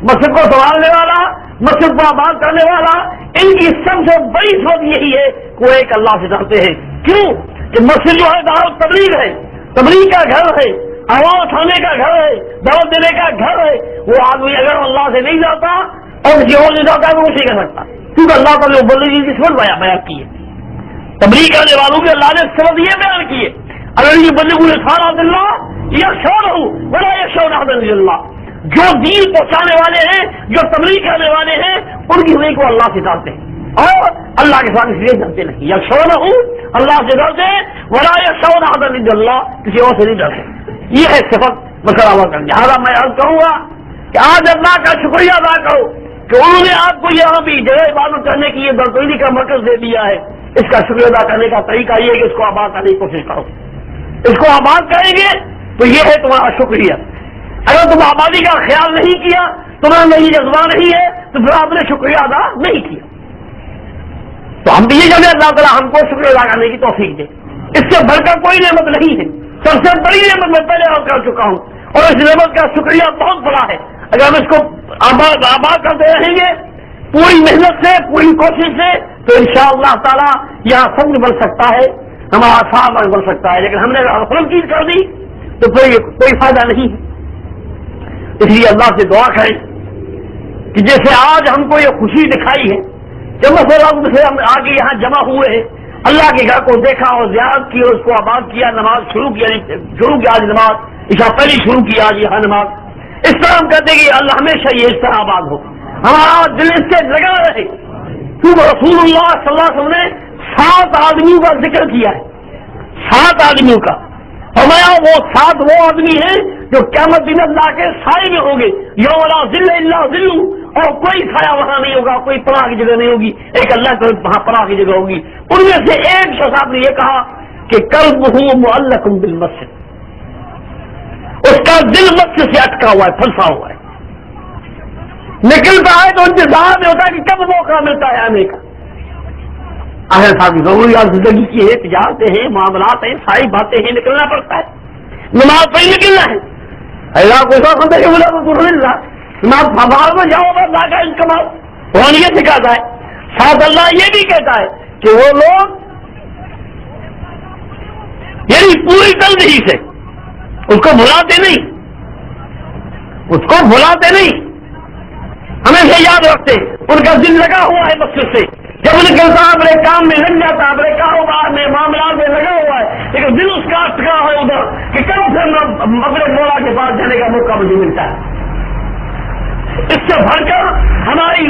مسجد کو سنبھالنے والا، مسجد کو آباد کرنے والا، ان کی سب سے بڑی صفت یہی ہے کہ وہ ایک اللہ سے ڈرتے ہیں۔ کیوں کہ مسجد جو ہے دعوت تبلیغ ہے، تبلیغ کا گھر ہے، آواز اٹھانے کا گھر ہے، دعوت دینے کا گھر ہے۔ وہ آدمی اگر اللہ سے نہیں جاتا اور کسی اور نہیں جاتا تو وہ نہیں کر سکتا، کیونکہ اللہ تعالیٰ نے بندگی کی صفت بیان کی ہے، تبلیغ کرنے والوں کے اللہ نے صفت یہ بیان کی ہے، اگر یہ بندگی رسالۃ اللہ یخشونہ ولا یخشون احدا الا اللہ، جو دین پہنچانے والے ہیں، جو تبلیغ کرنے والے ہیں، ان کی ہوئی کو اللہ سے ڈرتے ہیں اور اللہ کے ساتھ اس لیے ڈرتے نہیں، یخشونہ اللہ سے ڈرتے ہیں، ولا یخشون احدا الا اللہ، کسی اور سے نہیں ڈرتے۔ یہ ہے صفت مسلمان کرنے۔ لہٰذا میں عرض کروں گا کہ آج اللہ کا شکریہ ادا کرو کہ انہوں نے آپ کو یہاں بھی جگہ عبادت کرنے کی یہ برطوری کا مرکز دے دیا ہے۔ اس کا شکریہ ادا کرنے کا طریقہ یہ ہے کہ اس کو آباد کرنے کی کوشش کرو، اس کو آباد کریں گے تو یہ ہے تمہارا شکریہ۔ اگر تم آبادی کا خیال نہیں کیا، تمہارا نہیں جذبہ نہیں ہے، تو پھر آپ نے شکریہ ادا نہیں کیا۔ تو ہم بھی یہ چاہتے ہیں اللہ تعالیٰ ہم کو شکریہ ادا کرنے کی توفیق دے، اس سے بڑھ کر کوئی نعمت نہیں ہے، سب سے بڑی نعمت میں پہلے عرض کر چکا ہوں، اور اس نعمت کا شکریہ بہت بڑا ہے۔ اگر ہم اس کو آباد کرتے رہیں گے پوری محنت سے، پوری کوشش سے، تو انشاءاللہ تعالیٰ یہاں سمجھ بن سکتا ہے، ہمارا صاحب بن سکتا ہے۔ لیکن ہم نے غلط چیز کر دی تو کوئی فائدہ نہیں ہے۔ اس لیے اللہ سے دعا کریں کہ جیسے آج ہم کو یہ خوشی دکھائی ہے جب سے ہم آگے یہاں جمع ہوئے ہیں، اللہ کے گھر کو دیکھا اور زیارت کی اور اس کو آباد کیا، نماز شروع کیا آج نماز عشاء پہلی شروع کی آج یہاں نماز، اس طرح ہم کہتے ہیں کہ اللہ ہمیشہ یہ اس طرح آباد ہو، ہمارا دل اس سے لگا رہے، کیونکہ رسول اللہ صلی اللہ علیہ وسلم نے 7 آدمیوں کا ذکر کیا ہے، 7 آدمیوں کا، فرمایا وہ 7 وہ آدمی ہیں جو قیامت دن اللہ کے سائے میں ہوں گے، یوم لا ظل الا ظلہ، اور کوئی سایہ وہاں نہیں ہوگا، کوئی پناہ کی جگہ نہیں ہوگی، ایک اللہ کے وہاں پناہ کی جگہ ہوگی۔ ان میں سے ایک شخص نے یہ کہا کہ قلبہ معلق بالمسجد، اس کا دل مسجد سے اٹکا ہوا ہے، پھنسا ہوا ہے، نکلتا ہے تو انتظار میں ہوتا ہے کہ کب موقع ملتا ہے آنے کا۔ آخر صاحب ضروریات زندگی کی ہے، تجارتیں ہیں، معاملات ہیں، ساری باتیں ہیں، نکلنا پڑتا ہے، نماز پہ ہی نکلنا ہے۔ اللہ کو سمجھے کہ بولا تو اللہ نماز باہر میں جاؤ بس لا کر کماؤ، قرآن یہ سکھاتا ہے۔ ساتھ اللہ یہ بھی کہتا ہے کہ وہ لوگ یعنی پوری تنظیم سے اس کو بھلاتے نہیں، اس کو بھلاتے نہیں، ہمیشہ یاد رکھتے، ان کا دل لگا ہوا ہے مسجد سے، جب نکلتا اپنے کام میں لگ جاتا، اپنے کاروبار میں معاملات میں لگا ہوا ہے، لیکن دل اس کا اٹکا ہے ادھر کہ کب سے اپنے مولا کے پاس جانے کا موقع مجھے ملتا ہے۔ اس سے بڑھ کر ہماری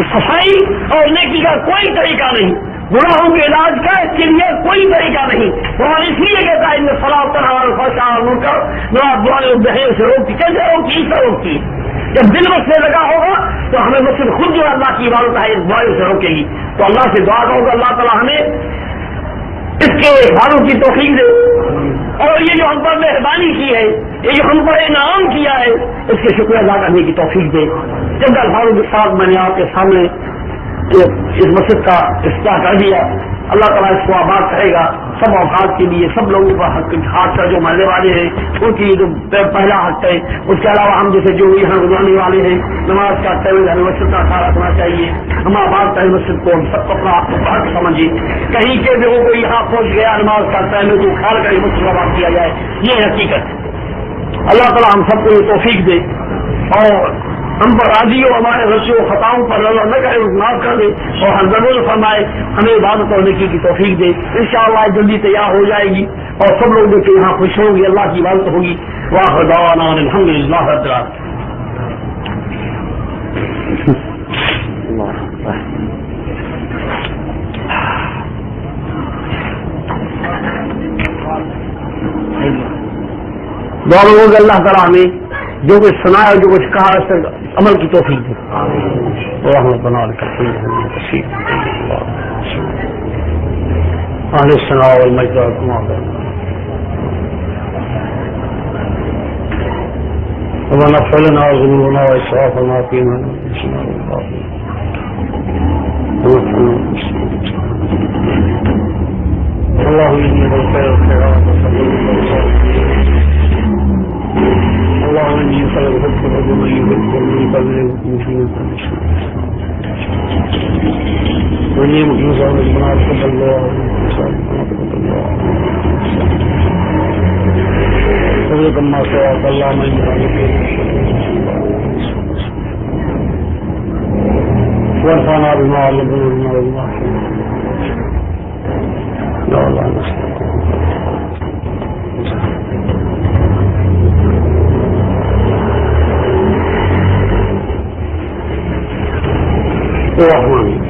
صفائی اور نیکی کا کوئی طریقہ نہیں، گناہوں کے علاج کا اس کے لیے کوئی طریقہ نہیں۔ قرآن اس لیے کہتا ہے ان صلاۃ تنہی عن الفحشاء والمنکر، برائی اور بہتری سے روکتی، کیسے روکتی؟ اس سے روکتی ہے۔ جب دل میں سے لگا ہوگا تو ہمیں مسجد خود جو اللہ کی عبادت ہے اس برائی سے روکے گی۔ تو اللہ سے دعا کروں کہ اللہ تعالیٰ ہمیں اس کے حالوں کی توفیق دے، اور یہ جو ہم پر مہربانی کی ہے، یہ جو ہم پر انعام کیا ہے، اس کے شکر ادا کرنے کی توفیق دے۔ جب الفاظ کے ساتھ میں نے آپ کے سامنے اس مسجد کا افتتاح کر دیا. اللہ تعالیٰ اس کو آباد کرے گا. سب اوقات کے لیے سب لوگوں کا حق کا جو مرنے والے ہیں ان کی جو پہلا حق ہے. اس کے علاوہ ہم جیسے جو یہاں گزارنے والے ہیں نماز کا ٹائم مسجد کا خیال رکھنا چاہیے. ہم آباد کریں مسجد کو, ہم سب کو اپنا حق سمجھیے. کہیں کے بھی ہو کوئی یہاں پہنچ گیا نماز کا ٹائم تو خیال کرے مسجد کو آباد کیا جائے. یہ حقیقت ہے. اللہ تعالیٰ ہم سب کو یہ توفیق دے اور ہم پر راضی ہو, ہمارے غلطیوں خطاؤں پر اللہ نہ کرے, معاف کر دے اور ہم ضرور فرمائے ہمیں عبادت اور نیکی کی توفیق دے. انشاءاللہ جلدی تیار ہو جائے گی اور سب لوگ جو کہ یہاں خوش ہوں گے, اللہ کی عبادت ہوگی. وآخر دعوانا الحمدللہ رب العالمین. دعا لوگوں کہ اللہ تعالیٰ ہمیں جو کچھ سنا ہے جو کچھ کہا اس پر عمل کی توفیق دے. رحمتنا اہل الثناء والمجد كما ربنا اغفر لنا ذنوبنا واسرافنا فيما نسينا اللهم اني بالخير والخيرات اللهم اني اسالك بما يحب من قبل واني مخلص بما تقبل الله وذلك ما سواك اللهم اني وارفعنا بما علمنا وبما لا الله نسألك الرحمن